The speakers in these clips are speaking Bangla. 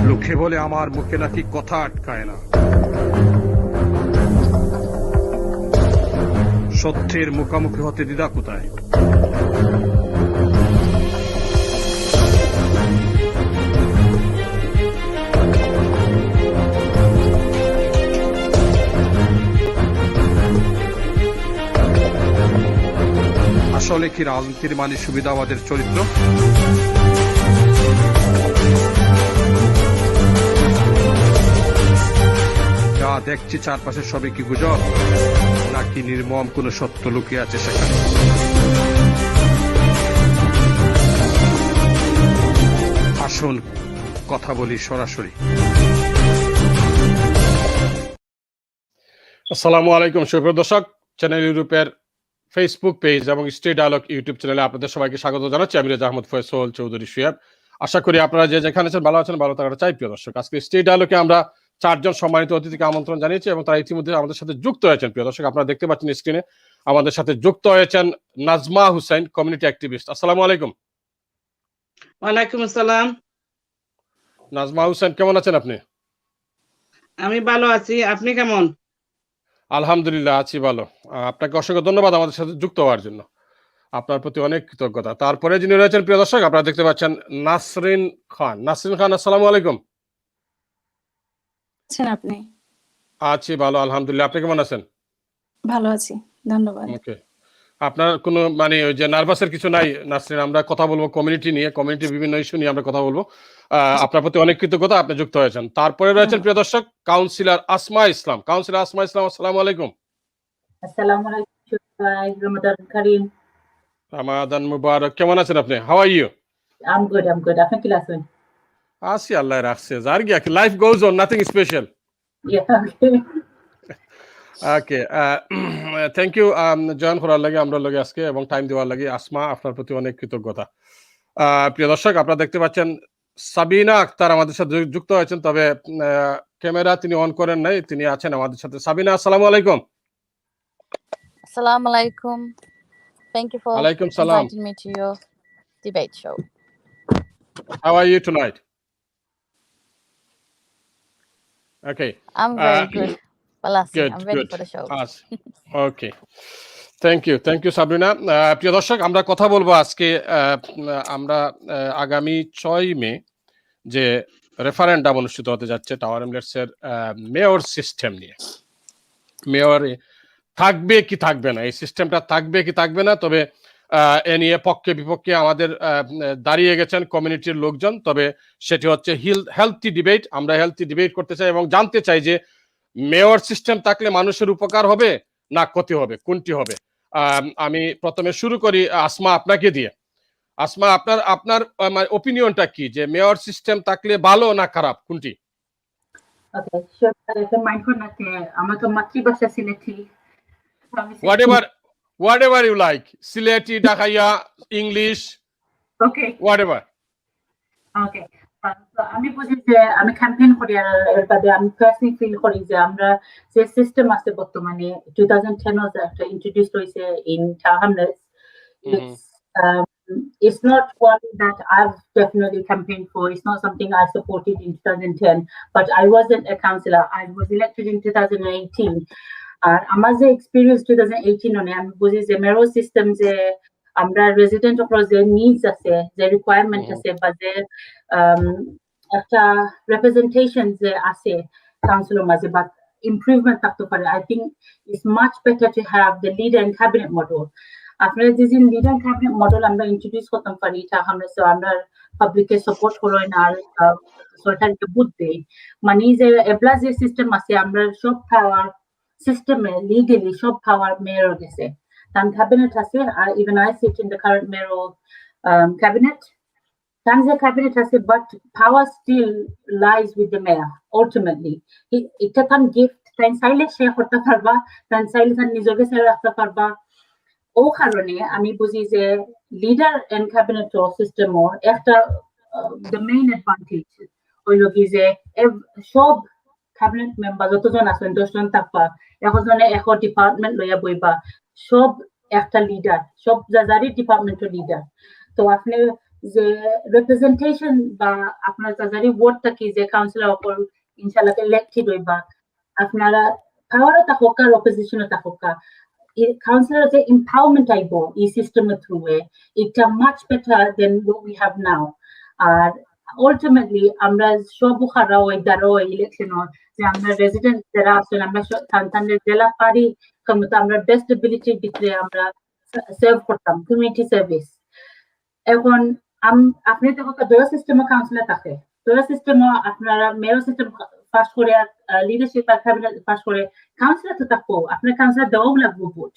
লোকে বলে আমার মুখে নাকি কথা আটকায় না, সত্যের মুখোমুখি হতে দ্বিধা কোথায়? আসলে কি রাজনীতির মানে সুবিধাবাদের চরিত্র? যা দেখছি চারপাশে সবই কি গুজব, নাকি নির্মম কোনো সত্য লুকিয়ে আছে সেখানে? আসুন কথা বলি সরাসরি। আসসালামু আলাইকুম সুপ্রিয় দর্শক, চ্যানেল ইউরোপের ফেসবুক পেজ এবং স্ট্রিট ডায়ালগ ইউটিউব চ্যানেলে আপনাদের সবাইকে স্বাগত জানাচ্ছি। আমি রেজা আহমদ ফয়সল চৌধুরী সুয়েব। আশা করি আপনারা যে যেখানে আছেন ভালো আছেন, ভালো থাকাটা চাই। প্রিয় দর্শক, আজকে স্ট্রিট ডায়ালগে আমরা 4 জন সম্মানিত অতিথিকে আমন্ত্রণ জানিয়েছি এবং তারা ইতিমধ্যে আমাদের সাথে যুক্ত হয়েছেন। প্রিয় দর্শক, আপনারা দেখতে পাচ্ছেন স্ক্রিনে আমাদের সাথে যুক্ত হয়েছেন নাজমা হুসাইন, কমিউনিটি অ্যাক্টিভিস্ট। আসসালামু আলাইকুম। ওয়ালাইকুম আসসালাম। নাজমা হুসাইন, কেমন আছেন আপনি? আমি ভালো আছি, আপনি কেমন? আলহামদুলিল্লাহ, আছি ভালো। আপনাকে অসংখ্য ধন্যবাদ আমাদের সাথে যুক্ত হওয়ার জন্য। আপনার প্রতি অনেক কৃতজ্ঞতা। তারপরে যিনি রয়েছেন প্রিয় দর্শক, আপনারা দেখতে পাচ্ছেন নাসরিন খান। নাসরিন খান, আসসালামু আলাইকুম। আপনি? আছি ভালো আলহামদুলিল্লাহ। আপনি কেমন আছেন? ভালো আছি, ধন্যবাদ। ওকে, আপনার কোনো মানে ওই যে নার্ভাসের কিছু নাই নাসরিন? আমরা কথা বলবো কমিউনিটি নিয়ে, কমিউনিটির বিভিন্ন ইস্যু নিয়ে আমরা কথা বলবো। আপনার প্রতি অনেক কৃতজ্ঞতা, আপনি যুক্ত হয়েছেন। তারপরে রয়েছেন প্রিয় দর্শক কাউন্সিলর আসমা ইসলাম। কাউন্সিলর আসমা ইসলাম, আসসালামু আলাইকুম। আসসালামু আলাইকুম, রমাদান কারীম। রমাদান মুবারক। কেমন আছেন আপনি? How are you? I'm good. আপনি কি আছেন? আছি, আল্লাহ রাখছে। যার গিয়া life goes on, nothing special. Yeah, okay. Okay, thank you join করার লাগে আমরা লগে আজকে এবং টাইম দেওয়ার লাগে। আসমা, আপনার প্রতি অনেক কৃতজ্ঞতা। প্রিয় দর্শক, আপনারা দেখতে পাচ্ছেন সাবিনা আক্তার আমাদের সাথে যুক্ত হয়েছেন, তবে ক্যামেরা তিনি অন করেন নাই, তিনি আছেন আমাদের সাথে। সাবিনা, আসসালামু আলাইকুম। Assalamu alaikum. Thank you for Alaikum salam. inviting me to your debate show. How are you tonight? Okay. I'm very good. Balasi, Good, I'm ready good. for the show. Okay. Thank you Sabrina. প্রিয় দর্শক, আমরা কথা বলবো আজকে আমরা আগামী 6 মে যে রেফারেন্ডাম অনুষ্ঠিত হতে যাচ্ছে টাওয়ার হ্যামলেটস এর মেয়র সিস্টেম নিয়ে। মেয়র থাকবে কি থাকবে না, এই সিস্টেমটা থাকবে কি থাকবে না, তবে এ নিয়ে পক্ষে বিপক্ষে আমাদের দাঁড়িয়ে গেছেন কমিউনিটির লোকজন। তবে সেটি হচ্ছে হেলথি ডিবেট। আমরা হেলথি ডিবেট করতে চাই এবং জানতে চাই যে মেয়র সিস্টেম থাকলে মানুষের উপকার হবে না ক্ষতি হবে, কোনটি হবে? আমি প্রথমে শুরু করি আসমা, আপনাকে দিয়ে। আসমা, আপনার ওপিনিয়নটা কি, যে মেয়র সিস্টেম থাকলে ভালো না খারাপ, কোনটি? ওকে, শিওর। মাইন্ডফুল নাতে আমার তো মাতৃভাষা Sylheti. Whatever you like, Sileti, Dakaya, English, Okay. whatever. Okay. So আমি বুঝি যে আমি ক্যাম্পেইন করি আর এর বাদে আমি পার্সোনালি ফিল করি যে আমরা যে সিস্টেম আছে বর্তমানে 2010 এ একটা ইন্ট্রোডিউস হইছে in টাউনহ্যামলেটস, it's not one that I've definitely campaigned for. It's not something I supported in 2010, but I wasn't a councillor. I was elected in 2018. আর আমার যে এক্সপিরিয়েন্স 2018 মানে আমি বুঝি যে মেয়র সিস্টেম যে আমরা রেজিডেন্ট অফ যে নিডস আছে, যে রিকোয়ারমেন্ট আছে, বা যে একটা রিপ্রেজেন্টেশন যে আছে কাউন্সিলের মাঝে, বা ইমপ্রুভমেন্ট থাকতে পারে। I think it's much better to have the leader and cabinet model. আপনারা যে লিডার ক্যাবিনেট মডেল আমরা ইন্ট্রোডিউস করতে পারি, এটা আমরা পাবলিককে সাপোর্ট করি না আর সরকারকে বুঝ দেই, মানে যে এবলা যে সিস্টেম আছে আমরা সব পাওয়ার সিস্টেমে লিগালি সব পাওয়ার মেয়র গেছে, তার ক্যাবিনেট আছে। আর even I sit in the current mayor cabinet, তার যে ক্যাবিনেট আছে, but power still lies with the mayor ultimately. এটা তার গিফট, তাই চাইলে সে করতে পারবা, তাই চাইলে তার নিজকে ছেড়ে রাখতে পারবা। ও কারণে আমি বুঝি যে লিডার এন্ড ক্যাবিনেট সিস্টেমও একটা দ্য মেইন অ্যাডভান্টেজ হইল কি যে সব ক্যাবিনেট মেম্বার যতজন আছেন 10 জন থাকবা, একজনে এখন ডিপার্টমেন্ট লইয়া বইবা, সব একটা লিডার, সব যাজারি ডিপার্টমেন্টের লিডার। তো আপনি যে রিপ্রেজেন্টেশন বা আপনার যাজারি ওয়ার্ড থাকি যে কাউন্সিলর অকল ইনশাআল্লাহ ইলেক্টেড হইবা আপনারা পাওয়ারও থাকা অপোজিশনও থাকা councillor যে empowerment আইব এই সিস্টেমের থ্রু এটা much better than what we have now R ultimately আমরা সব খারা ওই দ্বারা ইলেকশন যে আমরা রেজিডেন্ট যারা আছেন আমরা সন্তানদের জেলা পারি ক্ষমতা আমরা বেস্ট এবিলিটির ভিতরে আমরা সার্ভ করতাম কমিউনিটি সার্ভিস এখন আপনি তো দোয়া সিস্টেমে কাউন্সিলর থাকে দোয়া সিস্টেমে আপনারা মেয়র সিস্টেম পাস করে লিডারশিপ আর ক্যাবিনেট পাস করে কাউন্সিলর তো থাকবো আপনার কাউন্সিলর দেওয়াও লাগবো ভোট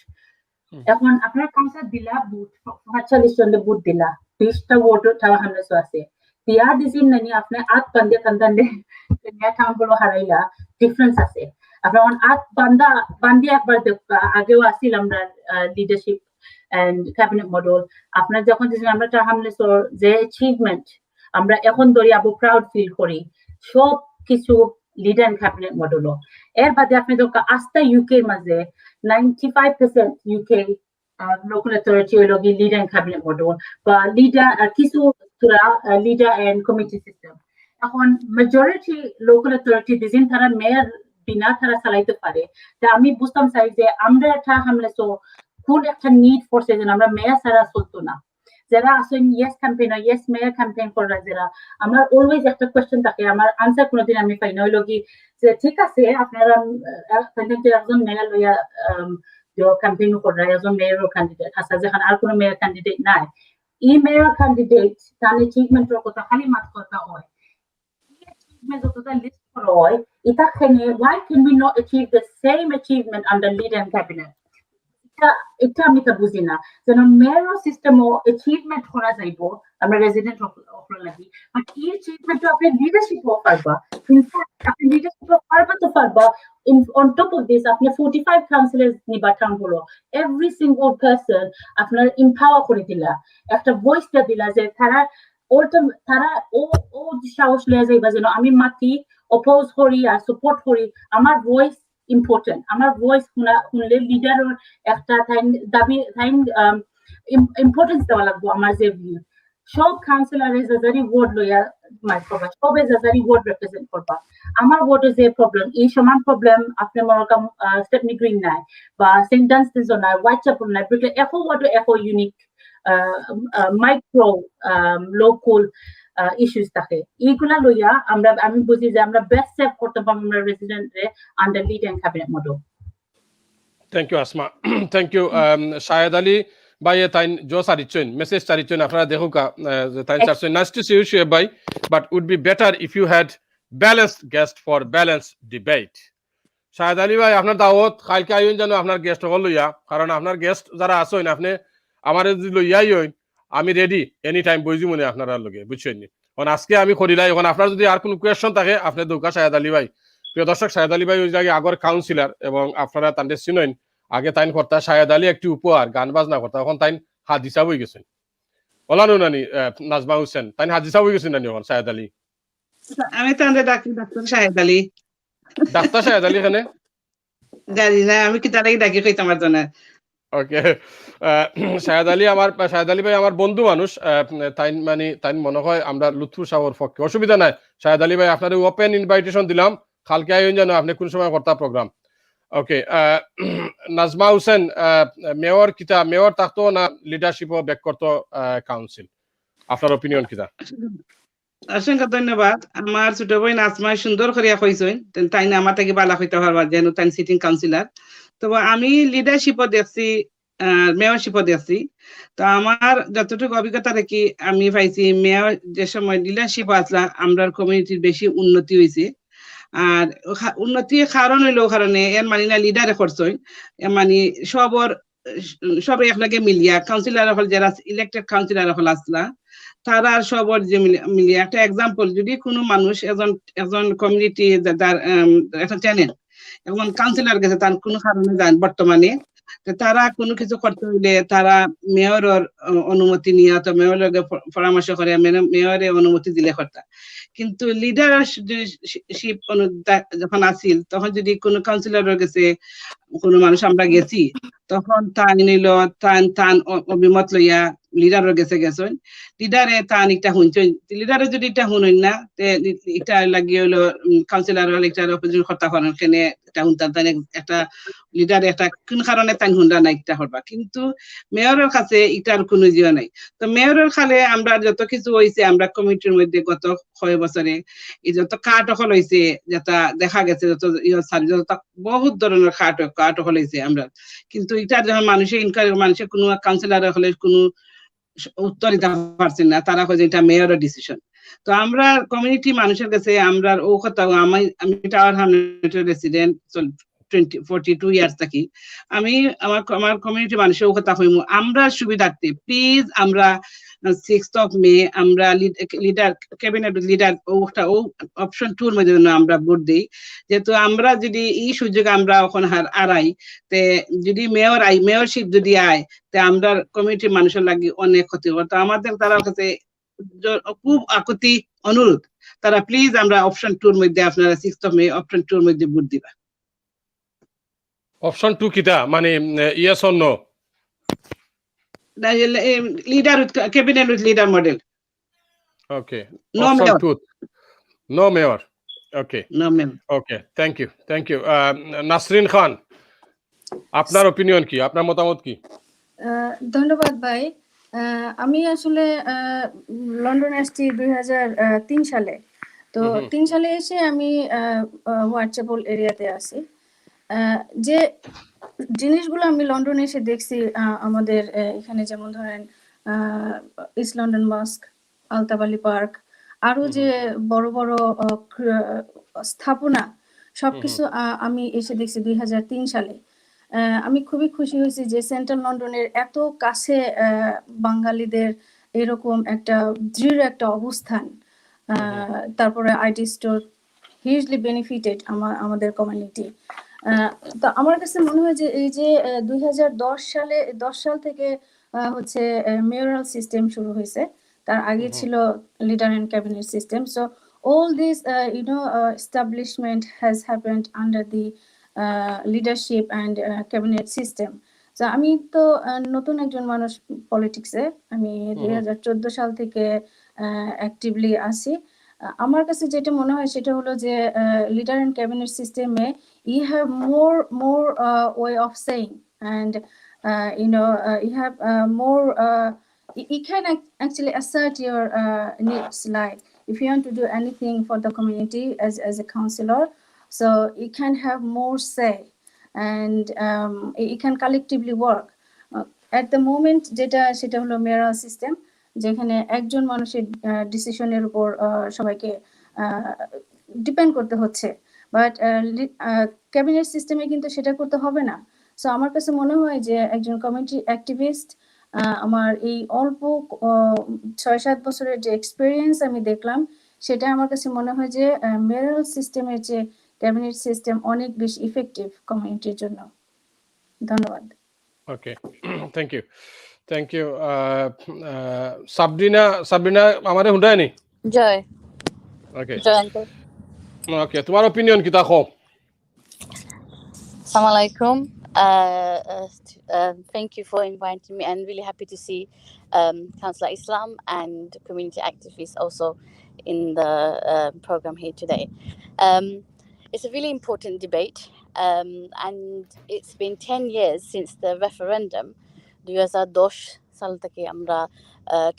এখন আপনার কাউন্সিলর দিলা ভোট ৪৫ জন ভোট দিলা ২০টা ভোট থাকা হামলা আছে দিয়া দিছিন নানি আপনি আট বান্ধে কান্দান্ডে কাউন্ট গুলো হারাইলা ডিফারেন্স আছে আপনার আট বান্ধে একবার দেখা আগেও আসিল আমরা লিডারশিপ and cabinet model আপনার যখন আমরা হামলে যে অ্যাচিভমেন্ট আমরা এখন ধরি আবু প্রাউড ফিল করি সব কিছু লিডার এন্ড ক্যাবিনেট মডেল এর বাদে আপনি যখন আস্থা ইউকে এর মাঝে 95% ইউকে লোকাল অথরিটি হলো লিডার এন্ড ক্যাবিনেট মডেল বা লিডার কিছু লিডার এন্ড কমিটি সিস্টেম এখন মেজরিটি লোকাল অথরিটি দিন তারা মেয়র বিনা তারা চালাইতে পারে তা আমি বুঝতাম চাই যে আমরা একটা হামলে কোন একটা নিড ফোর্সে যেন আমরা মেয়র ছাড়া চলতো না যারা আসেন yes campaign yes mayor campaign করা যারা আমার অলওয়েজ একটা কোয়েশ্চেন থাকে আমার আনসার কোনোদিন আমি পাই না হইল কি যে ঠিক আছে আপনারা একজন মেয়র লইয়া ক্যাম্পেইন করা একজন মেয়র ক্যান্ডিডেট আছে যেখানে আর কোনো মেয়র ক্যান্ডিডেট নাই এই মেয়র ক্যান্ডিডেট তার অ্যাচিভমেন্টের কথা খালি মাত কথা হয় যতটা লিস্ট করা হয় এটা why can we not achieve the same achievement under leader and cabinet এটা আমি তো বুঝি না যেন মেয়র সিস্টেমও অ্যাচিভমেন্ট করা যাইব আমরা রেজিডেন্ট অফার লাগি বাট এই অ্যাচিভমেন্ট আপনি লিডারশিপ পারবা ইনফ্যাক্ট আপনি লিডারশিপ পারবা তো পারবা on top of this আপনি 45 কাউন্সিলর্স নির্বাচন হলো এভরি সিঙ্গল পারসন আপনার এম্পাওয়ার করে দিলা একটা ভয়েসটা দিলা যে তারা ও সাহস লয়ে যাইবা যেন আমি মাতি অপোজ করি আর সাপোর্ট করি আমার ভয়েস ইম্পর্টেন্ট আমার ভয়েস শুনলে লিডারের একটা দাবি ইম্পর্টেন্স দেওয়া লাগবো আমার যে ভিউ সব কাউন্সিলর যাজারি ওয়ার্ড লইয়া মাইক করবা সবে যাজারি ওয়ার্ড রিপ্রেজেন্ট করবা আমার ওয়ার্ডে যে প্রবলেম এই সমান প্রবলেম আপনার মনে করেন স্টেপনি গ্রিন নাই বা সেন্ট ডানস্টেন্স নাই হোয়াইট চ্যাপেল নাই বিকজ এফো ওয়ার্ডে এফো ইউনিক মাইক্রো লোকাল ইস্যুস থাকে এইগুলা লইয়া আমি বুঝি যে আমরা বেস্ট সেভ করতে পারবো আমরা রেসিডেন্টরে under lead and cabinet model thank you Asma thank you Shahed Ali ভাই তাইন জো সারিচেন মেসেজ সারিচেন আপনারা দেখুকা তাইন সারছেন nice to see you Shoaib ভাই but would be better if you had balanced guest for balanced debate Shahed Ali ভাই আপনার দাওয়াত কালকে আইন জানো আপনার গেস্ট হল লইয়া কারণ আপনার গেস্ট যারা আছেন আপনি আমার যদি লইয়াই হইন আমি রেডি এনি টাইম বইজি মনে আপনারা লগে বুঝছেন নি এখন আজকে আমি করিলাই এখন আপনার যদি আর কোনো কোয়েশ্চন থাকে আপনি দৌকা শাহেদ আলী ভাই প্রিয় দর্শক শাহেদ আলী ভাই ওই জায়গায় আগর কাউন্সিলর এবং আপনারা তাদের চিনেন আগে তাইন করতা শাহেদ আলী একটি উপহার গান বাজনা করতা এখন তাইন হাদিসা হয়ে গেছেন ওলানো নানি নাজমা হোসেন তাইন হাদিসা হয়ে গেছেন নানি এখন শাহেদ আলী আমি তো ডাকি ডাক্তার শাহেদ আলী ডাক্তার শাহেদ আলী এখানে জানি না আমি কি তারাই ডাকি কইতাম আমার জন্য ওকে শাহেদ আলী ভাই আমার বন্ধু মানুষ তাই মনে হয় আমরা লুৎফুর সাহর পক্ষে অসুবিধা নাই শাহেদ আলী ভাই আপনার ওপেন ইনভাইটেশন দিলাম কালকে আইন জানো আপনি কোন সময় করতা প্রোগ্রাম ওকে নাজমা হোসেন মেয়র থাকতো না লিডারশিপও ব্যাক করতো কাউন্সিল আপনার অপিনিয়ন কিতা অসংখ্য ধন্যবাদ আমার ছোট বোন নাজমা সুন্দর করিয়া কইছেন তাই না আমার থেকে বালা হইতে পারবা যেন তাই সিটিং কাউন্সিলর তবে আমি লিডারশিপও দেখছি মেয়রশিপও দেখছি তো আমার যতটুকু অভিজ্ঞতা রেখে আমি পাইছি মেয়র যে সময় লিডারশিপ আসলা আমরা কমিউনিটির বেশি উন্নতি হয়েছে আর উন্নতির কারণ হইলো কারণে এর মানে না লিডারে করছেন মানে সবর একলাগে মিলিয়া কাউন্সিলর হল যারা ইলেক্টেড কাউন্সিলর হল আসলা তারা সবর যে মিলিয়া একটা এক্সাম্পল যদি কোনো মানুষ একজন কমিউনিটি একটা চ্যানেল এখন কাউন্সিলর গেছে তার কোনো কারণে যান বর্তমানে তারা কোনো কিছু করতে হইলে তারা মেয়রের অনুমতি নিয়ে তো মেয়রের পরামর্শ করে মেয়রের অনুমতি দিলে করতা কিন্তু লিডারশিপ যখন আসিল তখন যদি কোনো কাউন্সিলরের গেছে কোনো মানুষ আমরা গেছি তখন তান নিল তান অভিমত লইয়া লিডারও গেছেন লিডারে তান একটা শুনছেন লিডারে যদি এটা শুনেন না এটা লাগিয়ে হলো কাউন্সিলর একটা অপোজিশন কর্তা করেন কেনে এটা শুনতাম তাই একটা লিডার একটা কোন কারণে তাই শুনলা না এটা করবা কিন্তু মেয়রের কাছে এটার কোনো জিও নাই তো মেয়রের খালে আমরা যত কিছু হয়েছে আমরা কমিটির মধ্যে গত 6 বছরে এই যত কাট হল হয়েছে যেটা দেখা গেছে যত বহুত ধরনের কাট হল হয়েছে আমরা কিন্তু এটা যখন মানুষের কোনো কাউন্সিলর হলে কোনো উত্তর দিতে পারছেন না তারা কয় যে এটা মেয়রের ডিসিশন তো আমরা কমিউনিটি মানুষের কাছে আমরা ও কথা আমি টাওয়ার হামলেটের রেসিডেন্ট 42 ইয়ার্স থাকি আমি আমার কমিউনিটি মানুষের ও কথা কইমু আমরা সুবিধার্থে প্লিজ আমরা 6th of May আমরা লিডার ক্যাবিনেট লিডার ও অপশন 2 এর মধ্যে আমরা ভোট দেই যেহেতু আমরা যদি এই সুযোগ আমরা এখন হারাই তে যদি মেয়রশিপ যদি আয় তে আমরা কমিউনিটি মানুষের লাগি অনেক ক্ষতি হবে তো আমাদের তারা কাছে খুব আকুতি অনুরোধ তারা প্লিজ আমরা অপশন 2 এর মধ্যে আপনারা 6th of May অপশন 2 এর মধ্যে ভোট দিবা অপশন 2 কিটা মানে yes or no leader with cabinet with leader model. Okay. No Option mayor. 2. No mayor. Okay. No mayor. Okay. Thank you. Nasrin Khan, আপনার ওপিনিয়ন কি? আপনার মতামত কি? ধন্যবাদ ভাই। আমি আসলে লন্ডন আসছি 2003 সালে। তো 3 সালে এসে আমি হোয়াইটচ্যাপেল এরিয়াতে আছি। যে জিনিসগুলো আমি লন্ডনে এসে দেখছি আমাদের এখানে যেমন ধরেন ইস্ট লন্ডন মস্ক, আলতাবালি পার্ক, আরো যে বড় বড় স্থাপনা সবকিছু আমি এসে দেখছি 2003 সালে। আমি খুবই খুশি হয়েছি যে সেন্ট্রাল লন্ডনের এত কাছে বাঙালিদের এরকম একটা দৃঢ় একটা অবস্থান। তারপরে আইটি স্টোর হিউজলি বেনিফিটেড আমাদের কমিউনিটি। তো আমার কাছে মনে হয় যে এই যে 2010 সাল থেকে হচ্ছে মেয়রাল সিস্টেম শুরু হয়েছে, তার আগে ছিল leader and cabinet system. So all this establishment has happened under the leadership and cabinet system. So আমি তো নতুন একজন মানুষ পলিটিক্সে, আমি 2014 সাল থেকে অ্যাক্টিভলি আছি। আমার কাছে যেটা মনে হয় সেটা হলো যে লিডার এন্ড ক্যাবিনেট সিস্টেমে you have more way of saying and you have more you can actually assert your needs, like if you want to do anything for the community as a councillor, so you can have more say and you can collectively work. At the moment সেটা হলো মেয়রাল সিস্টেম, যেখানে একজন মানুষের ডিসিশনের উপর সবাইকে ডিপেন্ড করতে হচ্ছে, বাট ক্যাবিনেট সিস্টেমে কিন্তু সেটা করতে হবে না। সো আমার কাছে মনে হয় যে একজন কমিউনিটি অ্যাক্টিভিস্ট, আমার এই অল্প 6-7 বছরের যে এক্সপিরিয়েন্স আমি দেখলাম, সেটা আমার কাছে মনে হয় যে মেয়রাল সিস্টেমের যে ক্যাবিনেট সিস্টেম অনেক বেশি ইফেক্টিভ কমিউনিটির জন্য। ধন্যবাদ। ওকে, থ্যাংক ইউ। সাবরিনা আমারে হুন্ডায় নি? জয়। ওকে, জয় আঙ্কেল। ওকে, তোমার ওপিনিয়ন কি তা কও? Assalamu alaikum. Thank you for inviting me, and really happy to see Councillor Islam and community activists also in the program here today. It's a really important debate, and it's been 10 years since the referendum. 2010 সাল থেকে আমরা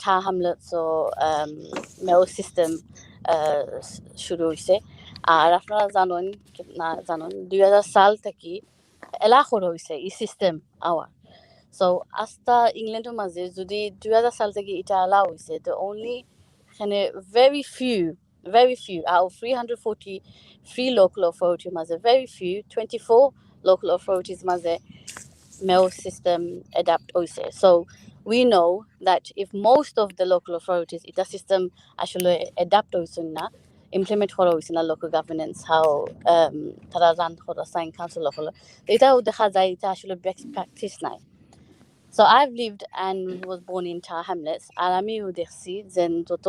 টা হামলেটস ও মেয়র সিস্টেম শুরু হয়েছে। আর আপনারা জানেন না জানেন 2000 সাল থেকে এলা শুরু হয়েছে এই সিস্টেম আওয়ার। সো আস্তা ইংল্যান্ডের মাঝে যদি 2000 সাল থেকে এটা এলা হয়েছে, তো অনলি এখানে very few out of 343 local authorities মাঝে very few 24 local authorities মাঝে mail system adapt হয়েছে। So we know that if most of the local authorities এটা system আসলে adapt হয়েছে না, implement করা হয়েছে না local governance, how তারা রান করা সাইন কাউন্সিল হলো, এটাও দেখা যায় এটা আসলে best practice নাই। So I've lived and was born in Tower Hamlets, আর আমিও দেখছি যে যত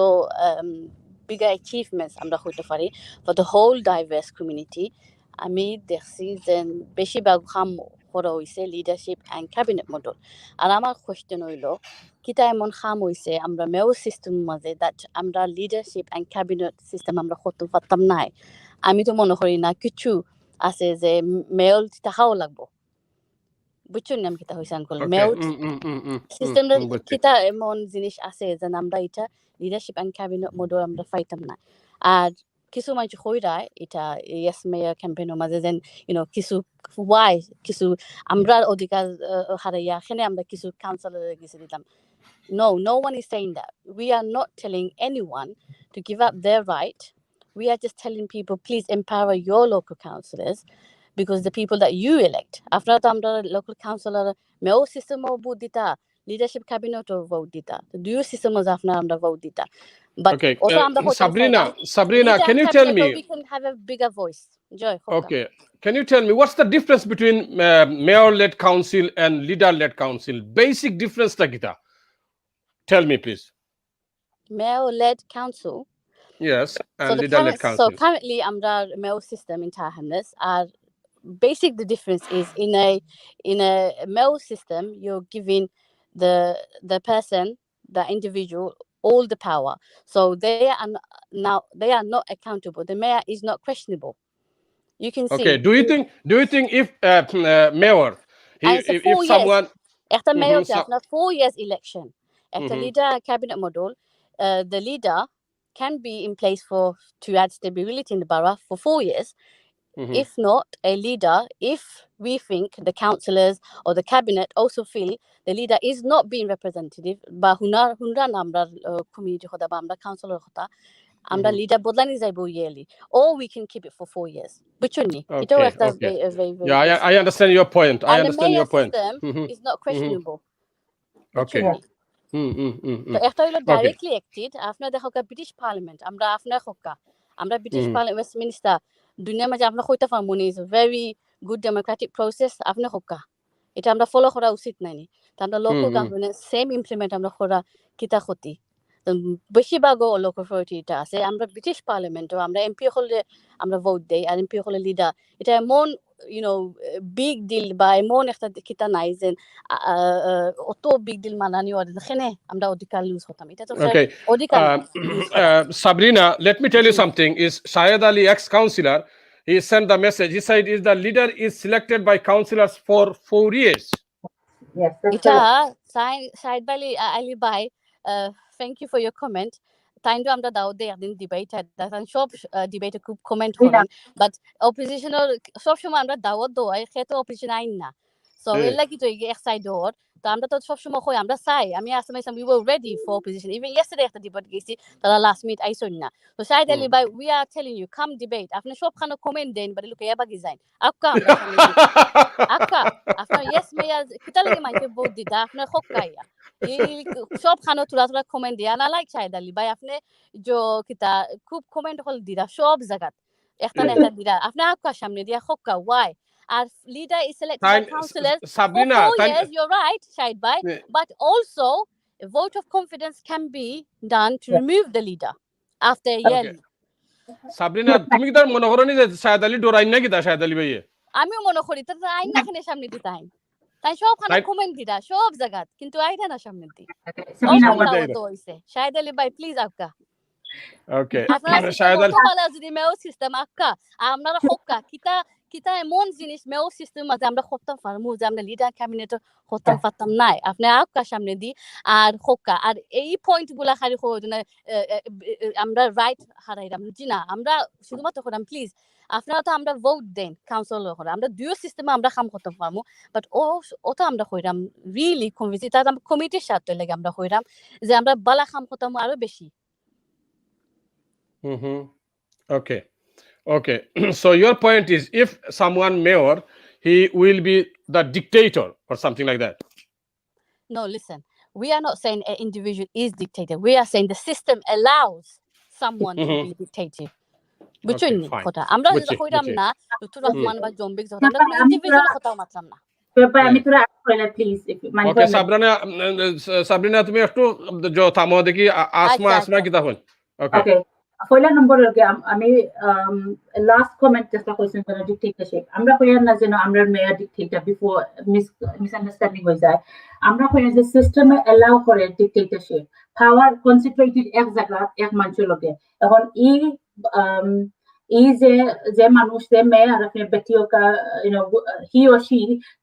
bigger achievements আমরা হইতে পারি for the whole diverse community, আমি দেখছি যে বেশিরভাগ কাম করা হয়েছে লিডারশিপ অ্যান্ড ক্যাবিনেট মডেল। আর আমার কোয়েশ্চেন হইল কিতা এমন কাম হয়েছে আমরা মেয়র সিস্টেম মাঝে দ্যাট আমরা লিডারশিপ অ্যান্ড ক্যাবিনেট সিস্টেম আমরা করতে পারতাম নাই। আমি তো মনে করি না কিছু আছে যে মেয়র থাকাও লাগবো। বুঝছেন আমি কিতা হয়েছে আনকল মেয়র সিস্টেম কিতা এমন জিনিস আছে যে আমরা এটা লিডারশিপ অ্যান্ড ক্যাবিনেট মডেল আমরা পাইতাম না। আর কিছু মানুষ কইরায় এটা ইয়েস মেয়র ক্যাম্পেইনের মাঝে যেন কিছু ওয়াই কিছু আমরা অধিকার হারাইয়া এখানে আমরা কিছু কাউন্সিলর গেছে দিতাম। No one is saying that. We are not telling anyone to give up their right. We are just telling people, please empower your local councillors because the people that you elect. After that, আমরা local councillor mayor system vote dita, leadership cabinet vote dita. Do you system আমরা vote dita. But Okay, also Sabrina, can you tell me? We can have a bigger voice. Joy. Okay, can you tell me what's the difference between mayor-led council and leader-led council? Basic difference ta kita? Tell me, please. Mayor-led council. Yes, and leader-led council. So currently, our mayor system in Tahanas are basic. The difference is in a mayor system, you're giving the person, the individual, all the power. So they are not accountable. The mayor is not questionable. You can see. Okay. Do you think if mayor, if someone after mayor, after 4 years election, after leader cabinet model, the leader can be in place to add stability in the borough for 4 years. If not a leader, if we think the councillors or the cabinet also feel the leader is not being representative, ba hunra namra community hoda ba amra councillor hoda amra leader bodlani jaibo yearly, or we can keep it for 4 years. Buchuni ito ekta yeah, I understand your point. I understand your point. Is not questionable. Okay. তো একটা হলো ডাইরেক্টলি এক্টেড আপনার দেখো ব্রিটিশ পার্লামেন্ট আমরা আপনার হক্কা আমরা ব্রিটিশ পার্লামেন্ট ওয়েস্টমিনিস্টার দুনিয়ার মাঝে আপনার কইতে পারবো না is very good Democratic process আপনার হক্কা এটা আমরা ফলো করা উচিত নাইনি তো আমরা লোকাল গভর্নমেন্ট সেম ইমপ্লিমেন্ট আমরা করা কিতা ক্ষতি বেশিরভাগ লোকাল অথরিটি এটা আছে আমরা ব্রিটিশ পার্লামেন্টও আমরা এমপি হলে আমরা ভোট দেই আর এমপি হলে লিডার এটা এমন বিগ ডিল বা এমন একটা কিতা নাই যে অত বিগ ডিল মানানি এখানে আমরা অধিকার লুজ হতাম এটা তো অধিকার Sabrina, let me tell you something. Is Shahid Ali ex-councillor? He sent the message. He said, "Is the leader is selected by councillors for 4 years." Yes, that's এটা correct. Shahid Ali Bhai, thank you for your comment. Time আমরা দাও দে একদিন ডিবেট সব ডিবেটে খুব কমেন্ট করেন বাট অপোজিশনাল সব সময় আমরা দাওয়াত দেওয়াই সেটা অপোজিশন আইন না সো এর লাগি তো এক সাইড ওর তো আমরা তো সব সময় কই আমরা চাই আমি আসামে we were ready for opposition even yesterday একটা ডিবেট গেছি তারা লাস্ট মিনিট আইসন না তো Shahid Ali Bhai we are telling you come debate আপনি সব খানো কমেন্ট দেন বাট লোকে এবাগি যান আপকা আপনার ইয়েস মেয়ার কিতা লাগে মাইকে ভোট দিতা আপনার হক্কাইয়া সব খানো তুলা কমেন্ট দিয়া না লাইক Shahid Ali Bhai আপনি जो কিতা খুব কমেন্ট হল দিরা সব জায়গাত একটা নেতা দিরা আপনি আপকা সামনে দিয়া Hakka why our leader is selected by councillors Sabrina, for 4 years. You're right, Shahid Bhai. But also, a vote of confidence can be done to remove the leader after a year. Sabrina, তুমি কি তার মনে করো নি যে Shahid Ali ডোরাইন না কিতা Shahid Ali ভাইয়ে? আমিও মনে করি তো আইন না কেন সামনে দিতে আইন তাই সব খানা কমেন্ট দিরা সব জায়গাত কিন্তু আইটা না সামনে দি Shahid Ali Bhai, please আপকা Okay. Shahid Ali Bhai যদি মেয়র সিস্টেম আপকা আমরা হক্কা কিতা এমন জিনিস মেয়র সিস্টেম আছে আমরা করতে পারবো যে আমরা লিডার ক্যাবিনেট করতে পারতাম নাই আপনি আপকা সামনে দি আর হক্কা আর এই পয়েন্ট গুলা খালি আমরা রাইট হারাইলাম জি না আমরা শুধুমাত্র করলাম প্লিজ আপনারা তো আমরা ভোট দেন কাউন্সিল করে আমরা দুই সিস্টেমে আমরা কাম করতে পারবো বাট ওটা আমরা কইরাম রিয়েলি কনভিন্স এটা আমরা কমিটির সাথে লাগে আমরা কইরাম যে আমরা বালা কাম করতাম আরো বেশি Okay. So your point is, if someone mayor, he will be the dictator or something like that. No, listen. We are not saying an individual is dictator. We are saying the system allows someone to be dictator. বুঝছেন কথা আমরা যেটা কইরাম না লুতুর রহমান বা জম্বিক যখন আমরা কোনো ইন্ডিভিজুয়াল কথাও মাতলাম না আমি তোরা কইলা প্লিজ ওকে সাবরিনা তুমি একটু থামো দেখি আসমা কি তখন ওকে পয়লা নম্বর আমি লাস্ট কমেন্ট যেটা কইছেন যেন ডিক্টেটরশিপ আমরা কইয়া না যেন আমরা মেয়ার ডিক্টেটর বিফোর মিসআন্ডারস্ট্যান্ডিং হয়ে যায় আমরা কইয়া যে সিস্টেমে এলাও করে ডিক্টেটরশিপ পাওয়ার কনসেন্ট্রেটেড এক জায়গা এক মানুষের লগে এখন এই যে মানুষ যে মেয়ে আর আপনি ব্যক্তিগত হি ও শি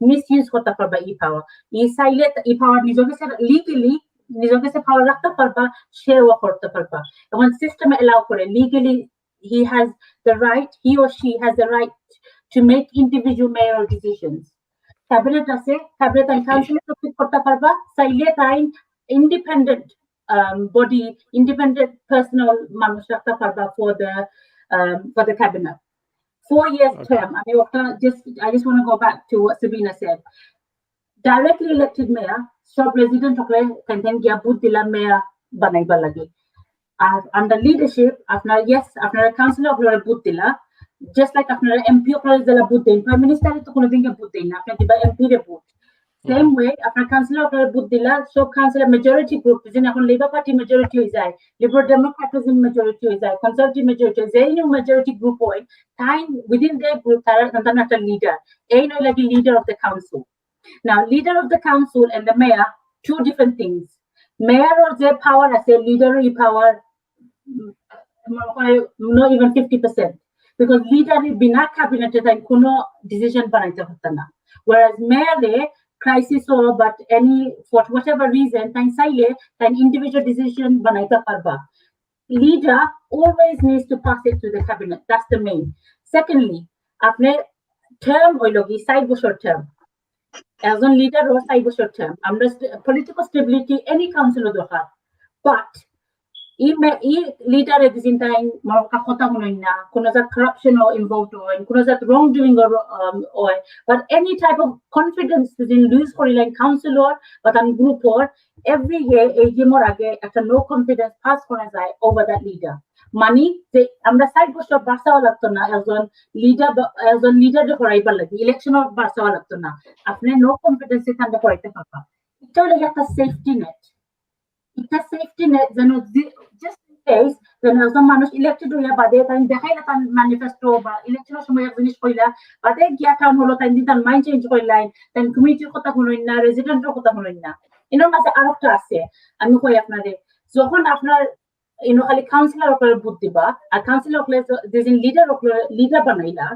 মিসইউজ করতে পারবা এই পাওয়ার এই চাইলে এই পাওয়ার নিজকে লিগালি নিজের কাছে পাওয়ার রাখতে পারবা সেও করতে পারবা এবং সিস্টেমে এলাও করে legally he has the right he or she has the right to make individual mayoral decisions cabinet আছে cabinet and council করতে পারবা চাইলে তাই independent body independent personal মানুষ রাখতে পারবা for the cabinet 4 years term I just want to go back to what Sabina said directly elected mayor সব resident হলে কেন গিয়া বুথ দিলা মেয়া বানাইবা লাগে আর under leadership আপনার আপনারা কাউন্সিলর আপনারা বুথ দিলা just like আপনারা এমপি আপনারা দিলা বুথ দেন প্রাইম মিনিস্টার তো কোনোদিন বুথ দেন না আপনারা দিবা এমপি রে বুথ same way আপনার কাউন্সিলর আপনারা বুথ দিলা সব কাউন্সিলর মেজরিটি গ্রুপ যেন এখন লেবার পার্টি মেজরিটি হয়ে যায় লিবারেল ডেমোক্রেটিজম মেজরিটি হয়ে যায় কনজারভেটিভ মেজরিটি যে নিউ মেজরিটি গ্রুপ হয় তাই within their group তারা একটা লিডার এই নয় লাগে leader of the council Now, leader of the council and the mayor, two different things. Mayor or their power as a leader power, not even 50%. Because leader is bina cabinet and kuno decision banaite hotta na. Whereas mayor crisis or but any for whatever reason, time saile, time individual decision banaite parba. Leader always needs to pass it to the cabinet. That's the main. Secondly, apne term oilogi side short term. As a leader or cyber short term, political stability, any council of the heart. But leader at the same time, corruption or involved or wrongdoing or but any type of confidence within lose for like councillor, but on group or every year after no confidence pass over that leader. Money, আমরা সাইড বছর বাড়াও লাগতো না একজন লিডার করাইবার লাগে ইলেকশন বাড়াও লাগতো না আপনি নো কম্পিটেন্স এখানে করাইতে পারবা এটা হলো একটা সেফটি নেট যেন জাস্ট ইন কেস যেন একজন মানুষ ইলেক্টেড হইয়া বাদে তাই দেখাই না তার ম্যানিফেস্টো বা ইলেকশনের সময় এক জিনিস কইলা বাদে গিয়া টাউন হলো তাই তার মাইন্ড চেঞ্জ করলেন তাই কমিটির কথা শুনুন না রেজিডেন্টের কথা শুনুন না এর মাঝে আরেকটা আছে আমি কই আপনাদের যখন আপনার খালি কাউন্সিলর আপনার বুথ দিবা আর কাউন্সিলর যেদিন লিডার বানাইলা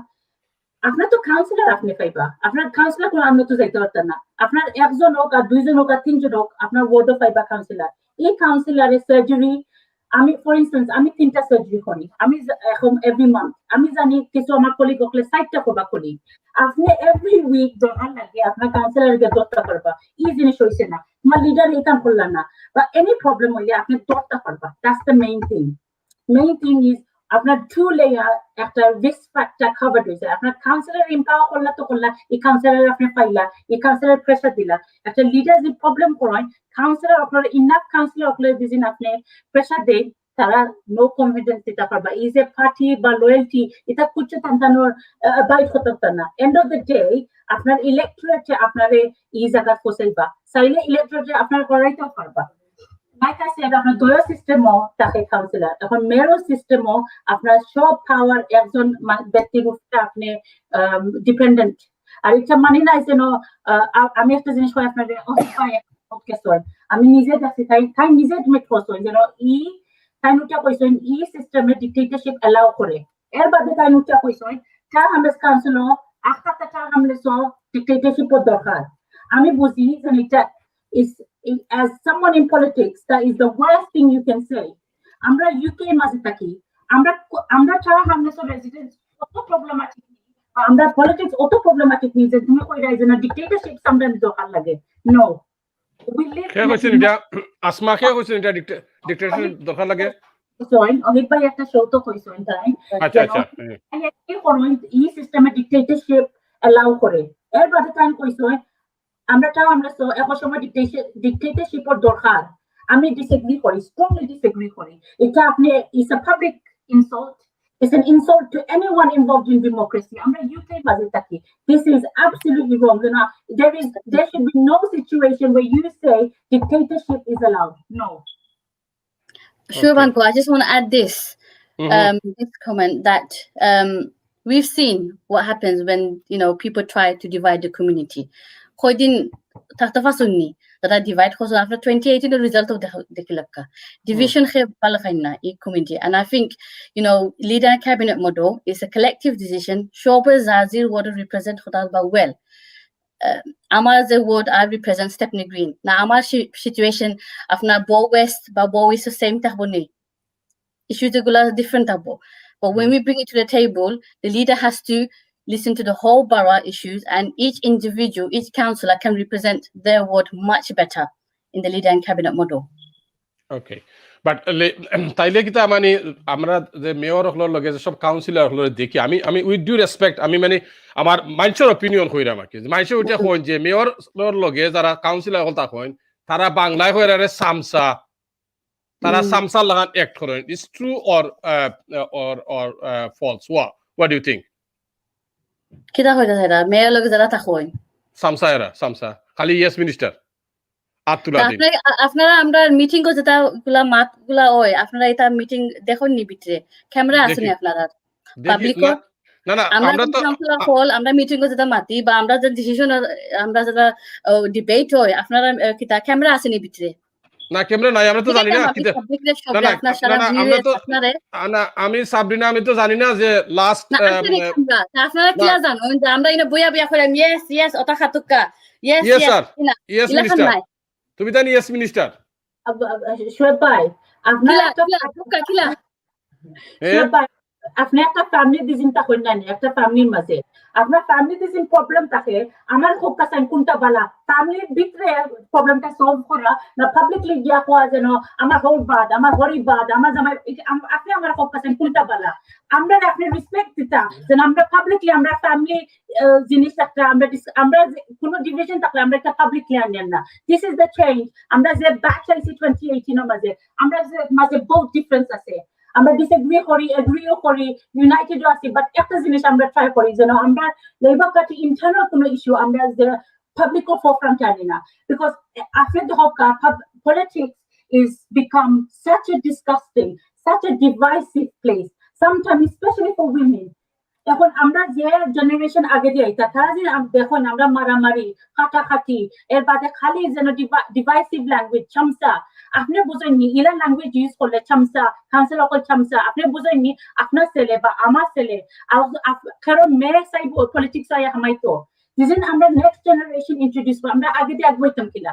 আপনার তো কাউন্সিলর আপনি পাইবা আপনার কাউন্সিলর কোনো আমরা তো যাইতে পারতেন না আপনার একজন হোক আর দুইজন হোক আর তিনজন হোক আপনার ওয়ার্ডও পাইবা কাউন্সিলর এই কাউন্সিলরের সার্জারি আমি ফর ইনস্টেন্স আমি 3টা সার্জারি করি আমি এখন এভরি মান্থ আমি জানি কিছু আমার কলিগ হকলে 4টা করবা করি আপনি এভরি উইক যখন লাগে আপনার কাউন্সিলরকে দরটা করবা এই জিনিস হইছে না তোমার লিডার এই কাম করলা না বা এনি প্রবলেম হইলে আপনি দরটা করবা that's the main thing is আপনার টু লেয়ার একটা রিস্ক ফ্যাক্টর কভার হয়েছে আপনার কাউন্সিলর এম্পাওয়ার করলা তো করলা এই কাউন্সিলর আপনি পাইলা এই কাউন্সিলর প্রেসার দিলা একটা লিডার যে প্রবলেম করেন কাউন্সিলর আপনার ইনাফ কাউন্সিলর আপনার যেদিন আপনি প্রেসার দেন তারা নো কনফিডেন্স দিতে পারবা ইজ এ পার্টি বা লয়্যালটি এটা কুচ্ছে টানটানোর বাইট করতে না এন্ড অফ দ্য ডে আপনার ইলেকট্রেট আপনার এই জায়গা ফসাইবা চাইলে ইলেকট্রেট আপনার করাইতেও পারবা like I said, আপনার দলীয় সিস্টেমও থাকে কাউন্সিলর এখন মেয়র সিস্টেমও আপনার সব পাওয়ার একজন ব্যক্তির উপরে আপনি ডিপেন্ডেন্ট আর এটা মানি না যেন আমি একটা জিনিস কই আপনাদের আমি নিজে দেখছি তাই নিজে এডমিট করছেন যেন তাই উঠা কইছেন ই সিস্টেমে ডিক্টেটরশিপ এলাও করে এর বাদে তাই উঠা কইছেন তার হামলেস কাউন্সিলর আখতা তার হামলেস ডিক্টেটরশিপ দরকার আমি বুঝি যে এটা is as someone in politics that is the worst thing you can say আমরা UK মাঝে থাকি আমরা ছাড়া আমরা সব রেজিডেন্টস কত প্রবলেমেটিক আমরা পলিটিক্স অত প্রবলেমেটিক নিয়ে যে তুমি কই রাইজ না ডিক্টেটরশিপ সামটাইমস দরকার লাগে নো উই লিভ কে কইছেন এটা আসমা কে কইছেন এটা ডিক্টেটরশিপ দরকার লাগে জয়েন অনেক ভাই একটা শো তো কইছেন তাই আচ্ছা এই করুন এই সিস্টেমে ডিক্টেটরশিপ এলাও করে এর বাদে টাইম কইছেন আমরা তো এক সময় ডিক্টেটরশিপের দরকার আমি ডিসএগ্রি করি স্ট্রংলি ডিসএগ্রি করি এটা আপনি is a public insult It's an insult to anyone involved in democracy. I'm a UK Mazitaki. This is absolutely wrong. There should be no situation where you say dictatorship is allowed. No. Sure, Banko, I just want to add this. this comment that we've seen what happens when people try to divide the community. Hoidin taktafasunni that divide hoso after 2018 the result of the kilaka division khe balakhaina e community, and I think leader cabinet model is a collective decision. Shobe Zazir would represent Khotalba well. Amar the word I represent Stepney Green. Now Amar situation after Bo West ba Bo is the same taboni. Issues are different tabo. But when we bring it to the table, the leader has to listen to the whole borough issues, and each individual, each councillor can represent their ward much better in the leader and cabinet model. Okay. But তাইলে কিতা মানে আমরা যে মেয়র হলোর লগে যে সব কাউন্সিলর হলোর দেখি আমি উইথ ডিউ রেসপেক্ট আমি মানে আমার মানুষের অপিনিয়ন কইরা আমাকে মানুষ ওইটা কইন যে মেয়র লগে যারা কাউন্সিলর হল তা কইন তারা বাংলায় কইরা রে সামসা তারা সামসা লাগান অ্যাক্ট করেন is true or false what do you think কিতা হইতা সেটা মেয়র লগে যারা তা কইন সামসা খালি ইয়েস মিনিস্টার আপনারা আমরা মিটিং কো যেটা গুলা মাত গুলা হয় আপনারা এটা মিটিং দেখুন নি ভিতরে ক্যামেরা আছে নি আপনারা পাবলিক না আমরা তো আমরা মিটিং কো যেটা মাতি বা আমরা যে ডিসিশন আমরা যেটা ডিবেট হয় আপনারা কিতা ক্যামেরা আছে নি ভিতরে না ক্যামেরা নাই আমরা তো জানি না কিতা আমরা তো না আমি সাবরিনা আমি তো জানি না যে লাস্ট আপনারা কি জানেন যে আমরা ইনা বইয়া বইয়া করে ইয়েস ওটা খাতুকা ইয়েস স্যার ইয়েস মিনিস্টার তুমি জানি ইয়েস মিনিস্টার শোয়েব ভাই আপনি একটা ফ্যামিলি ডিজিনটা কই না একটা ফ্যামিলির মাঝে আপনার ফ্যামিলি ডিজিন প্রবলেম থাকে আমার খুব কাছে কোনটা বালা ফ্যামিলির ভিতরে প্রবলেমটা সলভ করা না পাবলিকলি গিয়া কোয়া যেন আমার হোল বাদ আমার গরিব বাদ আমার জামাই আপনি আমার খুব কাছে কোনটা বালা আমরা আপনি রেসপেক্ট দিতা যেন আমরা পাবলিকলি আমরা ফ্যামিলি জিনিস একটা আমরা কোনো ডিভিশন থাকলে আমরা একটা পাবলিকলি আনেন না দিস ইজ দ্য চেঞ্জ আমরা যে ব্যাচ আইছি 2018 এর মাঝে আমরা যে মাঝে বহুত ডিফারেন্স আছে আমরা ডিসএগ্রি করি এগ্রিও করি ইউনাইটেডও আছি বাট একটা জিনিস আমরা ট্রাই করি যেন আমরা লেবার পার্টি ইন্টারনাল কোনো ইস্যু আমরা যে পাবলিক ফোরফ্রন্ট আনি না because after the whole politics is become such a disgusting such a divisive place sometimes especially for women এখন আমরা যে জেনারেশন আগে দিয়ে তারা যে দেখুন আমরা মারামারি কাটাকাটি এর বাদে খালি যেন ডিভাইসিভ ল্যাঙ্গুয়েজ চামচা আপনি বুঝেননি ইলা ল্যাঙ্গুয়েজ ইউজ করলে চামচা কাউন্সিল অকল চামচা আপনি বুঝেননি আপনার ছেলে বা আমার ছেলে কারণ মেয়ে চাইব পলিটিক্স আই হামাইতো যেদিন আমরা নেক্সট জেনারেশন ইন্ট্রোডিউস করবো আমরা আগে দিয়ে আগুইতাম কিনা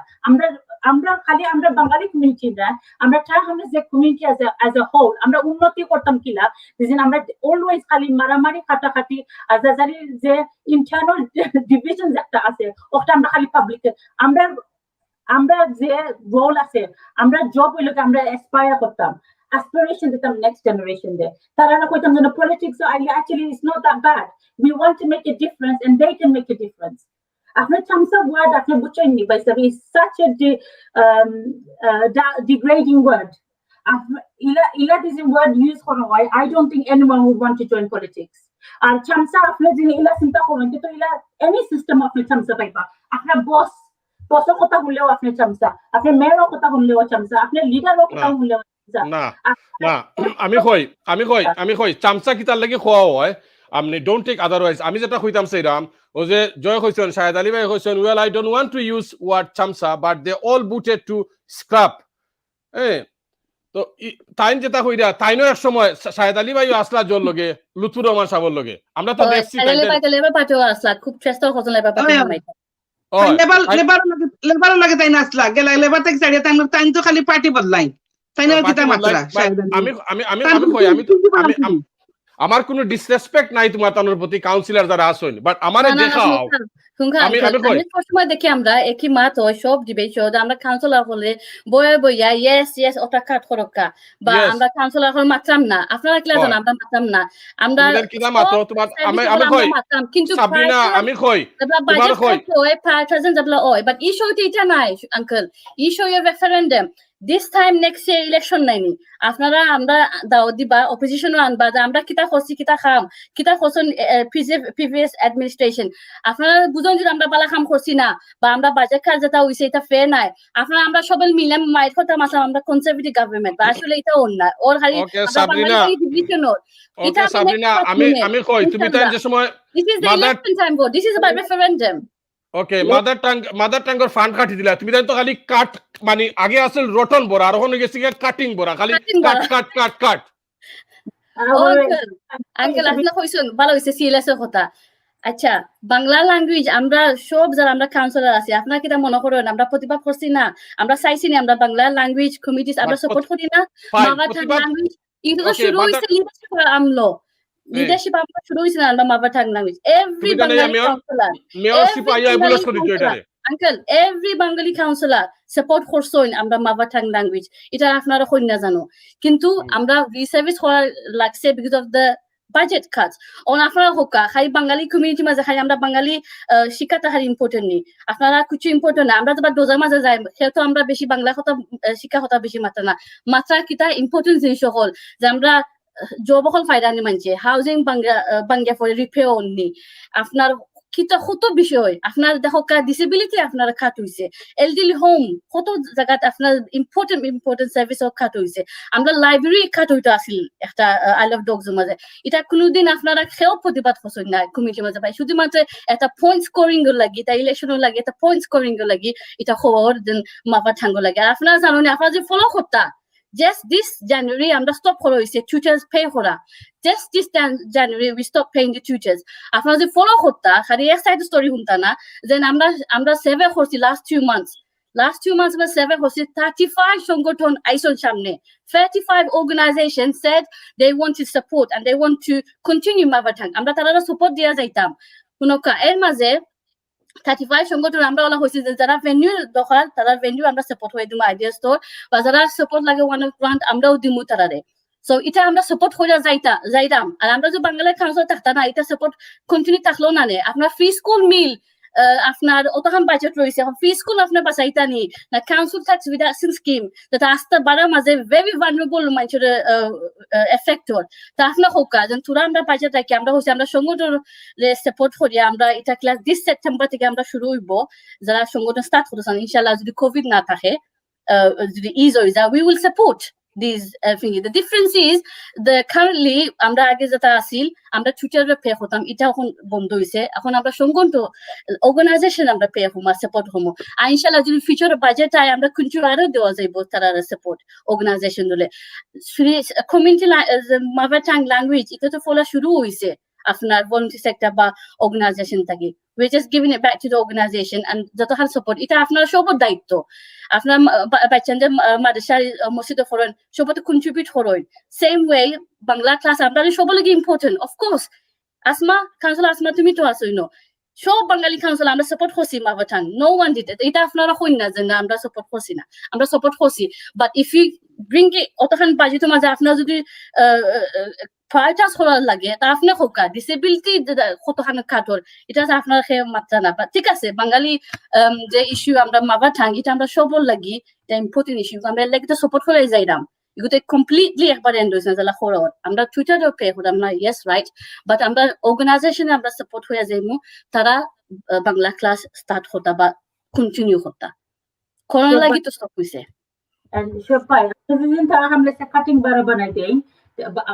আমরা খালি আমরা বাঙালি কমিউনিটি না আমরা চাই আমরা যে কমিউনিটি অ্যাজ এ হোল আমরা উন্নতি করতাম কিনা যেদিন আমরা অলওয়েজ খালি মারামারি কাটাকাটি আজাজারি যে ইন্টারনাল ডিভিশন একটা আছে ওটা আমরা খালি পাবলিক আমরা যে রোল আছে আমরা জব হইলে আমরা অ্যাসপায়ার করতাম aspiration দিতাম নেক্সট জেনারেশন দে তারা না কইতাম যেন politics actually it's not that bad we want to make a difference and they can make a difference after chamsa word after bucheni by sabi is such a degrading word ila this word used for why I don't think anyone would want to join politics and chamsa after ila sinta koren to ila any system of chamsa paiba after boss কথা বললেও আপনি চামচা আপনি মেয়রও কথা বললেও চামচা আপনি লিডারও কথা বললেও না না আমি কই চামচা কিতার লাগি খোয়া হয় আপনি ডোন্ট টেক আদারওয়াইজ আমি যেটা কইতাম সেইরাম ও যে জয় কইছেন শাহেদ আলী ভাই কইছেন well I don't want to use word চামচা but they all booted to scrap তো তাইন যেটা কইরা তাইনও এক সময় শাহেদ আলী ভাই আসলা জোর লগে লুৎফুর রহমান সাহেবের লগে আমরা তো দেখছি লেবার পার্টিও আসলা খুব চেষ্টা করছেন লেবার পার্টি নামাইতে লেবার লাগে তাই নাচলা গেলা লেবার থেকে ছাড়িয়ে তাই তো খালি পার্টি বদলাই তাই না কিতা মাত্রা আমি আমার কোনো ডিসরেসপেক্ট নাই তোমার তানোর প্রতি কাউন্সিলর যারা আসেন বাট আমারে দেখাও আমি সবসময় দেখি আমরা একই মাত হয় সব ডিবেট আমরা কাউন্সিলর হলে বইয়া ইয়েস ওটা কাট করকা বা আমরা কাউন্সিলর হলে মাত্রাম না আপনারা কি জানেন আমরা মাত্রাম না আমরা কিনা মাত্র তোমার আমি কই কিন্তু সাবরিনা আমি কই তোমার কই ওই 5000 যাবলা ওই বাট ইস্যু এটা নাই আঙ্কেল ইস্যু এর referendum This time next year election নাইনি আপনারা আমরা দাওয়াত দিবা অপোজিশনও আনবা যে আমরা কিতা করছি কিতা খাম কিতা করছেন প্রিভিয়াস অ্যাডমিনিস্ট্রেশন আপনারা বুঝুন যে আমরা বালা কাম করছি না বা আমরা বাজেট কাজ যেটা হইছে এটা ফেয়ার নাই আপনারা আমরা সবাই মিলে মাইর কথা মাসা আমরা কনজারভেটিভ গভর্নমেন্ট বা আসলে এটা অন্যায় ওর খালি ওকে সাবরিনা ওকে সাবরিনা আমি কই তুমি তাই যে সময় this is the election time vote this is about referendum okay mother Tanguar fund কাটি দিলা তুমি জানো তো খালি কাট মানে আগে আসল রটন বড় আর ওখানে গেছে কাটিং বড় খালি কাট আঙ্কেল আপনি কইছেন ভালো হইছে সিএলএস এর কথা আচ্ছা বাংলা ল্যাঙ্গুয়েজ আমরা সব যারা আমরা কাউন্সিলর আছি আপনারা কি তা মনে করেন আমরা প্রতিবাদ করছি না আমরা চাইছি না আমরা বাংলা ল্যাঙ্গুয়েজ কমিটিস আমরা সাপোর্ট করি না মাদার ল্যাঙ্গুয়েজ এটা তো শুরু হইছে লিডারশিপ আমলো leadership আমরা শুরু হইছে না আমরা মাদার টাং ল্যাঙ্গুয়েজ এভরি বাঙালি কাউন্সিলর মেয়রশিপ আইয়া এগুলো করে দিও এটারে আঙ্কেল এভরি বাঙালি কাউন্সিলর সাপোর্ট করছেন আমরা মাদার টাং ল্যাঙ্গুয়েজ এটা আপনারা কই না জানো কিন্তু আমরা রিসার্ভিস করা লাগছে because of the budget cut on আপনারা হোকা খাই বাঙালি কমিউনিটি মাঝে খাই আমরা বাঙালি শিক্ষাটা হার ইম্পর্টেন্ট নি আপনারা কিছু ইম্পর্টেন্ট না আমরা যখন ডোজার মাঝে যাই সেহেতু আমরা বেশি বাংলা কথা শিক্ষা কথা বেশি মাত্রা না মাত্রা কিতা ইম্পর্টেন্ট জিনিস হল যে আমরা জব হল ফায়দা নি মানছে হাউজিং বাংলা ফর রিপেয়ার নি আপনার কিতা কত বিষয় আপনার দেখো ডিসেবিলিটি আপনার খাত হইছে এলডিলি হোম কত জায়গাত আপনার ইম্পর্টেন্ট সার্ভিস খাত হইছে আমরা লাইব্রেরি খাত হইতো আছিল একটা আই লাভ ডগস মাঝে এটা কোনোদিন আপনারা খেয়েও প্রতিবাদ করছেন না কমিটির মাঝে ভাই শুধুমাত্র একটা পয়েন্ট স্কোরিং লাগি এটা ইলেকশনও লাগে একটা পয়েন্ট স্কোরিং লাগি এটা খবর দিন মাপা ঠাঙ্গ লাগে আর আপনারা জানেন আপনারা যে ফলো করতা just this January আমরা stop করা হইছে tutors pay করা just this January we stop paying the tutors আপনারা যে ফলো করতা খালি এক সাইড স্টোরি হুনতা না যে আমরা সেভে করছি last 2 months আমরা সেভে করছি 35 সংগঠন আইসন সামনে 35 organizations said they want to support and they want to continue mother tongue আমরা তারা সাপোর্ট দিয়া যাইতাম কোনকা এর মাঝে 35 সংগঠন আমরা বলা হয়েছে যে যারা ভেন্যু দখল তারা ভেন্যু আমরা সাপোর্ট হয়ে দিব আইডিয়া স্টোর বা যারা সাপোর্ট লাগে ওয়ান অফ গ্রান্ট আমরাও দিমু তারারে সো এটা আমরা সাপোর্ট হয়ে যাইতাম আর আমরা যে বাংলাদেশ কাউন্সিল থাকতা না এটা সাপোর্ট কন্টিনিউ থাকলো না নে আপনার ফ্রি স্কুল মিল আপনার অতখান বাজেট রয়েছে এখন ফ্রি স্কুল আপনার বাঁচাইতা নি না কাউন্সিল ট্যাক্স রিডাকশন স্কিম যেটা আস্তে বাড়ার মাঝে ভেরি ভালনারেবল মানুষের এফেক্টর তা আপনার হোক যেন তোরা আমরা বাজেট রাখি আমরা হচ্ছে আমরা সংগঠন সাপোর্ট করি আমরা এটা ক্লাস 10 সেপ্টেম্বর থেকে আমরা শুরু হইব যারা সংগঠন স্টার্ট করতেছেন ইনশাআল্লাহ যদি কোভিড না থাকে যদি ইজ হয়ে যায় we will support these things. The difference is the currently আমরা আগে যেটা আছিল আমরা টিউটরের পে হতাম এটা এখন বন্ধ হইছে এখন আমরা সংগঠন অর্গানাইজেশন আমরা পে হম সাপোর্ট হম ইনশাআল্লাহ যদি ফিউচার বাজেট আই আমরা কন্টিনিউ আরো দেওয়া যাইব তারা সাপোর্ট অর্গানাইজেশন দলে কমিউনিটি মাদার টাং ল্যাঙ্গুয়েজ এটা তো ফলো শুরু হইছে আপনার ভলান্টিয়ার সেক্টর বা অর্গানাইজেশন থেকে we're just giving it back to the organization and যতখান সাপোর্ট এটা আপনার সবার দায়িত্ব আপনার বাচ্চাদের মাদ্রাসা মসজিদে ফরেন সবাই কন্ট্রিবিউট করেন সেম ওয়ে বাংলা ক্লাস আপনাদের সবার লাগে important of course Asma council Asma তুমি তো আসোই না সব বাঙালি কাউন্সিল আমরা সাপোর্ট করছি mother tongue no one did it এটা আপনারা কই না যে আমরা সাপোর্ট করছি না আমরা সাপোর্ট করছি but if you bring it অতখান বাজেটের মাঝে আপনারা যদি prioritize করার লাগে তা আপনি হোকা ডিসেবিলিটি কতখান কাটর এটা আপনার খেয়ে মাত্রা না ঠিক আছে বাঙালি যে ইস্যু আমরা মাদার টাং এটা আমরা সবর লাগি এটা ইম্পর্টেন্ট ইস্যু আমরা লাগে তো সাপোর্ট করে যাইলাম এগুলো কমপ্লিটলি একবার এন্ড হয়েছে না যারা খরচ আমরা টুইটারে পে করলাম না ইয়েস রাইট বাট আমরা অর্গানাইজেশনে আমরা সাপোর্ট হয়ে যাইমু তারা বাংলা ক্লাস স্টার্ট হতা বা কন্টিনিউ হতা করোনা লাগি তো স্টপ হইছে and Shopify তারা আমরা কাটিং বাড়া বানাই দেই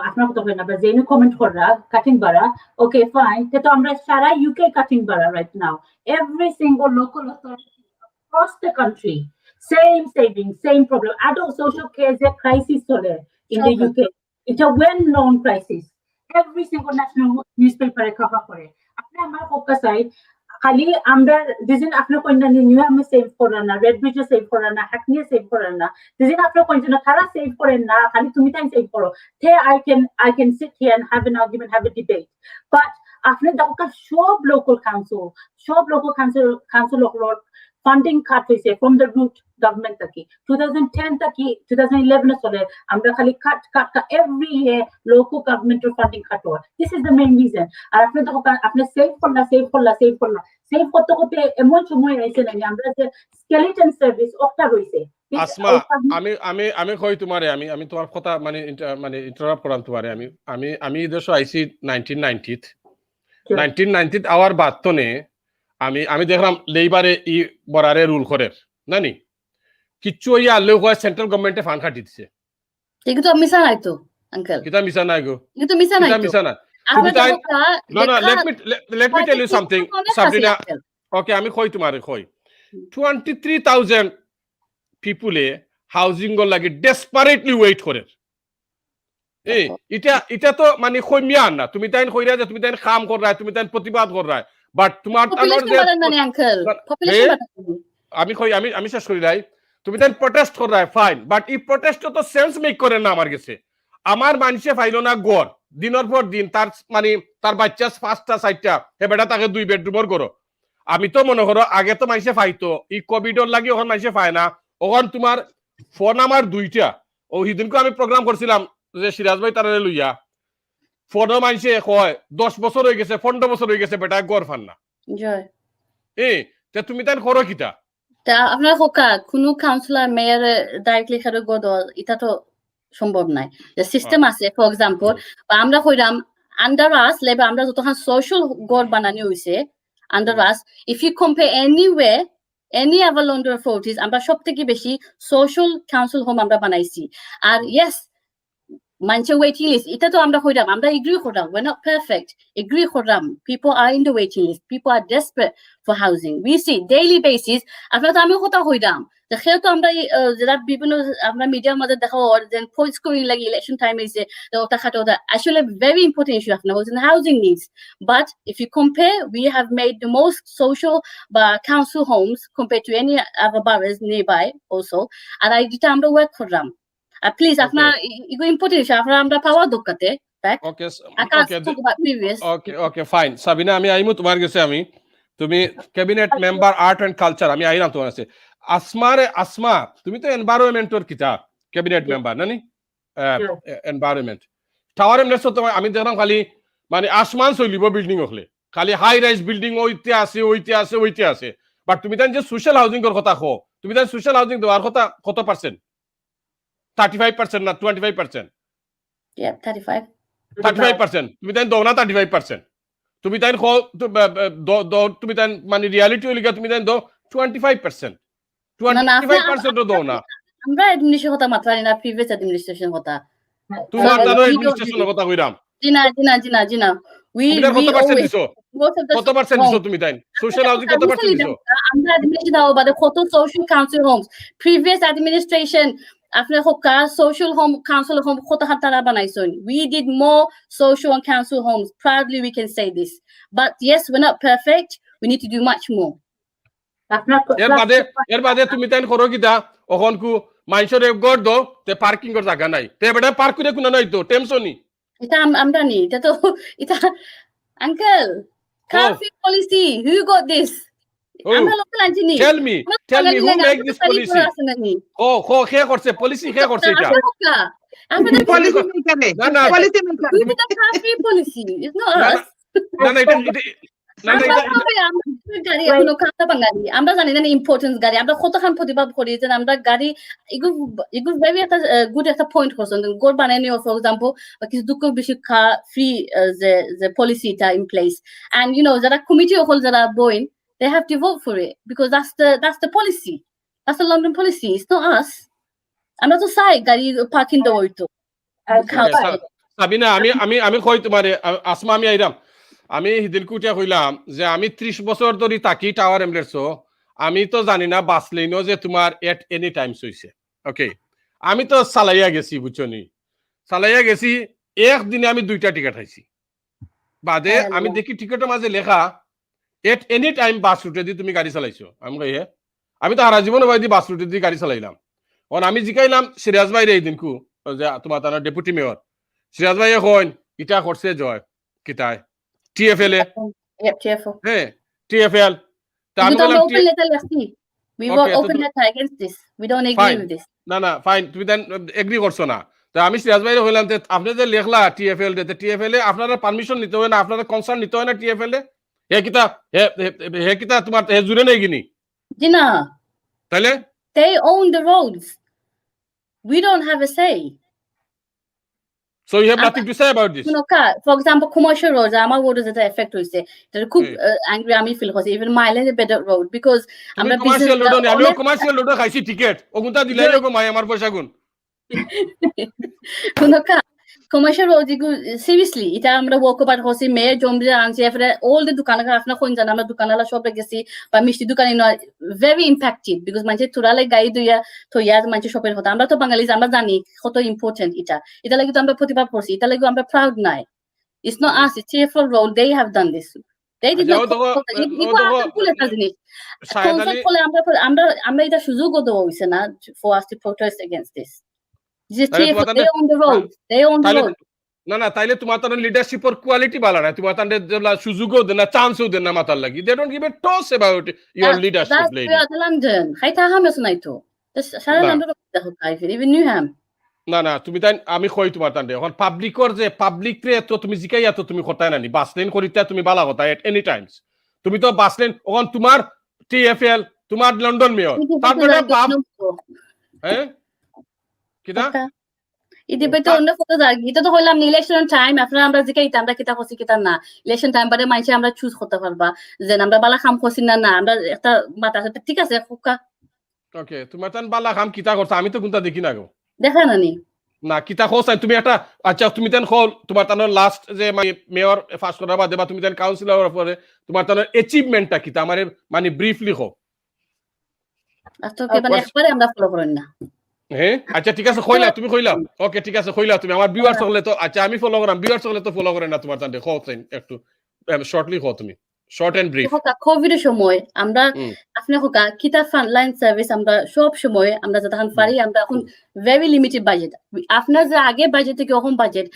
আপনার কথা হয় না বা যেন কমেন্ট করা কাটিং বাড়া ওকে ফাইন তো আমরা সারা ইউকে কাটিং বাড়া right now every single local authority across the country same saving same problem adult social care is a crisis চলে in the UK it's a well known crisis every single national newspaper cover করে আপনি আমার ফোকাস আই খালি আমরা দিন আপনার কইনা নিউ আমি সেভ করেন না রেড ব্রিজে সেভ করেন না হ্যাকনিয়ে সেভ করেন না দিন আপনার কইনা তারা সেভ করেন না খালি তুমি তাই সেভ করো তে I can sit here and have an argument have a debate but আপনি দরকার সব local council funding cut from the root government taki 2010 taki 2011 sole amra khali cut every year local government funding cut over. This is the main reason. Ar apne save করতে এমন সময় আইছে না আমরা যে skeleton service একটা রইছে। আসমা আমি কই তোমারে আমি তোমার কথা মানে ইন্টারাপ্ট করাম তোমারে আমি দেশে আইছি 1990 আওয়ার বাতনে আমি দেখলাম লেবারে ই বরারে রুল করে নানি কিচ্ছু ইয়া লোক সেন্ট্রাল গভর্নমেন্টে ফান্ড কাটি দিছে কিন্তু তো মিশা নাই তো আঙ্কেল কিটা মিছা নাই গো কিন্তু মিশা নাই তো মিছা না তুমি তাই no let me tell you something Sabrina okay আমি কই তোমারে কই 23,000 পিপলে হাউজিং গো লাগি ডেসপারেটলি ওয়েট করে এটা তো মানে কইমিয়া না তুমি তাই কইরা যে তুমি তাই কাম কর রায় তুমি তাই প্রতিবাদ কর রায় বাট তোমার আমি শেষ করি রাই তুমি তাই প্রটেস্ট কর রায় ফাইন বাট এই প্রটেস্ট তো সেন্স মেক করে না আমার কাছে আমার মানুষে ফাইলো না গড় দিনের পর দিন তার বাচ্চা 5টা 6টা হে বেটা তাকে 2 বেডরুমের করো আমি তো মনে করো আগে তো মানুষে ফাইতো এই কোভিডর লাগি এখন মানুষে পায় না ওখান তোমার ফোন আমার 2টা ও হিদিনকে আমি প্রোগ্রাম করছিলাম যে সিরাজ ভাই তারা লইয়া ফোন মানুষে কয় 10 বছর হয়ে গেছে 15 বছর হয়ে গেছে বেটা গড় ফান না তুমি তাই করো কিটা আপনার হোকা কোনো কাউন্সিলর মেয়র ডাইরেক্টলি খারে গদল এটা তো সম্ভব নাই যে সিস্টেম আছে ফর এক্সাম্পল আমরা কইরাম আন্ডার আস লেবে আমরা যতক্ষণ সোশ্যাল গড় বানানি হইছে under us if you compare anyway any other London authorities আমরা সবথেকে বেশি সোশ্যাল কাউন্সিল হোম আমরা বানাইছি আর yes manche waiting list ita to amra hoidam amra agree koram we're not perfect agree koram people are in the waiting list people are desperate for housing we see daily basis after to ami kotha hoidam the khel to amra jara bibino amra media mother dekho or then point scoring like election time is the ota khato the actually very important issue after housing housing needs but if you compare we have made the most social council homes compared to any other boroughs nearby also and I did amra work koram please আপনার ইগো ইম্পর্টেন্ট আপনারা আমরা পাওয়া দরকারে back okay fine সাবিনা আমি আইমু তোমার কাছে তুমি cabinet member art and culture আমি আইরাম তোমার কাছে আসমা তুমি তো এনভায়রনমেন্টর কিটা ক্যাবিনেট মেম্বার নানি এনভায়রনমেন্ট টাওয়ার এমনেস তো আমি দেখলাম খালি মানে আসমান চলিব বিল্ডিং হলে খালি হাই রাইজ বিল্ডিং ওইতে আছে বাট তুমি তাই যে সোশ্যাল হাউজিং এর কথা কও তুমি তাই সোশ্যাল হাউজিং দেওয়ার কথা কত পার্সেন্ট 35% না 25%? Yeah, 35%. তুমি তাই দাও না 35%। তুমি তাই তুমি তাই মানে রিয়ালিটি হইলিকা তুমি তাই দাও 25%। 25% দাও না। আমরা অ্যাডমিনিস্ট্রেশন কথা মাত্রানি না প্রিভিয়াস অ্যাডমিনিস্ট্রেশন কথা। তোমার দানো অ্যাডমিনিস্ট্রেশন কথা কইরাম। জিনা। কত পার্সেন্ট দিছো তুমি তাই? সোশ্যাল হাউজিং কত পার্সেন্ট দিছো? আমরা অ্যাডমিনিস্ট্রেশন দাও বাদে কত social council homes previous administration after hoka social home council home khota hatara banaison we did more social and council homes proudly we can say this but yes we're not perfect we need to do much more এর বাদে তুমি তাই করো কিটা ওখন কু মাইনসরে গড় দাও তে পার্কিং এর জায়গা নাই তে বেটা পার্ক করে কোন নাই তো টেমসনি এটা আমরা নি এটা তো এটা আঙ্কেল কাফি পলিসি who got this আমরা লোকাল আইনি tell me who make this policy কে করছে policy কে করছে এটা আমাদের policy মেকারে না policy মেকারে we the Kafi policy it's not us গাড়ি এখনো খাতা বাঙালি আমরা জানি না ইম্পর্টেন্স গাড়ি আমরা কতখান প্রতিবাদ করি যে আমরা গাড়ি এগুলো ভেরি একটা গুড একটা পয়েন্ট করছেন গোড বানানি ফর এক্সাম্পল কিছু দুঃখ বেশি ফ্রি যে পলিসিটা in place and you know যারা কমিটি হল যারা বইন they have to vote for it because that's the policy that's the London policy it's not us I'm not to say গাড়ি পার্কিং দেওয়া হইতো সাবিনা আমি কই তোমারে আসমা আমি আইরাম আমি হিদিন কুটিয়া কইলাম যে আমি 30 বছর ধরে তাকি টাওয়ার এমলেটসো আমি তো জানি না বাসলেইনো যে তোমার এট এনি টাইমস হইছে ওকে আমি তো চালাইয়া গেছি বুঝছনি চালাইয়া গেছি একদিনে আমি 2টা টিকেট খাইছি বাদে আমি দেখি টিকেটের মাঝে লেখা এট এনি টাইম বাস রুটে দিয়ে তুমি গাড়ি চালাইছো আমি কই আমি তো সারা জীবন ভাই বাস রুটে দিয়ে গাড়ি চালাইলাম কারণ আমি জিকাইলাম সিরাজ ভাই এই দিনকু যে তোমার তার ডেপুটি মেয়র সিরাজ ভাই এখন ইটা করছে জয় কিতায় TFL হ্যাঁ TFL We were Okay, so open the- letter against this. We don't agree Fine. with this. না ফাইন তুমি দেন এগ্রি করছো না তো আমি সিরাজ ভাইরে হইলাম যে আপনি যে লেখলা টিএফএল তে টিএফএল এ আপনারা পারমিশন নিতে হয় না আপনারা কনসার্ন নিতে হয় না টিএফএল এ হে কিতা তোমার হে জুড়ে নেই গিনি Gina, তাইলে they own the roads. We don't have a say. So you have nothing to say about this You know, for example, commercial roads, আমার road is affect হইছে. They're খুব Hmm. angry আমি feel হইছে. Even Mile is a better road because তুমি আমরা কমার্শিয়াল রোড business- আমিও কমার্শিয়াল রোড খাইছি টিকেট ওগুনটা দিলাই লোক মাই আমার পয়সা গুণ কোনো commercial road seriously এটা আমরা walk about হইছি মেয়ে জমরে আনছি এফরে all the দোকানগুলো আপনি কোন জানা আমরা দোকানগুলো সব গেছি বা মিষ্টি দোকানে very impacted because মানুষ তুরালে গাড়ি দুইয়া তো ইয়ার মানুষ শপের হতো আমরা তো বাঙালি আমরা জানি কত ইম্পর্টেন্ট এটা লাগি তো আমরা প্রতিবাদ করছি এটা লাগি আমরা proud নাই it's not us it's TFL road they have done this they did not consult করলে আমরা এটা সুযোগও দেওয়া হইছে না for us to protest against this they own the road they own the road না তাইলে তোমার তার লিডারশিপের কোয়ালিটি ভালো না তোমার তার যেলা সুযোগও দেন না চান্সও দেন না মাথার লাগি they don't give a toss about your leadership that's lady where the London হাইতা হামেস নাই তো সারা না। লন্ডন দেখো কাইফিন even Newham না তুমি তাই আমি কই তোমার তান্ডে এখন পাবলিকর যে পাবলিক রে তো তুমি জিকাইয়া তো তুমি কথাই নানি বাসলেন করিতে তুমি বালা কথা এট এনি টাইমস তুমি তো বাসলেন এখন তোমার টিএফএল তোমার লন্ডন মেয়র তারপরে বাপ হ্যাঁ কিটা এই ডিবেটে অন্য ফটো দাঁড়ি এটা তো হইলাম ইলেকশন টাইম আপনারা আমরা জিকাইতে আমরা কিতা করছি কিতা না ইলেকশন টাইম বাদে মাইছে আমরা চুজ করতে পারবা যে আমরা বালা কাম করছি না আমরা একটা মাথা ঠিক আছে খুকা ওকে তোমার তান বালা কাম কিতা করছ আমি তো কোনটা দেখি না গো দেখা নানি না কিতা খোস তুমি একটা আচ্ছা তুমি তেন খোল তোমার তান লাস্ট যে মেয়র ফাঁস করার বাদে বা তুমি তেন কাউন্সিলর পরে তোমার তান অ্যাচিভমেন্টটা কিতা মানে মানে ব্রিফলি খো আচ্ছা কে মানে একবারে আমরা ফলো করেন না হ্যাঁ আচ্ছা ঠিক আছে কইলা তুমি কইলা ওকে ঠিক আছে কইলা তুমি আমার ভিউয়ার্স হলে তো আচ্ছা আমি ফলো করাম ভিউয়ার্স হলে তো ফলো করেন না তোমার তান খো একটু শর্টলি খো তুমি শর্ট এন্ড ব্রিফ কোভিড এর সময় আমরা আপনি হোকা কিতা ফ্রন্টলাইন সার্ভিস আমরা সব সময় আমরা যতক্ষণ পারি আমরা এখন ভেরি লিমিটেড বাজেট আপনার যে আগে বাজেট থেকে এখন বাজেট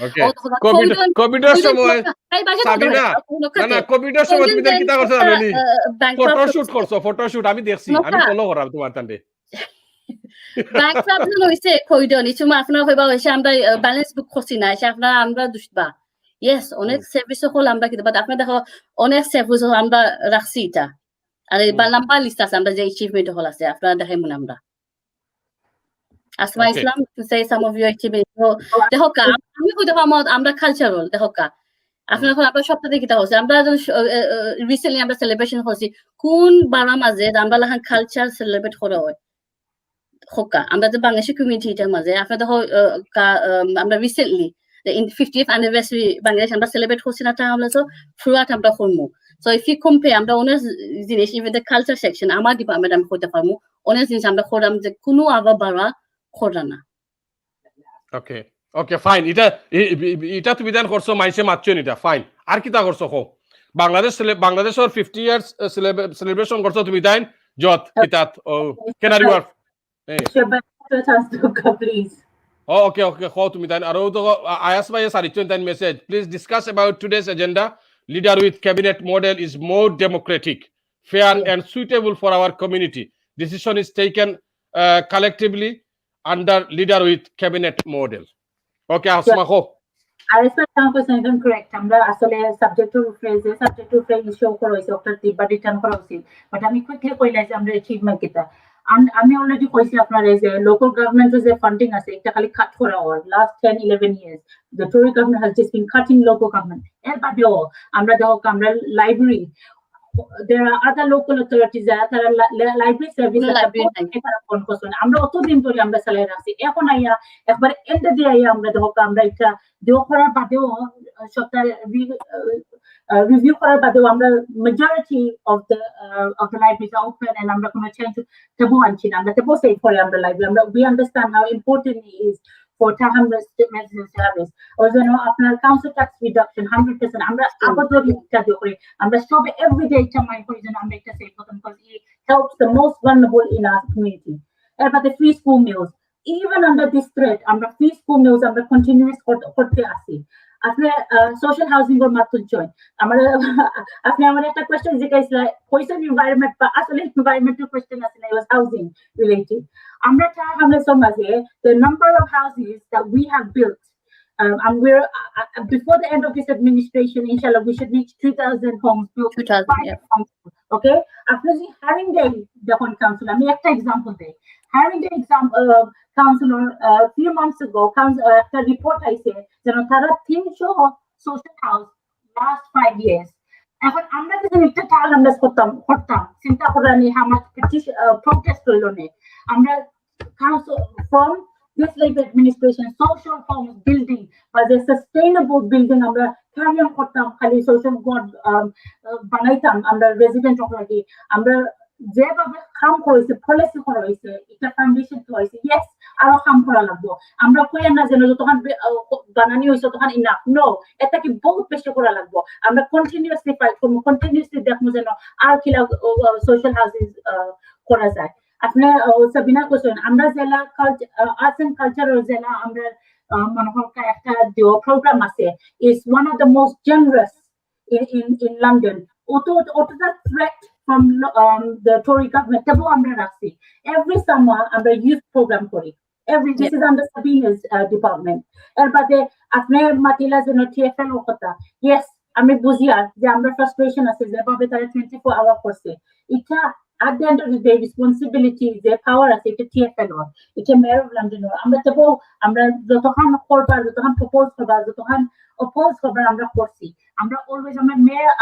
কোভিড এর সময় সাবিনা না কোভিড এর সময় তুমি কিতা করছো জানি ফটোশুট করছো ফটোশুট আমি দেখছি আমি ফলো করাম তোমার তান্ডে ব্যাংক প্রবলেম হইছে কোভিড নিচু আপনার হইবা হইছে আমরা ব্যালেন্স বুক করছি না এসে আপনারা আমরা দুষ্টবা ইয়েস অনেক সার্ভিস হল আমরা কিন্তু বাট আপনারা দেখো অনেক সার্ভিস আমরা রাখছি এটা আর এই লম্বা লিস্ট আছে আমরা যে অ্যাচিভমেন্ট হল আছে আপনারা দেখাই মনে আমরা Asma Islam to say some of your achievement দেখো আমি কইতে পারবো আমরা কালচারাল দেখো আপনারা আপনার সপ্তাহে কিতা হচ্ছে আমরা রিসেন্টলি আমরা সেলিব্রেশন করছি কোন বারা মাঝে আমরা লাহান কালচার সেলিব্রেট করা হয় হোকা আমরা যে বাংলাদেশি কমিউনিটিটার মাঝে আপনার দেখো আমরা recently in 50th anniversary Bangladesh আমরা সেলিব্রেট করছি না তা আমরা তো থ্রুআউট আমরা করবো সো ইফ ইউ কম্পেয়ার আমরা অনেক জিনিস ইভেন দ্য কালচার সেকশন আমার ডিপার্টমেন্ট আমি করতে পারবো অনেক জিনিস আমরা করলাম যে কোনো আবার বাড়া করা না ওকে ওকে ফাইন এটা তুমি দেন করছো মাইসে মাতছো এটা ফাইন আর কিতা করছো কো বাংলাদেশের 50 ইয়ার্স সেলিব্রেশন করছো তুমি দেন যত কিতাত ও কেনারি work please Oh, okay. How to me then? I asked my message. Please discuss about today's agenda. Leader with cabinet model is more democratic, fair, and suitable for our community. Decision is taken collectively under leader with cabinet model. Okay, Asma. I respect the question correct. আমরা আসলে subject to phrase show করা হইছে একটা তিব্বা রিটার্ন করা হইছে বাট আমি কুইকলি কইলাই যে আমরা অ্যাচিভমেন্ট কিটা আমি অলরেডি কইছি আপনারা যে লোকাল গভর্নমেন্টের যে ফান্ডিং আছে এটা খালি কাট করা হয় last 10-11 years the Tory government has just been cutting local government এর বাদেও আমরা দেখো আমরা library there are other local authorities that are library service আমরা অতদিন ধরে আমরা চালাই রাখছি এখন আইয়া একবার এন্ড দিয়ে আইয়া আমরা দেখো আমরা এটা দেওয়া করার বাদেও সপ্তাহে review করার বাদেও আমরা majority of the libraries are open and আমরা কোনো change taboo আনছি না আমরা taboo say করে আমরা library আমরা we understand how important it is for Taham's medicine service also no আপনার council tax reduction 100% আমরা আপাতত এটা করি আমরা সব everyday এটা মাইন্ড করি যেন আমরা এটা save করতে because it helps the most vulnerable in our community about the free school meals even under this threat আমরা free school meals আমরা continuous করতে আসি আপনি সোশ্যাল হাউজিং এর মাধ্যমে জয়েন আমার আপনি আমার একটা কোশ্চেন জিজ্ঞাসা কইছেন এনवायरमेंट বা আসলে এনवायरमेंटल কোশ্চেন আছে না ওয়াজ হাউজিং রিলেটেড আমরা চাই আমরা সমাজে the number of houses that we have built and we're before the end of this administration inshallah we should reach 2,000 homes built 2000, yeah. okay আপনি যে হারিংডেল যখন কাউন্সিল আমি একটা एग्जांपल দেই হারিংডেল কাউন্সিলর few months ago একটা রিপোর্ট আইছে যেন তারা 300 সোশ্যাল হাউস last 5 years এখন আমরা যদি একটা টাল আমরা করতাম চিন্তা করানি আমার প্রোটেস্ট হইল না আমরা council from this labor administration social homes building as a sustainable building আমরা carry on করতাম খালি social god বানাইতাম আমরা resident লাগি আমরা যেভাবে কাম করেছে পলিসি করা হয়েছে এটা ফাউন্ডেশন তো হয়েছে ইয়েস আরো কাম করা লাগবে আমরা কই না যেন যতক্ষণ বানানি হয়েছে তখন ইনাফ নো এটা কি বহুত বেশি করা লাগবে আমরা কন্টিনিউয়াসলি ফাইট করব কন্টিনিউয়াসলি দেখবো যেন আর কি সোশ্যাল হাউসেস করা যায় আপনি সাবিনা কোশ্চেন আমরা জেলা আর্টস এন্ড কালচারাল জেলা আমরা মনে হয় একটা প্রোগ্রাম আছে is one of the most generous in London ওটা threat from the Tory government tabo amra rakhi every summer amra youth program kori this is under Sabina's department er bade apne matila jeno TFL okota yes ami bujia je amra frustration ase je babe tara 24 hour korse এটা at the end of the day responsibility the power ase এটা TFL or এটা mayor of London or amra tabo amra jotohan korba jotohan propose korba jotohan oppose korba amra korsi আমরা অলওয়েজ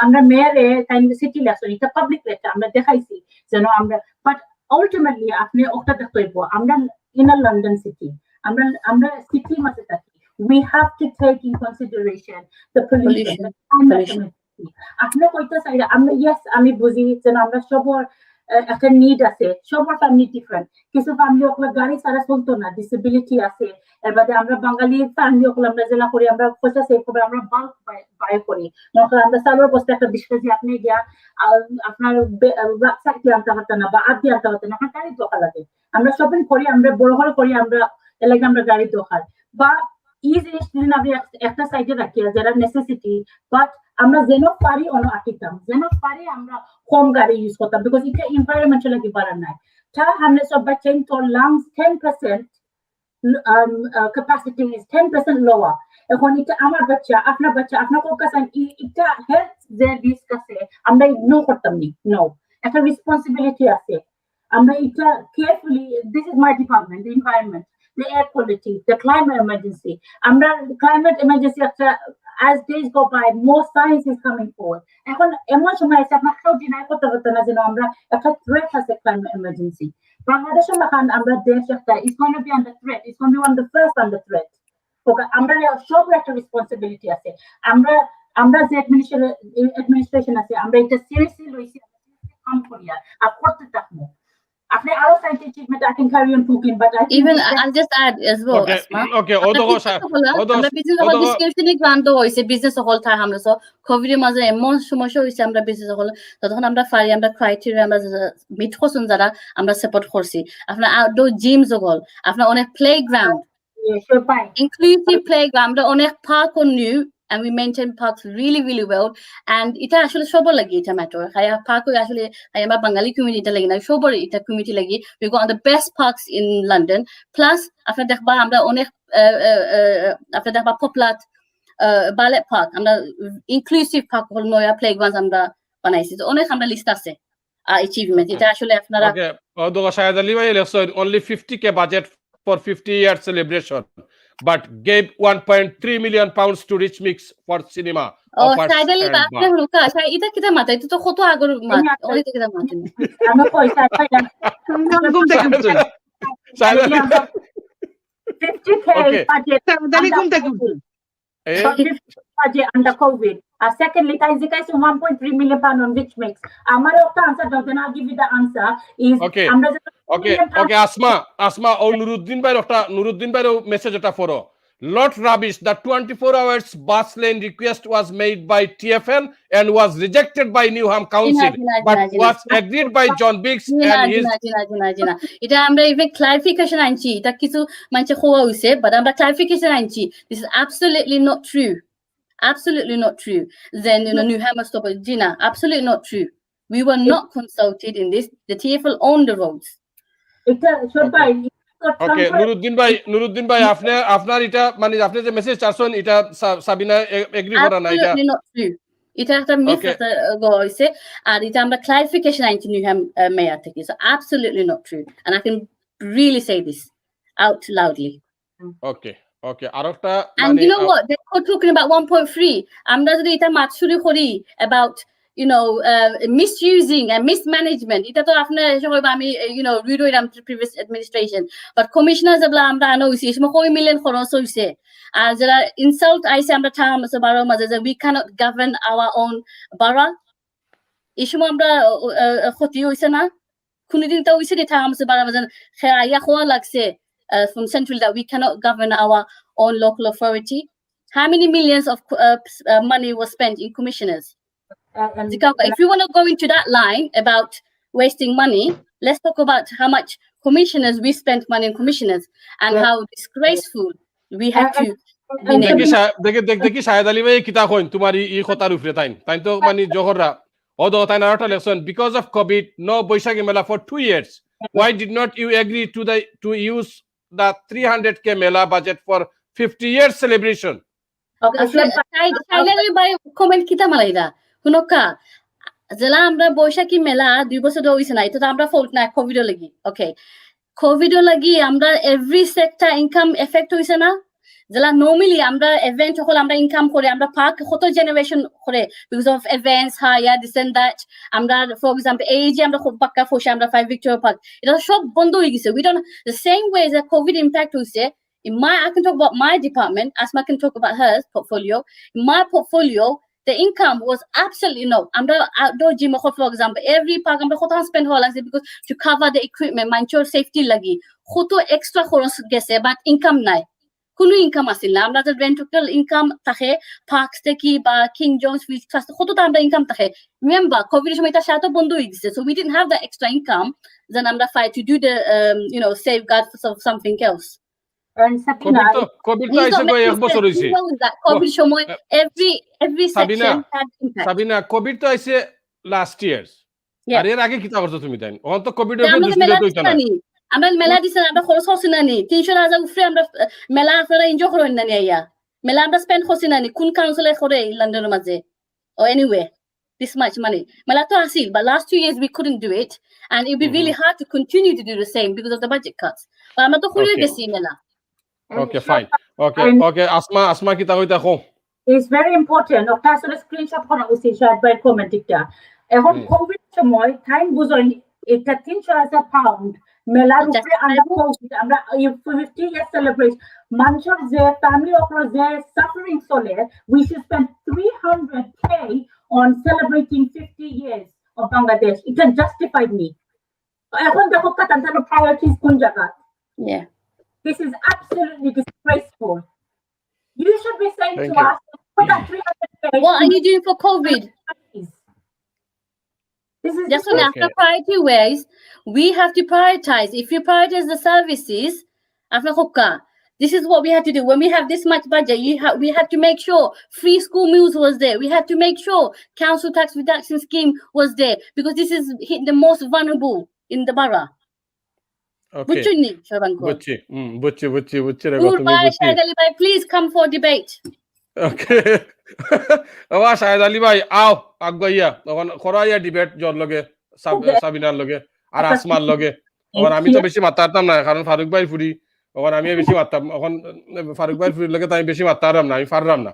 আমরা মেয়রে টাইম সিটি লেসন এটা পাবলিক লেটার আমরা দেখাইছি যেন আমরা বাট আলটিমেটলি আপনি ওটা দেখতে হইব আমরা ইন আ লন্ডন সিটি আমরা সিটি মাঝে থাকি we have to take in consideration the pollution আপনি কইতে চাইলে আমরা ইয়েস আমি বুঝি যেন আমরা সবার একটা নিড আছে সবার ফ্যামিলি ডিফারেন্ট কিছু ফ্যামিলি ওগুলো গাড়ি ছাড়া চলতো না ডিসেবিলিটি আছে এর বাদে আমরা বাঙালি ফ্যামিলি ওগুলো আমরা জেলা করি আমরা পয়সা সেভ করে আমরা বাল্ক বাই করি আমরা চালুর বস্তা একটা 20 কেজি আপনি গিয়া আপনার চাকরি আনতে পারতেন না বা আদি আনতে পারতেন না আপনার গাড়ি দোকান লাগে আমরা শপিং করি আমরা বড় বড় করি আমরা এলাকা আমরা গাড়ি দোকান বা এই জিনিসগুলো আমরা একটা সাইডে রাখি যারা নেসেসিটি বাট আমরা যেন পারি অন্য আটিতাম যেন পারি আমরা কম গাড়ি ইউজ করতাম বিকজ এটা এনভায়রনমেন্টাল লাগি পারার নাই তা আমরা সব চেঞ্জ তো লাংস 10% capacity is 10% lower এখন এটা আমার বাচ্চা আপনার কাছে এটা হেলথ যে রিস্ক আছে আমরা ইগনোর করতাম নো একটা রেসপন্সিবিলিটি আছে আমরা এটা carefully this is my department the environment the air quality, the climate emergency. Climate emergency as days go by, more science is coming forward. এখন এমন সময় আছে আপনার কেউ ডিনাই করতে পারতেন না যেন আমরা একটা threat আছে climate emergency. বাংলাদেশের মাখান আমরা দেশ একটা is going to be under threat. It's going to be one of the first under threat. ওকে আমরা সব একটা রেসপন্সিবিলিটি আছে আমরা যে administration আছে আমরা এটা সিরিয়াসলি লইছি কাম করিয়া আর করতে থাকবো আপনি আরো scientific treatment I can carry on talking but I even I'll just add as well okay আমরা বিজনেস হল ডিসক্রিপশনে গ্রান্ট হইছে বিজনেস হল থা আমরা সো কোভিড এর মাঝে এমন সমস্যা হইছে আমরা বিজনেস হল তখন আমরা ফারি আমরা ক্রাইটেরিয়া আমরা মিট করছন যারা আমরা সাপোর্ট করছি আপনার আউটডোর জিমস হল আপনার অনেক প্লেগ্রাউন্ড inclusive playground আমরা অনেক park new and we maintain parks really well and ita ashole shobar lagi eta matter haya park ashole haya ma bangali community lagi na shobar eta community lagi we got the best parks in London plus after dekhba amra onek after dekhba poplat ballet park amra inclusive park hol noya playgrounds amra banaisi so onek amra list ase achievement eta ashole apnara okay odoga shayad ali bhai only 50k budget for 50 year celebration but gave 1.3 million pounds to Rich Mix for cinema. Sadly, আপনি রুকা এটা কিটা মাথা এটা তো কত আগর মাথা ওই থেকে মাথা আমরা পয়সা পাইলাম কোন থেকে বুঝুন 50k budget দানি কোন থেকে বুঝুন budget under COVID secondly guys 1.3 million pound on Rich Mix আমার একটা answer দাও then I'll give you the answer is আমরা Okay, Asma, Nuruddin Bhai message eta foro. Lot rubbish. The 24 hours bus lane request was made by TFL and was rejected by Newham Council, but was agreed by John Biggs and his. Ita amra even clarification anchi. Ita kichu manche khoa hoise, but amra clarification anchi. This is absolutely not true. Absolutely not true. Then New Hampshire stop Gina. Absolutely not true. We were not consulted in this. The TFL owned the roads. ওকে নুরুদ্দিন ভাই আপনার এটা মানে আপনি যে মেসেজ চাচ্ছেন এটা সাবিনা এগ্রি করে না এটা Absolutely not true. এটা একটা মিস হইছে আর এটা আমরা ক্লারিফিকেশন আইছি নিউ হ্যাম মেয়র থেকে so absolutely not true and I can really say this out loudly. Okay আরেকটা and you know what they're talking about 1.3 আমরা যদি এটা মাত শুরু করি about misusing and mismanagement এটা তো আপনার সবাই আমি read it to previous administration but commissioners abla আমরা আনো হইছে সময় কয় মিলিয়ন খরচ হইছে আর যারা ইনসাল্ট আইছে আমরা ঠাম আছে বারো মাঝে যে we cannot govern our own borough এই সময় আমরা ক্ষতি হইছে না কোনদিন তো হইছে ঠাম আছে বারো মাঝে খেয়া খোয়া লাগছে from central that we cannot govern our own local authority. How many millions of money was spent in commissioners? If you want to go into that line about wasting money, let's talk about how much commissioners we spent money on commissioners and how disgraceful we had to. দেখি শাহেদ আলী ভাই কিতা কইন তোমার এই কথার উপরে তাই তো মানে জহররা odo তাই না একটা lesson because of covid no বৈশাখী মেলা for 2 years why did not you agree to use the 300k mela budget for 50 years celebration? Okay, comment kita malaida hunoka jela amra boishaki mela 2 বছর ধরে হইছে না এটা তো আমরা ফল্ট না কোভিড লাগি ওকে কোভিড লাগি আমরা every sector income effect হইছে না jela normally আমরা event হল আমরা ইনকাম করে আমরা পার্ক কত জেনারেশন করে because of events higher this and that আমরা for example age আমরা খুব পাক্কা ফসে আমরা 5 Victoria Park এটা সব বন্ধ হয়ে গেছে we don't the same way as a covid impact হইছে I can talk about my department Asma can talk about her portfolio in my portfolio the income was absolutely no আমরা outdoor gym for example every park আমরা কত spend হল আছে because to cover the equipment manure safety লাগি কত extra খরচ গেছে but income নাই কোনো ইনকাম আছিল না আমরা যে রেন্টাল ইনকাম থাকে পার্কস থেকে বা কিং জনস ফিল্ড ট্রাস্ট কতটা আমরা ইনকাম থাকে রিমেম্বার কোভিড সময় এটা সাথে বন্ধ হয়ে গেছে so we didn't have that extra income then আমরা fight to do the safeguard for something else and Sabina covid তো আইছে কয় এক বছর হইছে কোভিড সময় every section had impact Sabina Covid তো আইছে last years আর এর আগে কি তা করছো তুমি তাই অন তো কোভিড এর দুষ্টিতে হইতো না আমরা মেলা দিছেন আমরা খরচ হচ্ছে না নি 300,000 উপরে আমরা মেলা আপনারা এনজয় করেন না নি আইয়া মেলা আমরা স্পেন্ড করছি না নি কোন কাউন্সিলে করে লন্ডনের মাঝে or anywhere this much money মেলা তো আসিল but last 2 years we couldn't do it and it would be really hard to continue to do the same because of the budget cuts but আমরা তো খুলে গেছি মেলা okay fine okay asma কি তা হইতা কো it's very important একটা আসলে স্ক্রিনশট করা উচিত শাহেদ কমেন্টটা এখন কোভিড সময় টাইম বুঝুন এটা 300,000 পাউন্ড মেলার উপরে আমরা 50 years celebration মানুষের যে ফ্যামিলি অফার যে সাফারিং চলে we should spend 300k on celebrating 50 years of Bangladesh it justified me এখন দেখো কাতার priorities কোন জায়গা yeah this is absolutely disgraceful you should be saying to us put that 300k what are you doing for covid this is just on after priority ways we have to prioritize if you prioritize the services after hokka this is what we have to do when we have this much budget we have to make sure free school meals was there we have to make sure council tax reduction scheme was there because this is hitting the most vulnerable in the borough okay বুঝছি please come for debate okay আওয়া শাহেদ আলী ভাই আও আগাইয়া তখন খরাইয়া ডিবেট জর লগে সাবিনার লগে আর আসমার লগে তখন আমি তো বেশি মাতারতাম না কারণ ফারুক ভাই ফুরি তখন আমি বেশি মারতাম এখন ফারুক ভাই ফুরির লগে তাই বেশি মারতাম না আমি পারলাম না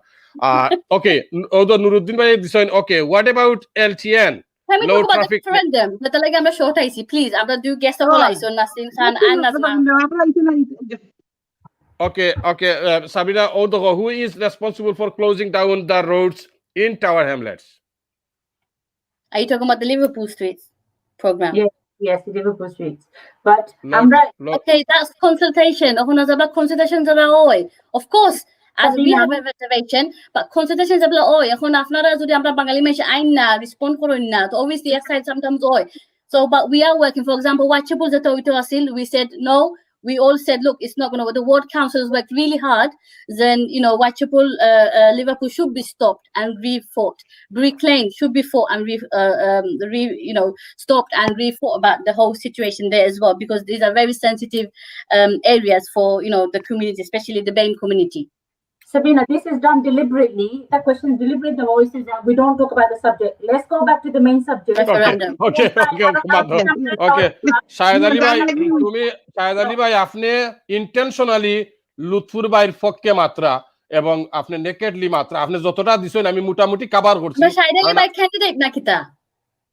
ওকে ওদো নুরুদ্দিন ভাই দিছেন okay what about LTN Can we talk about the referendum? But like I'm short I see please I'm do guest of all so Nasim Khan and Nazma Okay, Sabina Odogo, who is responsible for closing down the roads in Tower Hamlets? Are you talking about the Liverpool Streets program? Yes, the Liverpool Streets. But okay, that's consultation. Of course, as we have a reservation, but consultations are এখন আপনারা যদি আমরা বাঙালি মেশে আইন না রেসপন্ড করুন না তো obviously excited sometimes so but we are working for example watchable that we said no we all said, look, it's not going to work. The ward councils worked really hard. Then, Whitechapel, Liverpool should be stopped and re-fought. Brick Lane should be fought and stopped and re-fought about the whole situation there as well, because these are very sensitive areas for, the community, especially the BAME community. Sabina, this is done deliberately. The question is deliberate. The voice is that we don't talk about the subject. Let's go back to the main subject. Referendum. Okay. Shahed Ali ভাই আপনি ইন্টেনশনালি লুৎফুর ভাইয়ের পক্ষে মাত্রা এবং আপনি নেকেডলি মাত্রা আপনি যতটা দিছেন আমি মোটামুটি কভার করছি। শাহেদ আলী ভাই ক্যান্ডিডেট না কিতা?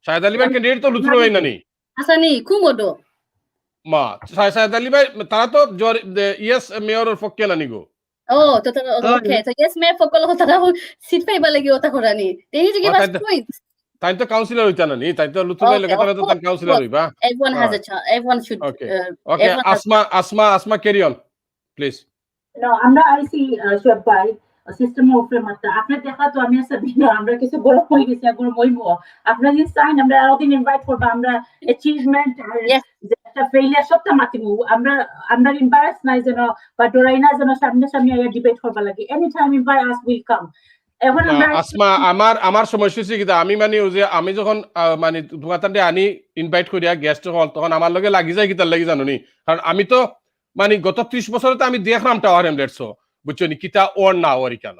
শাহেদ আলী ভাই ক্যান্ডিডেট তো লুৎফুর ভাই নানি আসানি কুমোডো মা শাহেদ আলী ভাই তারা তো ইয়েস মেয়রের পক্ষে নানি গো। Oh, okay. So yes, mayor for kolo tara sit pa ibalagi ota korani. They need to give us points. তাই তো কাউন্সিলর হইতা নানি, তাই তো লুৎফুর ভাই লেগে তারা তো তার কাউন্সিলর হইবা। Everyone has a chance. Everyone should. Okay. Asma, carry on, please. No, আমরা আইসি সব ভাই সিস্টেম উপরে মাত্রা আপনি দেখা তো আমি সাবিনা আমরা কিছু বড় হয়ে গেছি আর মইমো আপনারা যে সাইন আমরা আরো দিন ইনভাইট করব আমরা অ্যাচিভমেন্ট আর একটা ফেইলিয়ার সবটা মাতিমু আমরা এমবারাস নাই যেন বা ডরাই না যেন সামনে ডিবেট করবা লাগে any time invite us will come. এখন আমরা আসমা আমার সমস্যা হচ্ছে কি আমি মানে ওই যে আমি যখন মানে তোমাকে আনি ইনভাইট করিয়া গেস্ট হল তখন আমার লগে লাগি যায় কিতার লাগি জানো নি, কারণ আমি তো মানে গত 30 বছরে তো আমি দেখলাম টাওয়ার এমলেটস বুঝছো নি কিতা ওর না ওরই কেন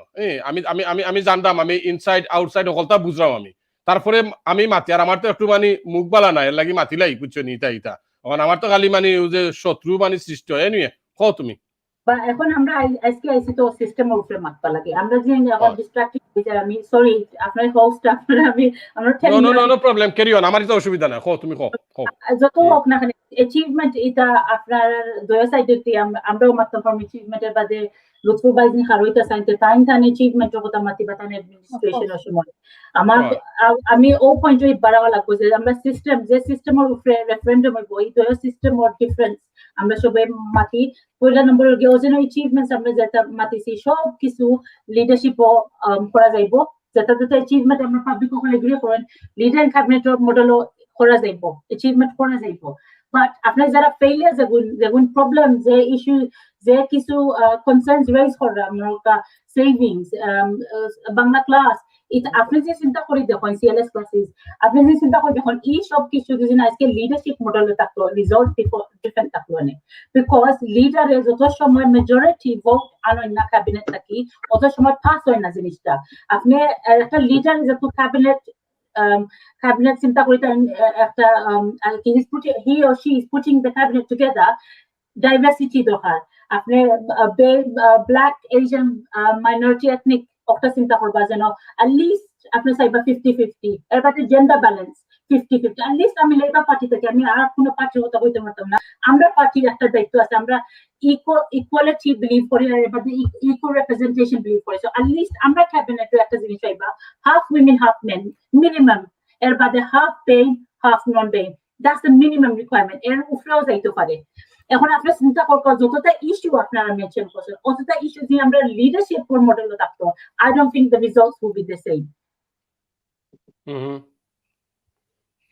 আমি জানতাম আমি ইনসাইড আউটসাইড সকলটা বুঝলাম আমি, তারপরে আমি মাতি আর আমার তো একটু মানে মুখ বালা নাই এর লাগি মাতিলাই বুঝছো নি ইটা এখন আমার তো খালি মানে ওই যে শত্রু মানে সৃষ্টি হয় নিয়ে কও তুমি। বা এখন আমরা আজকে আইসি তো সিস্টেমের উপরে মাপবা লাগে আমরা যে এখন ডিস্ট্রাক্টেড হয়ে যায়। আমি সরি আপনার হোস্ট আমরা নো প্রবলেম ক্যারি অন, আমার তো অসুবিধা না, কও তুমি কও যত হোক না অ্যাচিভমেন্ট এটা আপনার দয়া সাইডে আমরাও মাত্র ফর্ম অ্যাচিভমেন্টের বাদে লুৎফুর ভাই যিনি হারইতা সাইন্সে টাইম টান অ্যাচিভমেন্টের কথা মাতি বা টান অ্যাডমিনিস্ট্রেশনের সময় আমি ও পয়েন্টে বাড়াওয়া লাগবো যে আমরা যে সিস্টেমের উপরে রেফারেন্ডাম হইব এই দয়া সিস্টেম ওর ডিফারেন্স আমরা সবাই মাতি। পয়লা নম্বর যেন অ্যাচিভমেন্টস আমরা যেটা মাতিছি সব কিছু লিডারশিপও করা যাইব, যেটা অ্যাচিভমেন্ট আমরা পাবলিক ওখানে এগ্রি করেন লিডার ক্যাবিনেটের মডেলও করা যাইব, অ্যাচিভমেন্ট করা যাইব। বাট আপনার যারা ফেইলিয়ার যেগুন প্রবলেম যে ইস্যু যে কিছু কনসার্নস রেজ করে আমরা সেভিংস বাংলা ক্লাস আপনি যে চিন্তা করে দেখুন সিএলএস ক্লাসেস আপনি যে চিন্তা করে দেখুন এই সব কিছু যদি আজকে লিডারশিপ মডেলে থাকলো রিজল্ট ডিফারেন্ট থাকলো না, বিকজ লিডারে যত সময় মেজরিটি ভোট আনেন না ক্যাবিনেট থাকি অত সময় পাস হয় না জিনিসটা। আপনি একটা লিডার যত cabinet চিন্তা করি একটা he or she is putting the cabinet together diversity দরকার। আপনি black Asian minority ethnic একটা চিন্তা করবা যেন at least আপনি চাইবা 50-50 এর বাদে জেন্ডার ব্যালেন্স 50-50 at least আমি লেবার পার্টি থেকে আমি আর কোনো পার্টির কথা কইতে পারতাম না। আমরা পার্টির একটা দায়িত্ব আছে, আমরা ইকুয়ালিটি বিলিভ করি আর এর বাদে ইকুয়াল রিপ্রেজেন্টেশন বিলিভ করি। সো at least আমরা ক্যাবিনেটে একটা জিনিস চাইবা half women half men minimum, এর বাদে half pain half non pain, that's the minimum requirement. এর উপরেও যাইতে পারে। এখন আপনার চিন্তা করবো যতটা ইস্যু আপনারা মেনশন করছেন অতটা ইস্যু যদি আমরা লিডারশিপ মডেলে থাকতো I don't think the results will be the same.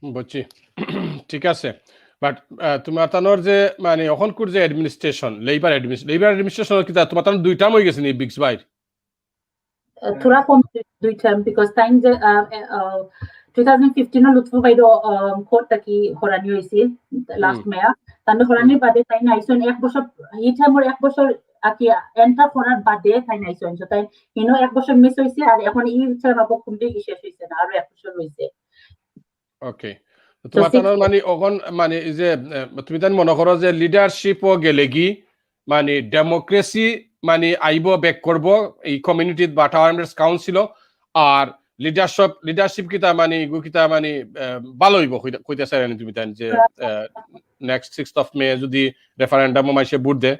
বুঝছি, ঠিক আছে। বাট তোমার তানোর যে মানে এখনকার যে অ্যাডমিনিস্ট্রেশন লেবার অ্যাডমিনিস্ট্রেশন কি তোমার তানোর দুই টার্ম হয়ে গেছে নি বিগস বাইর থোড়া কম দুই টার্ম বিকজ টাইম যে 2015 লুৎফু বাইরো কোর্টটা কি হরানি হয়েছে লাস্ট মেয়া তাহলে হরানির বাদে তাই নাইছন এক বছর এই টাইমের এক বছর আকি এন্টার করার বাদে তাই নাইছন তাই ইনো এক বছর মিস হয়েছে আর এখন এই টাইম আবার কমপ্লিট শেষ হয়েছে না আরো এক বছর হয়েছে। ওকে, তোমার তানোর মানে এখন মানে যে তুমি তান মনে করো যে লিডারশিপও গেলে কি মানে ডেমোক্রেসি মানে আইব ব্যাক করব এই কমিউনিটি বা টাওয়ার কাউন্সিল আর লিডারশিপ কিতা মানে কিতা মানে ভালো হইব কইতে চাই তুমি তাই যে নেক্সট 6th of May যদি রেফারেন্ডাম মাইসে ভোট দে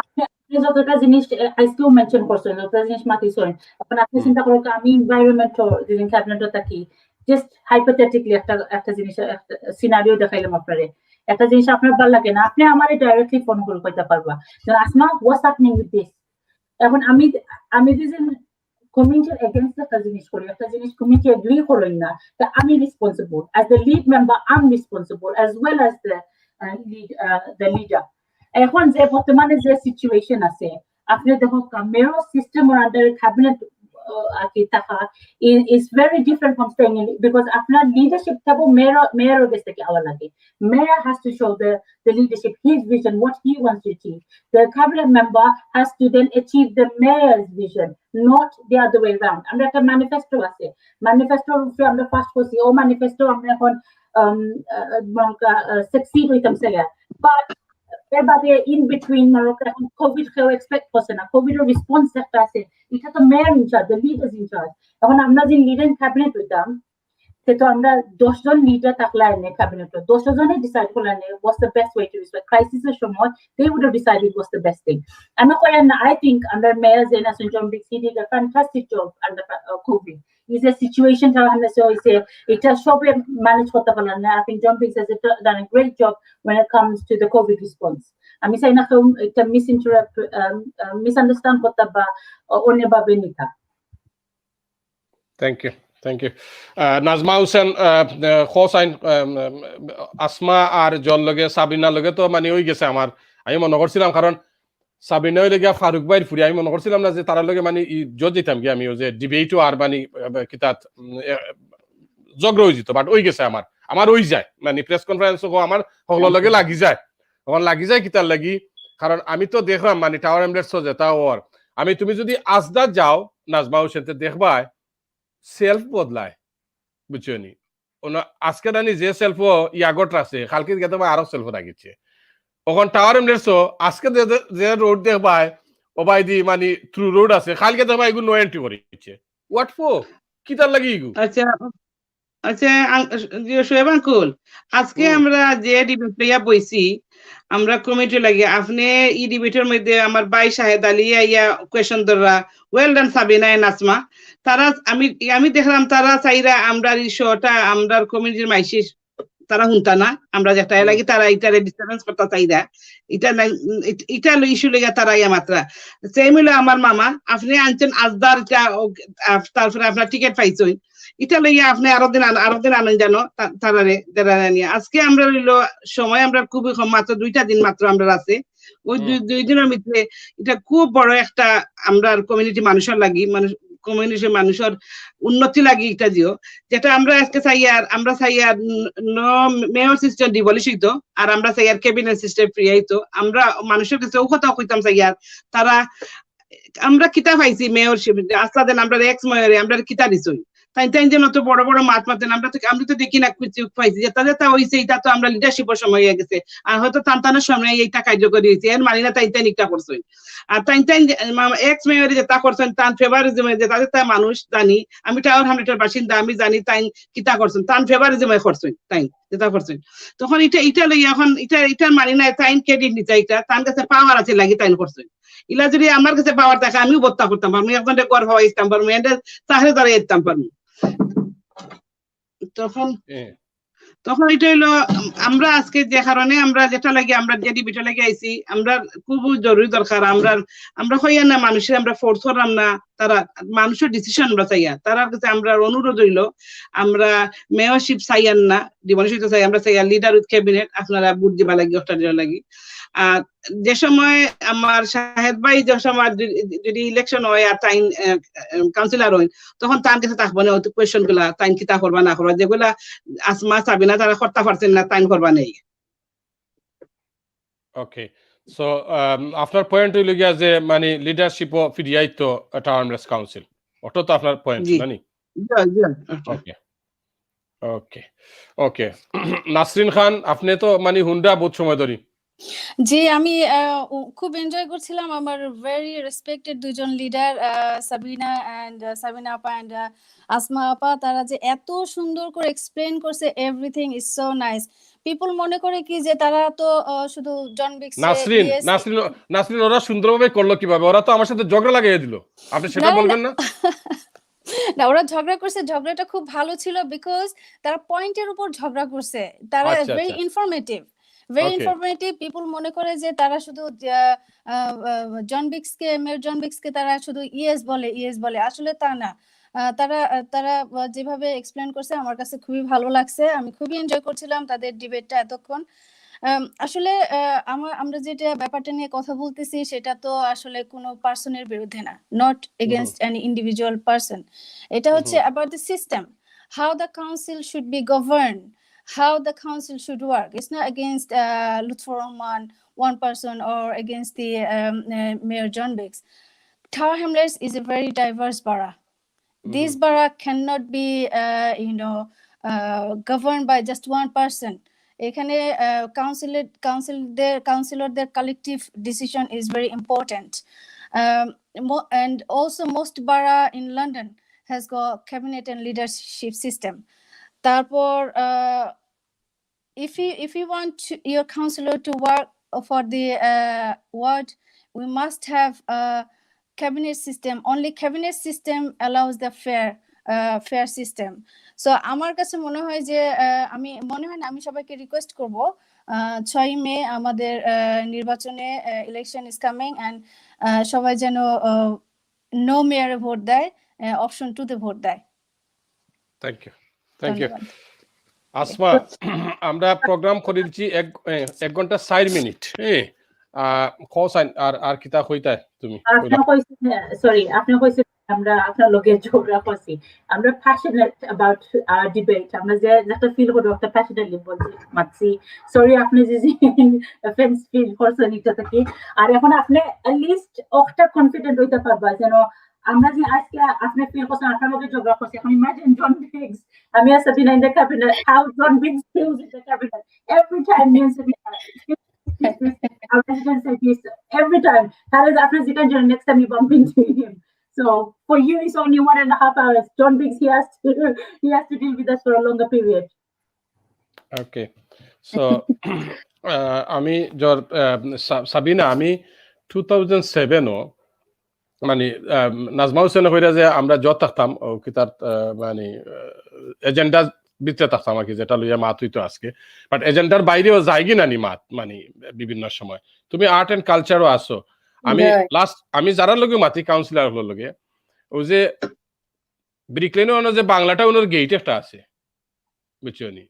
আপনি যতটা জিনিস আজকেও মেনশন করছেন যতটা জিনিস মাতিছেন এখন আপনি চিন্তা করুন আমি এনভায়রনমেন্ট যেদিন ক্যাবিনেটে থাকি জাস্ট হাইপোথেটিক্যালি একটা জিনিস একটা সিনারিও দেখাইলাম আপনারে একটা জিনিস আপনার ভালো লাগে না আপনি আমারে ডাইরেক্টলি ফোন করে কইতে পারবা যে Asma what's happening with this. এখন আমি যে কমিউনিটির এগেইনস্ট একটা জিনিস করি একটা জিনিস কমিউনিটি এগ্রি করেন না তা আমি responsible as the lead member I am responsible as well as the leader. এখন যে বর্তমানে যে সিচুয়েশন আছে আপনি দেখো mayor system or under cabinet is very different from staying in, because আপনার leadership থাকো mayor কাছ থেকে আওয়া লাগে. Mayor has to show the leadership, his vision, what he wants to achieve. The cabinet member has to then achieve the mayor's vision, not the other way around. আমরা একটা manifesto আছে, manifesto আমরা ফার্স্ট করছি, ও manifesto আমরা এখন succeed হইতাম সেগা, but এবারে in between এখন কোভিড কেউ এক্সপেক্ট করছে না, কোভিড এর রেসপন্স একটা আছে, এটা তো mayor in charge, the leaders in charge. এখন আমরা যে লিডার ক্যাবিনেট হইতাম সেটা আমরা 10 জন লিডার থাকলে এনে ক্যাবিনেট 10 জনে ডিসাইড করলেন what's the best way to respect crisis এর সময় they would have decided what's the best thing. And I think under Mayor Zainab Sunjambik, he did a fantastic job under COVID. Is a situation so it has সবে manage করতে পারলেন না. I think John Biggs has done a great job when it comes to the COVID response. আমি চাই না এটা misunderstand করতে বা অন্যভাবে নিতা. Thank you. নাজমা হোসেন হোসাইন আসমা আর জন লগে সাবিনা লগে তো মানে হয়ে গেছে আমার, আমি মনে করছিলাম কারণ সাবিনা হইলে গিয়া ফারুক ভাইয়ের ফুরি, আমি মনে করছিলাম না যে তারা লগে মানে জজ দিতাম গিয়া আমি যে ডিবেটও আর মানে কিতাত জগ্র হয়ে যেত, বাট ওই গেছে আমার ওই যায় মানে প্রেস কনফারেন্স আমার সকলের লগে লাগি যায়, তখন লাগি যায় কিতার লাগি, কারণ আমি তো দেখলাম মানে টাওয়ার এমলেটস যেটা ওর আমি তুমি যদি আজদার যাও নাজমা হোসেন দেখবা সেলফ বদলায়, বুঝছো নি? আজকে জানি যে সেলফ ইয়াগট আছে কালকে গেতে আরো সেলফ রাখিছে, ওখান টাওয়ার এমলেটস আজকে যে রোড দেখবাই ওবাই দি মানে থ্রু রোড আছে, কালকে দেখবা এগুলো নো এন্ট্রি করেছে, হোয়াট ফর কি তার লাগি এগুলো? আচ্ছা শোয়েব আঙ্কুল, আজকে আমরা যে ডিবেট লইয়া বইছি আমরা কমিটি লাগি, আপনি এই ডিবেটের মধ্যে আমার ভাই শাহেদ আলী ইয়া কোয়েশ্চন ধরা ওয়েল ডান সাবিনা এন্ড নাসমা, তারা আমি দেখলাম তারা চাইরা আমরা এই শোটা আমরা কমিটির মাইসি তারা হুনতা না, আমরা যেটা লাগি তারা এটারে ডিস্টার্বেন্স করতে চাইরা এটা ইস্যু লেগে তারা ইয়া মাত্রা সেম হইলো আমার মামা, আপনি আনছেন আজদার, তারপরে আপনার টিকিট পাইছেন, এটা লইয়া আপনি আরো দিন আনন্দ জানো তারা নিয়ে। আজকে আমরা হইলো সময় আমরা খুবই কম, মাত্র 2টা দিন মাত্র আমরা আছে, ওই 2 দিনের মধ্যে এটা খুব বড় একটা আমরা কমিউনিটি মানুষের লাগি, কমিউনিটির মানুষের উন্নতি লাগি এটা দিও, যেটা আমরা আজকে আমরা চাই আর মেয়র সিস্টেম ডিবলিশ হইতো, আর আমরা চাই আর ক্যাবিনেট সিস্টেম ফ্রি হইতো, আমরা মানুষের কাছে ও কথা কইতাম চাই আর তারা আমরা কিতা পাইছি মেয়রশিপ আস্তা দেন আমরা এক্স মেয়রে আমরা কিতা দিছই তাই যে নত বড় বড় মাত মাতেন আমরা তো দেখি না কিছু পাইছি, যেটা যেটা হইছে এটা তো আমরা লিডারশিপের সময় হয়ে গেছে, আর হয়তো টানটানোর সময় এইটা কার্যকরী হয়েছে, এর মানি না তাই একটা করছেন, আর তাই এক্স মেয়রে যেটা করছেন তার ফেভারিজমে যেটা যেটা মানুষ জানি, আমি টাওয়ার হামলেটের বাসিন্দা, আমি জানি তাই কিতা করছেন তার ফেভারিজমে করছেন তাই যেটা করছেন, তখন এটা লই এখন এটা মানি না তাই ক্রেডিট নিতে, এটা তার কাছে পাওয়ার আছে লাগি তাই করছেন, ইলা যদি আমার কাছে পাওয়ার থাকে আমিও বত্তা করতাম পারবো, একজনটা গড় হওয়া ইসতাম পারবো, এন্ড তাহলে তারা ইসতাম পারবো, তখন এটা হইলো আমরা আজকে যে কারণে আমরা যেটা লাগে আমরা যে ডিবেটে লাগে আইছি আমরা খুব জরুরি দরকার, আমরা হইয়া না মানুষের আমরা ফোর্স করলাম না, তারা মানুষের ডিসিশন আমরা চাইয়া তার কাছে আমরা অনুরোধ হইলো আমরা মেয়রশিপ চাইয়ান না ডিমনিশিপ চাই, আমরা চাইয়া লিডার উইথ ক্যাবিনেট আপনারা ভোট দিবা লাগি ওটা দেওয়া লাগি, আর যে সময় আমার শাহেদ ভাই যে সময় যদি ইলেকশন হয় আর তাই কাউন্সিলর হয় তখন তার কাছে থাকবো না কোয়েশ্চন গুলা তাই কিতা করবা না করবা, যেগুলা আসমা সাবিনা তারা করতে পারছেন না তাই করবা নেই। ওকে, সো আপনার পয়েন্ট হইল গিয়া যে মানে লিডারশিপ ফিরিয়াই তো টাউনলেস কাউন্সিল, ওটা তো আপনার পয়েন্ট নানি? ওকে ওকে ওকে নাসরিন খান, আপনি তো মানে হুন্ডা বহুত সময় ধরে। জি, আমি খুব এনজয় করছিলাম আমার ভেরি রেসপেক্টেড দুজন লিডার সাবিনা আপা এন্ড আসমা আপা, তারা যে এত সুন্দর করে এক্সপ্লেন করছে, everything is so nice. People মনে করে কি যে তারা তো শুধু জন বিক্স নাসরিন ওরা সুন্দরভাবে করলো কিভাবে? ওরা তো আমার সাথে ঝগড়া লাগিয়ে দিল, আপনি সেটা বলবেন না? না, ওরা ঝগড়া করছে, ঝগড়াটা খুব ভালো ছিল বিকজ তারা পয়েন্টের উপর ঝগড়া করছে, তারা ভেরি ইনফরমেটিভ পিপল মনে করে যে তারা শুধু মেয়র জন বিক্সকে তারা শুধু ইয়েস বলে, আসলে তা না, তারা যেভাবে এক্সপ্লেন করছে আমার কাছে খুবই ভালো লাগছে, আমি খুবই এনজয় করছিলাম তাদের ডিবেটটা এতক্ষণ। আসলে আমরা যেটা ব্যাপারটা নিয়ে কথা বলতেছি সেটা তো আসলে কোনো পার্সনের বিরুদ্ধে না, not against any individual person. এটা হচ্ছে about the system, how the council should be governed, how the council should work. It's not against Lutfur Rahman, one person, or against the Mayor John Biggs. Tower Hamlets is a very diverse borough. This borough cannot be governed by just one person. এখানে councilorদের collective decision is very important. And also most borough in London has got cabinet and leadership system. তারপর if you want your councillor to work for the ward, we must have a cabinet system. Only cabinet system allows the fair system. So আমার কাছে মনে হয় যে আমি সবাইকে রিকোয়েস্ট করব 6 মে আমাদের নির্বাচনে ইলেকশন ইজ কামিং, এন্ড সবাই যেন নো মেয়ারে ভোট দেয়, অপশন 2 তে ভোট দেয়। Thank you Asma. আমরা প্রোগ্রাম করেছি 1 ঘন্টা 4 মিনিট। কোসাইন আর কিতা কইতা তুমি? সরি, আপনি কইছেন আমরা আপনার লগে ঝগড়া করছি। আমরা passionate about our debate, আমরা যে যেটা ফিল করব একটা passionately বলছি মাতছি। সরি আপনি যে অফেন্স ফিল করছেন এটা থেকে। আর এখন আপনি at least একটা কনফিডেন্ট হইতে পারবা যেন আমরা যে আজকে আপনি ফিল করছেন আপনার লগে ঝগড়া করছি। এখন ইমাজিন জন বিগস, আমি আর Sabina in the cabinet, how John Biggs feels in the cabinet every time me and Sabina our president said this every time. That is after Zikan, next time you bump into him. So for you, it's only 1.5 hours. John Biggs, he has to deal with us for a longer period. Okay, so আমি সাবিনা, আমি 2007 মানে নাজমা হোসেন কইরা যে আমরা যত থাকতাম কি তার মানে এজেন্ডা ভিতরে থাকতাম আর কি, যেটা লইয়া মাত হইতো আজকে, বাট এজেন্ডার বাইরেও যাইগি নানি মাত মানে বিভিন্ন সময়। তুমি আর্ট এন্ড কালচারও আসো। আমি যারা লগে মাতি কাউন্সিলর হলো লগে ওই যে ব্রিকলেনে যে বাংলাটা ওনার গেইট একটা আছে বুঝছো নি,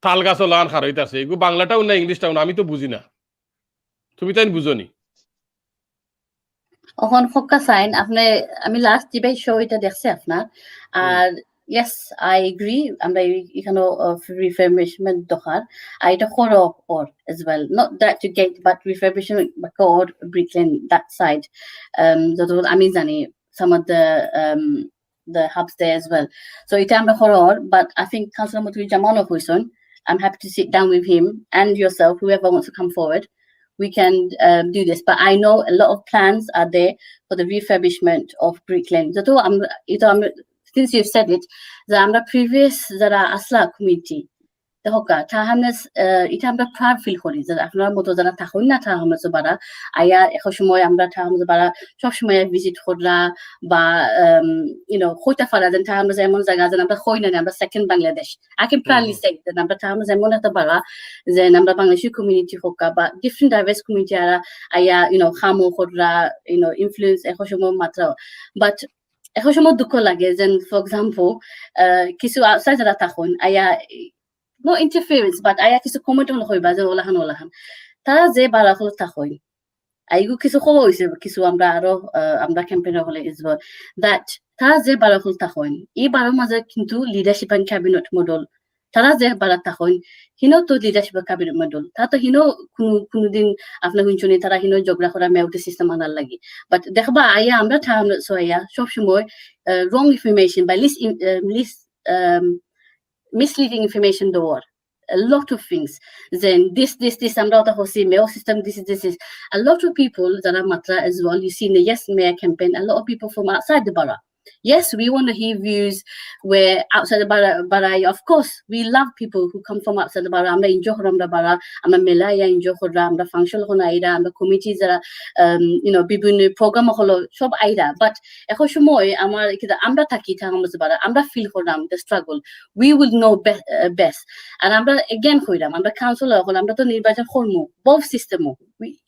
তাল গাছ লান খারাইতে আছে, এগুলো বাংলাটাও না ইংলিশটাও না, আমি তো বুঝি না, তুমি তাই বুঝো নি? এখন ফক্কা সাইন আপনি আমি লাস্ট ডিবেট শো এটা দেখছি আপনার। আর yes, I agree. আমরা এখানে refurbishment দরকার, আর এটা করো or as well, not that to get but refurbishment or Brickland that side. যত আমি জানি some of the hubs there as well. So এটা আমরা করো, but I think Councillor Mutui Jamano Huison, I'm happy to sit down with him and yourself, whoever wants to come forward. We can do this, but I know a lot of plans are there for the refurbishment of Brickland. So since you've said it, the previous Asla community, the Hoka, Tahamas, it am the proud feel for it. That after Motozana Tahuna Tahamas Bara, Aya, Hoshumoy, Ambra Tahamas Bara, Shoshumoy visit Hodra, ba, Hota Farad and Tahamas Emon Zagaz and Ambra Hoina and second Bangladesh. I can proudly say that Ambra Tahamas Emon at the Bara, the Ambra Bangladeshi community Hoka, but different diverse community are Aya, Hamo Hodra, influence Hoshumo Matra. But এখন সময় দুঃখ লাগে যেন ফর এক্সাম্পল কিছু আউটসাইড যারা থাকুন আয়া নো ইন্টারফিয়ারেন্স বাট আয়া কিছু কমেন্ট হইবা যে ওলাখান তারা যে বারাখল থাকুন আইগু কিছু খবর হয়েছে কিছু আমরা ক্যাম্পেইনার হলে ইজ দ্যাট তারা যে বারাখল থাকুন এই বারের মাঝে কিন্তু লিডারশিপ এন্ড ক্যাবিনেট মডেল তারা যে বারা থাকুন হিনো তো লিডারশিপ ক্যাবিনেট মডেল তা তো হিনো কোনদিন আপনার শুনছনি তারা হিনো ঝগড়া করা মেউটি সিস্টেম আনার লাগি বাট দেখবা আয়া আমরা আয়া সবসময় রং ইনফরমেশন বা misleading information door a lot of things then this amra ta hosi mail system this is a lot of people that are matra as well. You see in the Yes Mayor campaign a lot of people from outside the borough. Yes, we want to hear views where outside the borough, of course we love people who come from outside the borough. Amra enjoy ramra borough, amra melaya enjoy khora, amra function hona aida, amra committees are bibhinno program holo sob aida, but ekho shomoy amar kita amra thaki thamas borough amra feel koram the struggle, we will know best. And amra again koiram amra councillor hol amra to nirbachan kormo both system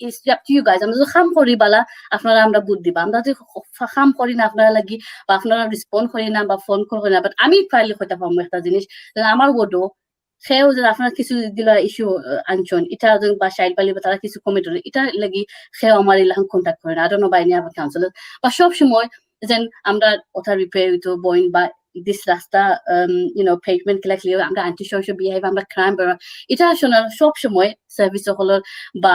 it's up to you guys. Amra kham kori bala apnara amra buddhi diba, amra je kham kori na apnara lagi বা আপনারা রেসপন্ড করি না বা ফোন করি না, বাট আমি প্রায়লি হইতে পারবো একটা জিনিস আমার ওডো সেও যে আপনার কিছু দিলা ইস্যু আনছন এটা যদি বা সাইড বালি বা তারা কিছু কমেন্ট এটা লাগি সেও আমার ইলাহান কন্ট্যাক্ট করেন আরো বাইনি আবার কাউন্সিলর বা সব সময় যেন আমরা ওটার রিপেয়ার হইতো বইন বা দিস রাস্তা পেভমেন্ট কিলা ক্লিয়ার আমরা আন্টি সোশ্যাল বিহেভ আমরা ক্রাইম এটা শোনার সব সময় সার্ভিস সকলের বা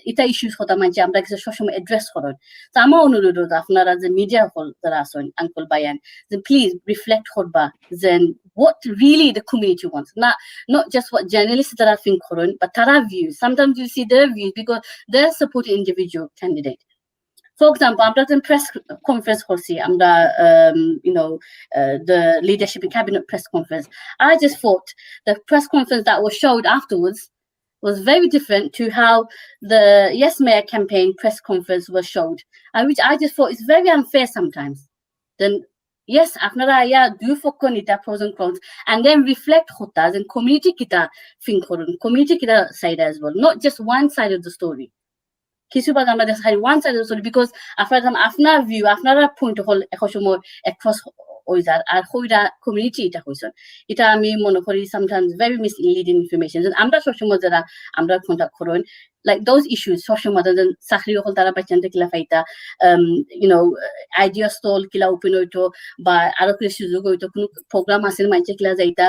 এটা ইস্যুস কথা মানছে আমরা কিছু সবসময় অ্যাড্রেস করেন তো আমার অনুরোধ আপনারা যে মিডিয়া হল যারা আছেন আঙ্কুল বায়ান যে প্লিজ রিফ্লেক্ট করবা যেন what really the community wants not just what journalists that are think করেন but তারা views sometimes you see their views because they're supporting individual candidate. For example, I'm doing press conference I'm the leadership and cabinet press conference. I just thought the press conference that was showed afterwards was very different to how the Yes Mayor campaign press conference was showed, and which I just thought is very unfair sometimes. Then yes, after do focus on it pros and cons, and then reflect hotas and community kita think community kita side as well, not just one side of the story. কিছু ভাগ আমরা দেখাই ওয়ান সাইড স্টোরি বিকজ আপনার ভিউ আপনার পয়েন্ট হল এখন সময় একফস হয়ে যায় আর হইরা কমিউনিটি এটা হয়েছেন এটা আমি মনে করি সামটাইমস ভেরি মিসলিডিং ইনফরমেশন আমরা সবসময় যারা আমরা কন্ট্যাক্ট করেন like those issues সবসময় চাকরি হল তারা পাইছেন কিলা ফাইতা আইডিয়া স্টল কিলা ওপেন হইতো বা আরো কিছু সুযোগ হইতো কোনো প্রোগ্রাম আছে মানছে কিলা যাইতা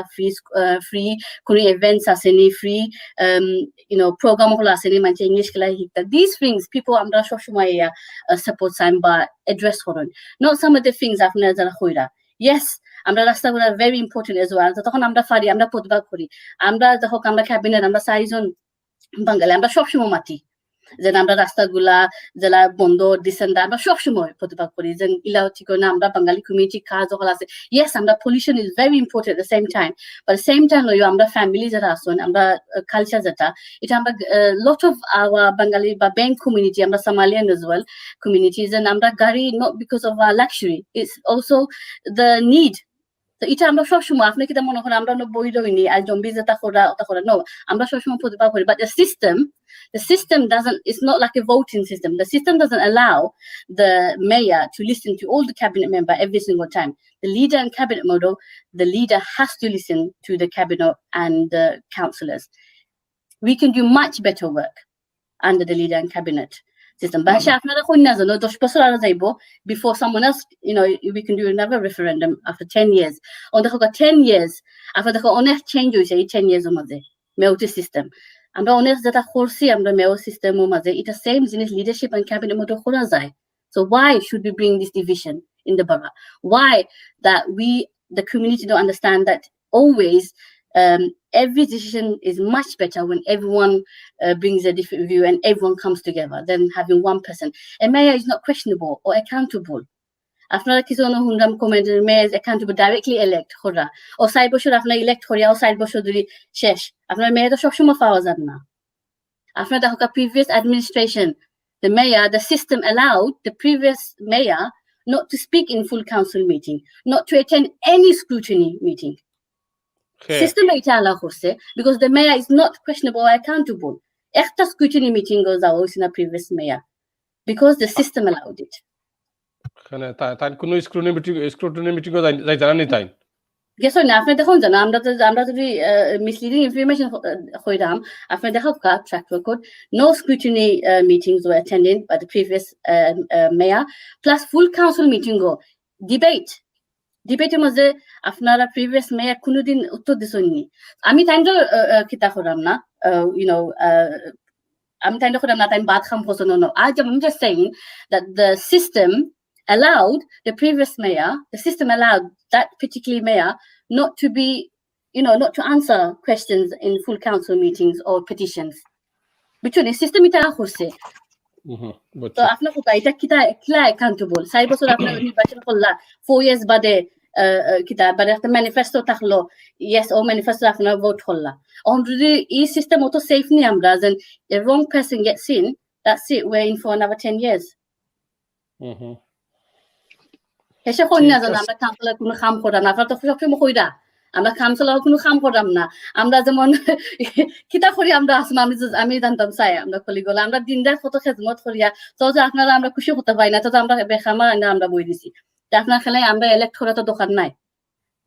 ফ্রি কোনো ইভেন্টস আসেনি ফ্রি প্রোগ্রাম হল আসেনি মানছে ইংলিশ কিলা শিখতা these things people আমরা সবসময় সাপোর্ট চাইম বা অ্যাড্রেস করেন not some of the things আপনারা যারা হইরা yes আমরা রাস্তাগুলো very important as well তখন আমরা পারি আমরা প্রতিবাদ করি আমরা যখন আমরা ক্যাবিনেট আমরা 4 জন বাঙালি আমরা সবসময় মাতি যেন আমরা রাস্তাগুলা যারা বন্ধ দিচ্ছেন আমরা সবসময় প্রতিবাদ করি যেন ইলা ঠিক না আমরা বাঙালি কমিউনিটি কাজ যখন আছে ইয়েস আমরা pollution is very important at the same time but same time আমরা ফ্যামিলি যারা আছেন আমরা কালচার যেটা এটা আমরা লট অফ আওয়ার বাঙালি বা ব্যাংক কমিউনিটি আমরা সামালিয়ান এজ ওয়েল কমিউনিটি যেন আমরা গাড়ি not because of our luxury it's also the need তো এটা আমরা সবসময় আপনি কি মনে করেন আমরা বই রইনি আর জম্বি যেটা করা ওটা করা নো আমরা সবসময় প্রতিবাদ করি but the system doesn't it's not like a voting system the system doesn't allow the mayor to listen to all the cabinet member every single time the leader and cabinet model the leader has to listen to the cabinet and the councillors we can do much better work under the leader and cabinet system but আপনারা কই না জানো 10 বছর আর যাইবো before someone else we can do another referendum after 10 years on দেখো 10 years after দেখো অনেক চেঞ্জ হইছে এই 10 years এর মধ্যে মেয়র সিস্টেম আমরা অনেক যেটা করছি আমরা মেয়র সিস্টেমের মাঝে এটা সেম জিনিস লিডারশিপ এন্ড ক্যাবিনেট মধ্যে করা যায় so why should we bring this division in the borough why that we the community don't understand that always every decision is much better when everyone brings a different view and everyone comes together than having one person. A mayor is not questionable or accountable. আপনারা কিছু হুন্ডাম comment mayor accountable directly elect হরা ও 4 বছর আপনারা elect করিয়া ও 4 বছর ধরে শেষ আপনারা মেয়র তো সবসময় পাওয়া যাবে না আপনারা দেখো previous administration the mayor the system allowed the previous mayor not to speak in full council meeting not to attend any scrutiny meeting system এটা allow করছে because the mayor is not questionable or accountable একটা scrutiny meeting goes out in a previous mayor because the system allowed it মানে তাই কোন স্ক্রুটিনি মিটিং যাই জানেন তাই গেছো না আপনি দেখুন জানা আমরা যদি মিসলিডিং ইনফরমেশন হইরাম আপনি দেখো কা track record no scrutiny meetings were attended by the previous mayor plus full council meeting go ডিবেটের মধ্যে আপনারা প্রিভিয়াস মেয়র কোনোদিন উত্তর দিছেননি আমি তাই কিতা করাম না আমি তাই করাম না তাই বাদ খাম পছন্দ না I'm just saying that the system allowed the previous mayor the system allowed that particular mayor not to be not to answer questions in full council meetings or petitions between the system এটা করছে তো আপনার কোথায় এটা কিলা accountable 4 বছর আপনার নির্বাচন করলা 4 years বাদে কিতা বাদে একটা ম্যানিফেস্টো থাকলো yes ও ম্যানিফেস্টো আপনার ভোট করলা on যদি এই সিস্টেম অত সেফ নি আমরা যেন a wrong person gets in that's it we're in for another 10 years এসে কই না জানা আমরা কাউন্সিলর কোনো কাম করা না আপনারা তো সবসময় কইরা আমরা কাউন্সিলর কোনো কাম করাম না আমরা যেমন কিতা করি আমরা আমি জানতাম চাই আমরা খলি গলা আমরা দিনদার কত খেদমত করিয়া তো যে আপনারা আমরা খুশি হতে পারি না তো আমরা বেখামা আমরা বই দিছি আপনার খেলায় আমরা ইলেক্ট করা তো দোকান নাই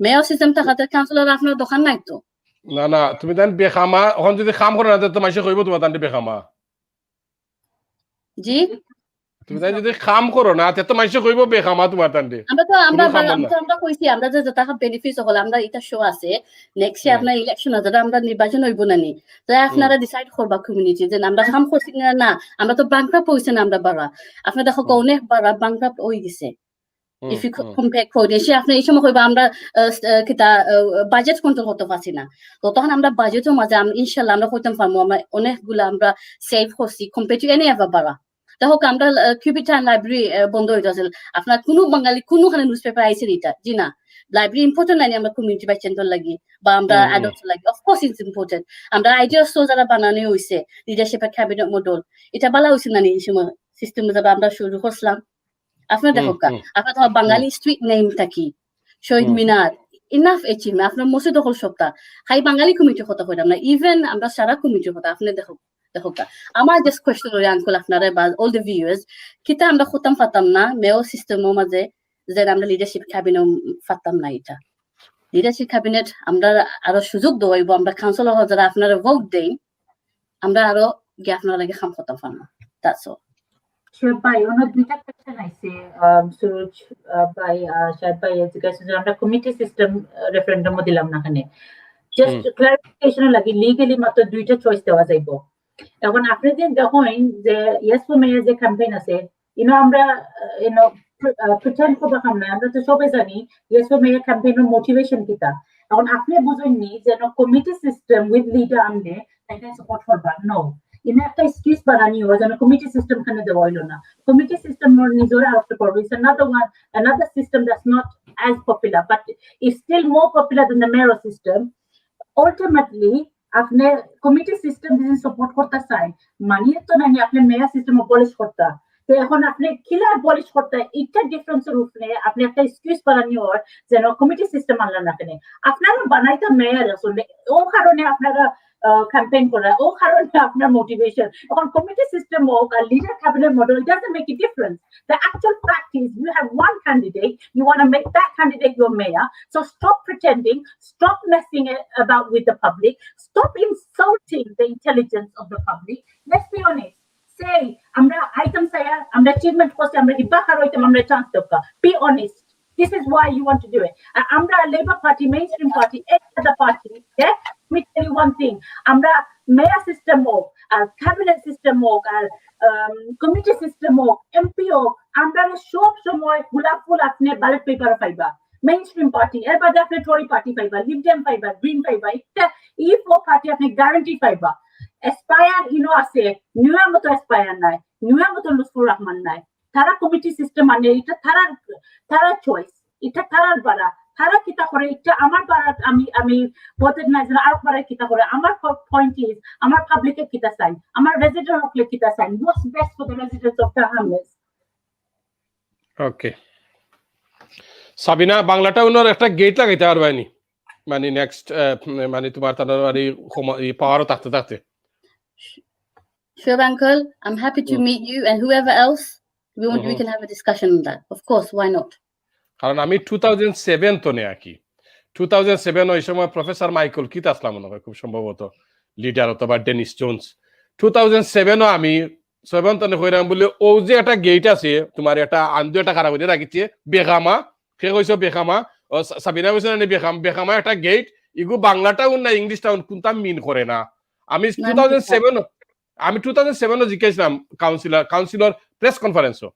মেয়র সিস্টেম থাকাতে কাউন্সিলর আপনার দোকান নাই তো না না তুমি তান বেখামা এখন যদি কাম করে না তো মাইসে কইব তোমার তান বেখামা জি তুমি তাই যদি কাম করো না তো মাইসে কইব বেখামা তোমার তান আমরা কইছি আমরা যে টাকা বেনিফিট হল আমরা এটা শো আছে নেক্সট আপনার ইলেকশন আছে আমরা নির্বাচন হইব না নি তাই আপনারা ডিসাইড করবা কমিউনিটি যে আমরা কাম করছি না আমরা তো বাংক্রাপ্ট হইছে না আমরা বাড়া আপনার দেখো অনেক বাড়া বাংক্রাপ্ট হয়ে গেছে if you compare কোডিশে আপনি এই সময় কইবা আমরা কিতা বাজেট কন্ট্রোল করতে পারছি না তো তখন আমরা বাজেটের মাঝে ইনশাআল্লাহ আমরা কইতাম পারবো আমরা অনেকগুলো আমরা সেভ করছি কম্পেয়ার টু এনি এভার বাড়া দেখো আমরা কিউবিটান লাইব্রেরি বন্ধ হয়ে যাচ্ছে আপনার কোনো বাঙালি কোনোখানে নিউজ পেপার আইছে এটা জি না লাইব্রেরি ইম্পর্টেন্ট নাই আমরা কমিউনিটি বাই চেন্টার লাগি বা আমরা অ্যাডল্টস লাগি অফকোর্স ইটস ইম্পর্টেন্ট আমরা আইডিয়া সো যারা বানানো হইছে লিডারশিপ ক্যাবিনেট মডেল এটা বালা হইছে না এই সময় সিস্টেম যারা আমরা শুরু করলাম আপনার দেখো আপনার তোমার বাঙালি স্ট্রিট নেম থাকি শহীদ মিনার ইনাফ এচিভমেন্ট আপনার মসজিদ দখল সপ্তাহ হাই বাঙালি কমিটির কথা কইলাম না ইভেন আমরা সারা কমিটির কথা আপনি দেখো আমার জাস্ট কোয়েশ্চন হলো আঙ্কুল আপনারা বা অল দ্য ভিউয়ার্স কিতা আমরা খতম পাতাম না মেও সিস্টেমের মাঝে যে আমরা লিডারশিপ ক্যাবিনেট পাতাম না এটা লিডারশিপ ক্যাবিনেট আমরা আরো সুযোগ দেব আমরা কাউন্সিলর যারা আপনারা ভোট দেন আমরা আরো গিয়ে আপনারা লাগে কাম করতে পারবো that's all Sure, by one of the question I say, Suraj, by Shad by education, আমরা committee system referendum দিলাম না এখানে just clarification লাগি legally মাত্র দুইটা চয়েস দেওয়া যাইব এখন আপনি যে দেখেন যে yes for mayor যে ক্যাম্পেইন আছে আমরা pretend করব না আমরা তো সবাই জানি yes for mayor ক্যাম্পেইনের মোটিভেশন কিটা এখন আপনি বুঝেননি যে কমিটি সিস্টেম উইথ লিডার আমনে এটা সাপোর্ট করবা নো একটা এক্সকিউজ বানানি হয় যেন কমিটি সিস্টেম খানে দেওয়া হইল না কমিটি সিস্টেম নিজেরা আরোপ করবো it's another system that's not as popular but it's still more popular than the mayoral system ultimately আপনি কমিটি সিস্টেম যদি সাপোর্ট করতে চান মানিয়ে তো না আপনি মেয়র সিস্টেম অবলিশ করতে তো এখন আপনি কিলা অবলিশ করতে এটা ডিফারেন্সের উপরে আপনি একটা এক্সকিউজ বানানি হয় যেন কমিটি সিস্টেম আনলেন না কেন আপনারা বানাইতে মেয়র আসলে ও কারণে আপনারা campaign করা ও কারণে আপনার মোটিভেশন এখন কমিটি সিস্টেম হোক আর leader cabinet model doesn't make a difference the actual fact is you have one candidate you want to make that candidate your mayor so stop pretending stop messing about with the public stop insulting the intelligence of the public let's be honest say আমরা আইটেম সায়া আমরা অ্যাচিভমেন্ট করতে আমরা হিবা কারইতে আমরা chance Devka be honest this is why you want to do it আমরা লেবার পার্টি মেইনস্ট্রিম পার্টি একটা party yeah let me tell you one thing আমরা মেয়র সিস্টেম হোক আর ক্যাবিনেট সিস্টেম হোক আর কমিটি সিস্টেম হোক এমপি হোক আমরা সব সময় গোলাপ ফুল আপনি ব্যালট পেপার পাইবা মেইনস্ট্রিম পার্টি এর বাদে আপনি টরি পার্টি পাইবা লিবডেম পাইবা গ্রিন পাইবা একটা ফোর পার্টি আপনি গ্যারান্টি পাইবা এসপায়ার আছে নিউয়ের মতো এসপায়ার নাই নিউয়ের মতো লুৎফুর রহমান নাই তারা কমিটি সিস্টেম মানে এটা তারা চয়েস এটা তারার বাড়া তারা কিতা করে এটা আমার বাড়া আমি বলতে না যে আর বাড়া কিতা করে আমার পয়েন্ট ইজ আমার পাবলিকে কিতা চাই আমার রেজিডেন্ট হকলে কিতা চাই হোয়াটস বেস্ট ফর দ্য রেজিডেন্টস অফ টাহামলেস ওকে সাবিনা বাংলাটা উনার একটা গেট লাগাইতে পারবানি মানে নেক্সট মানে তোমার তার পাওয়ারও থাকতে Sure, uncle. I'm happy to meet you and whoever else. We can have a discussion on that. Of course, why not? কারণ আমি 2007 তো নেই কি 2007 ওই সময় প্রফেসর মাইকেল কিত আসলাম মনে হয় খুব সম্ভবত লিডার অথবা ডেনিস জোন্স 2007 আমি 7 তো কইরাম বলে ও যে একটা গেট আছে তোমার একটা আন্দো একটা খারাপ হইতে রাখিছে বেখামা কে কইছো বেখামা ও সাবিনা কইছো না বেখামা একটা গেট ইগু বাংলাটাও না ইংলিশটাও কোনটা মিন করে না আমি 2007 জিজ্ঞাসলাম কাউন্সিলর প্রেস কনফারেন্সও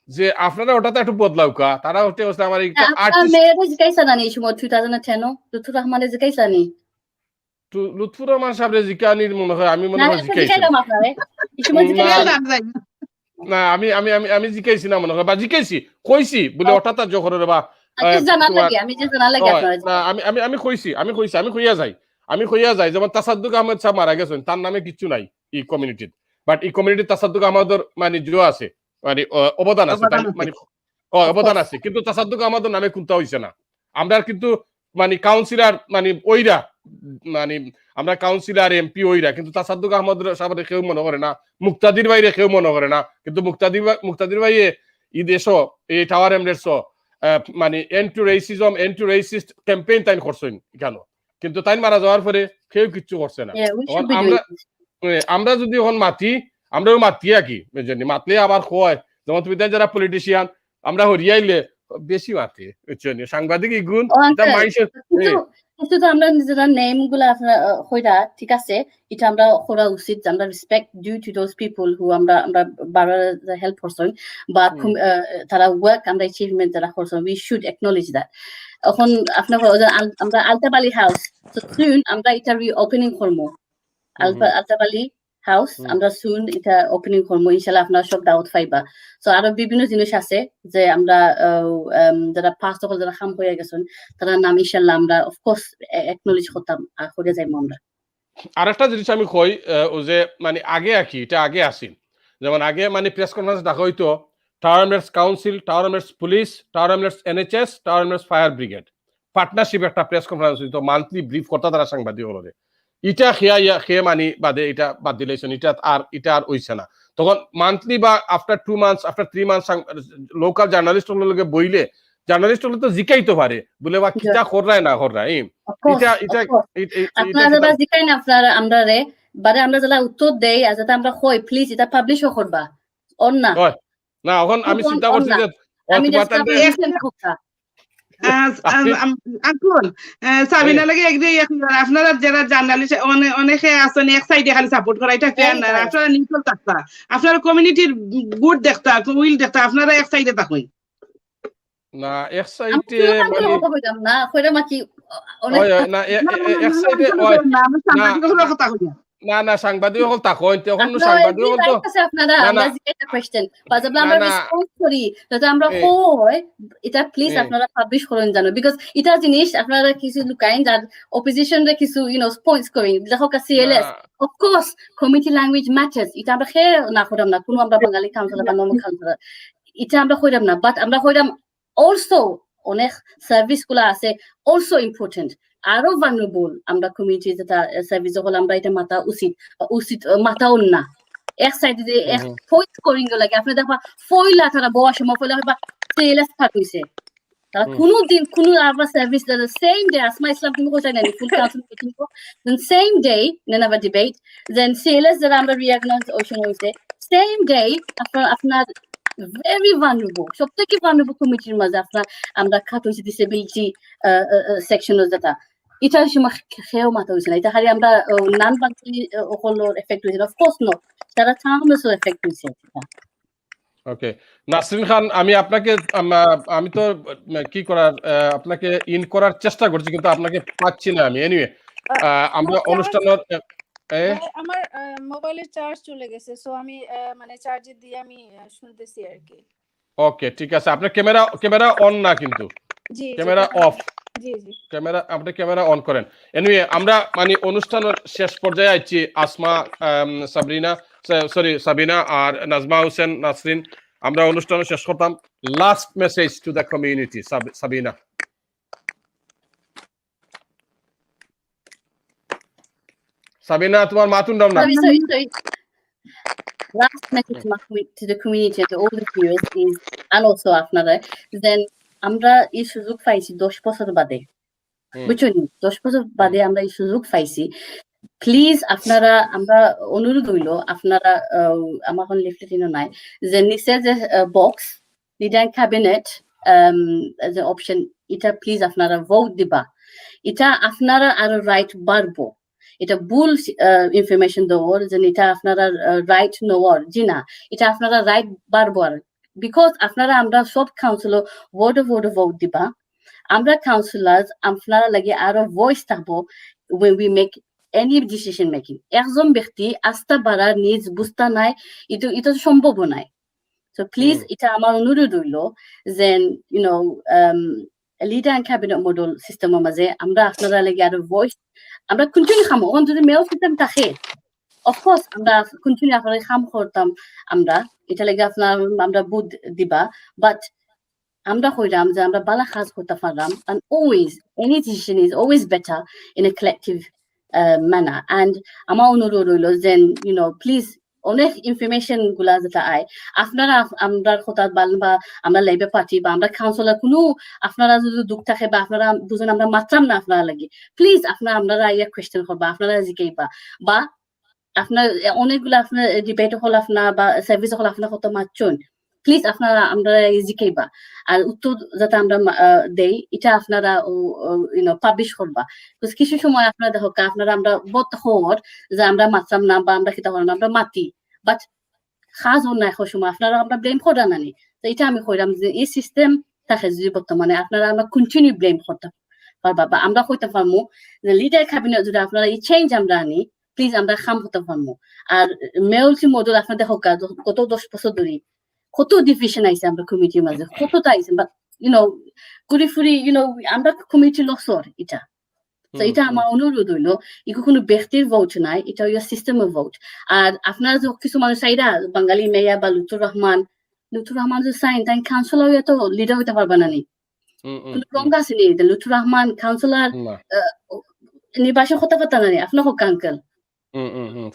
যে আপনারা ওটাতে একটু বদলাও কা তারা হতে হচ্ছে আমার একটা আর্টিস্ট মেয়ের জিজ্ঞাসা জানি এই সময় 2010 লুৎফুর রহমানের জিজ্ঞাসা জানি লুৎফুর রহমান সাহেবের জিজ্ঞানির মনে হয় আমি মনে হয় জিজ্ঞাসা না আমি জিজ্ঞাসি না মনে হয় বা জিজ্ঞাসি কইছি বলে হঠাৎ যখন বা আমি কইয়া যাই যেমন তাসাদ্দুক আহমেদ সাহেব মারা গেছেন তার নামে কিছু নাই এই কমিউনিটির বাট এই কমিউনিটির তাসাদ্দুক আহমদের মানে জো আছে মানে অবদান আছে মানে অবদান আছে কিন্তু তাসাদ্দুক আহমদের নামে কোনটা হইছে না আমরা কিন্তু মানে কাউন্সিলর মানে ওইরা মানে আমরা কাউন্সিলর এমপি ওইরা কিন্তু তাসাদ্দুক আহমদ সাহেব কেউ মনে করে না মুক্তাদির ভাইরে কেউ মনে করে না কিন্তু মুক্তাদির ভাই এই দেশও এই টাওয়ার এমরেটস মানে end to racism end to racist campaign তাই করছেন কেন কিন্তু তাই মারা যাওয়ার পরে কেউ কিচ্ছু করছে না Yeah, we এখন should be আমরা doing it. আমরা যদি এখন আমরাও মাতি কি বুঝলি মাতলে আবার কয় যেমন তুমি যারা পলিটিশিয়ান আমরা হরিয়াইলে বেশি মাতি বুঝলি সাংবাদিক ইগুন Oh, এটা uncle, মানুষের কিন্তু তো আমরা নিজেরা নেম গুলা আপনার হইরা ঠিক আছে এটা আমরা করা উচিত যে আমরা respect due to those people who আমরা বারবার হেল্প করছেন বা তারা ওয়ার্ক আমরা অ্যাচিভমেন্ট যারা করছেন উই শুড অ্যাকনলেজ দ্যাট এখন আপনার আমরা আলতাবালি হাউস সো সুন আমরা এটা রিওপেনিং করব আলতাবালি হাউস আমরা সুন এটা ওপেনিং করবো ইনশাআল্লাহ আপনারা সব দাওয়াত পাইবা সো আরো বিভিন্ন জিনিস আছে যে আমরা যারা পাস্ট হল যারা কাম হয়ে গেছেন তারা নাম ইনশাআল্লাহ আমরা অফকোর্স অ্যাকনলেজ করতাম আর করে যাইবো আমরা আরেকটা জিনিস আমি কই ও যে মানে আগে কি এটা আগে আসি যেমন আগে মানে প্রেস কনফারেন্স ডাকা হইতো tower Hamlets council tower Hamlets police tower Hamlets NHS tower Hamlets fire brigade partnership একটা প্রেস কনফারেন্স হইতো মান্থলি ব্রিফ করতে তারা সাংবাদিক হলে এটা খেয়ে মানি বাদে এটা বাদ দিলেছেন এটা আর হইছে না তখন মান্থলি বা after 2 months after 3 months local journalist লগে বইলে জার্নালিস্ট হলে তো জিকাইতে পারে বলে বা কিটা কররায় না কররায় এটা আপনারা যারা জিকাই না আপনারা আমরা রে বারে আমরা যারা উত্তর দেই আর যাতে আমরা কই প্লিজ এটা পাবলিশ করবা অন না না এখন আমি চিন্তা করছি যে আমি কথা আঙ্কুল সাবিনা লাগে আপনারা যারা জার্নালিস্ট অনেকে আছেন এক সাইডে খালি সাপোর্ট করা এটা কেন না আপনারা নিউট্রাল থাকতা আপনারা কমিউনিটির গুড দেখতা উইল দেখতা আপনারা এক সাইডে থাকুন না এক সাইডে মানে না কইরা মাকি না এক সাইডে কথা কই না সাংবাদিক হল তা কই তখন সাংবাদিক হল তো আপনারা আমরা জিজ্ঞাসা কোশ্চেন বাজে আমরা রেসপন্স করি যাতে আমরা কই এটা প্লিজ আপনারা পাবলিশ করুন জানো বিকজ এটা জিনিস আপনারা কিছু লুকাইন যার অপোজিশন রে কিছু পয়েন্টস করেন দেখো CLS of course community language martyrs এটা আমরা খেয়ে না করাম না কোনো আমরা বাঙালি কাউন্সিলর বা নর্মাল কাউন্সিলর এটা আমরা কইরাম না বাট আমরা কইরাম অলসো অনেক সার্ভিস গুলা আছে অলসো ইম্পর্টেন্ট আরো ভালনারেবল আমরা কমিউনিটি যেটা সার্ভিস হল আমরা এটা মাথা উচিত মাথাও না এক সাইডে এক পয়েন্ট করিং লাগে আপনি দেখবা ফয়লা তারা বড় সময় ফয়লা বা সেলস ফাট হইছে তারা কোনদিন কোন আবার service the same day Asma Islam তুমি কোথায় নেন ফুল কাউন্সিল মিটিং কো দেন সেম ডে নেন আবার ডিবেট দেন সেলস যারা আমরা রিঅ্যাগনাইজ ওশন হইছে সেম ডে আপনার very vulnerable সবথেকে vulnerable কমিটির মাঝে আপনার আমরা খাত হইছে ডিসেবিলিটি সেকশন যেটা এটা সময় খেয়েও মাথা হয়েছে না এটা খালি আমরা নান বাঙালি সকলের এফেক্ট হয়েছে অফকোর্স নো তারা থামলেসও এফেক্ট হয়েছে ওকে নাসরিন খান আমি আপনাকে আমি তো কি করার আপনাকে ইন করার চেষ্টা করছি কিন্তু আপনাকে পাচ্ছি না আমি এনিওয়ে আমরা অনুষ্ঠানের আমার মোবাইলের চার্জ চলে গেছে সো আমি মানে চার্জে দিয়ে আমি শুনতেছি আর কি ওকে ঠিক আছে আপনার ক্যামেরা অন না কিন্তু জি ক্যামেরা অফ জি জি আপনি ক্যামেরা অন করেন এনিওয়ে আমরা মানে অনুষ্ঠানের শেষ পর্যায়ে আইছি আসমা সাবিনা আর নাজমা হোসেন নাসরিন আমরা অনুষ্ঠান শেষ করতাম last message to the community Sabina Sabina তোমার মাতুন দাও না last message to the community and to all the viewers is and also আপনারা then আমরা এই সুযোগ পাইছি 10 বছর বাদে বুঝছেন 10 বছর বাদে আমরা এই সুযোগ পাইছি প্লিজ আপনারা আমরা অনুরোধ হইল আপনারা আমার কোন লিফলেট নাই যে নিচে যে বক্স লিডার ক্যাবিনেট যে অপশন এটা প্লিজ আপনারা ভোট দিবা এটা আপনারা আর রাইট বাড়বো এটা ভুল ইনফরমেশন দেওয়ার যে এটা আপনারা রাইট নেওয়ার জি না এটা আপনারা রাইট বারবার বিকজ আপনারা আমরা সব কাউন্সিলর ওয়ার্ড ভোট দিবা আমরা কাউন্সিলার আপনারা লাগে আরো ভয়েস থাকবো when we make any decision making একজন ব্যক্তি আস্থা বাড়ার নিজ বুঝতা নাই এটা সম্ভব নাই so please এটা আমার অনুরোধ হইল যে লিডার এন্ড ক্যাবিনেট মডেল সিস্টেমের মাঝে আমরা আপনারা লাগে আরো ভয়েস আমরা কন্টিনিউ খামো ওখান যদি মেয়র সিস্টেম থাকে অফকোর্স আমরা কন্টিনিউ আপনারা খাম করতাম আমরা এটা লাগে আপনার আমরা বুধ দিবা বাট আমরা কইরাম যে আমরা বালা কাজ করতে পারলাম and always any decision is always better in a collective manner and আমার অনুরোধ হইল যে প্লিজ অনেক ইনফরমেশন গুলা যেটা আয় আপনারা আমরা কথা বা আমরা লেবার পার্টি বা আমরা কাউন্সিলর কোনো আপনারা যদি দুঃখ থাকে বা আপনারা বুঝেন আমরা মাত্রাম না আপনারা লাগি প্লিজ আপনারা ইয়া কোয়েশ্চেন করবা আপনারা জিজ্ঞাইবা বা আপনার অনেকগুলো আপনার ডিবেট হল আপনার বা সার্ভিস হল আপনার কত মারছেন প্লিজ আপনারা আমরা জিজ্ঞাইবা আর উত্তর যাতে আমরা দেই এটা আপনারা পাবলিশ করবা কিছু সময় আপনারা দেখো আপনারা আমরা বত হওয়ার যে আমরা মাত্রাম না বা আমরা কিতা না আমরা মাতি বাট খাজ হন না এখন সময় আপনারা আমরা ব্লেম করা নানি তো এটা আমি কইলাম যে এই সিস্টেম থাকে যদি বর্তমানে আপনারা আমরা কন্টিনিউ ব্লেম করতে পারবা বা আমরা কইতে পারবো যে লিডার ক্যাবিনেট যদি আপনারা এই চেঞ্জ আমরা আনি প্লিজ আমরা খাম হতে পারবো আর মেলটি মডেল আপনাদের হোক গত 10 বছর ধরে কত ডিভিশন আইছে আমরা কমিটির মাঝে কতটা আইছে বাট ঘুরি ফুরি আমরা কমিটি লসর এটা তো এটা আমার অনুরোধ হইলো ইকো কোনো ব্যক্তির ভোট নাই এটা হইলো সিস্টেমের ভোট আর আপনারা যে কিছু মানুষ চাইরা বাঙালি মেয়া বা লুতুর রহমান যে সাইন তাই কাউন্সিলর তো লিডার হইতে পারবা না নি রং আছে নি লুতুর রহমান কাউন্সিলর নির্বাচন হতে পারতা না নি আপনার হোক আঙ্কেল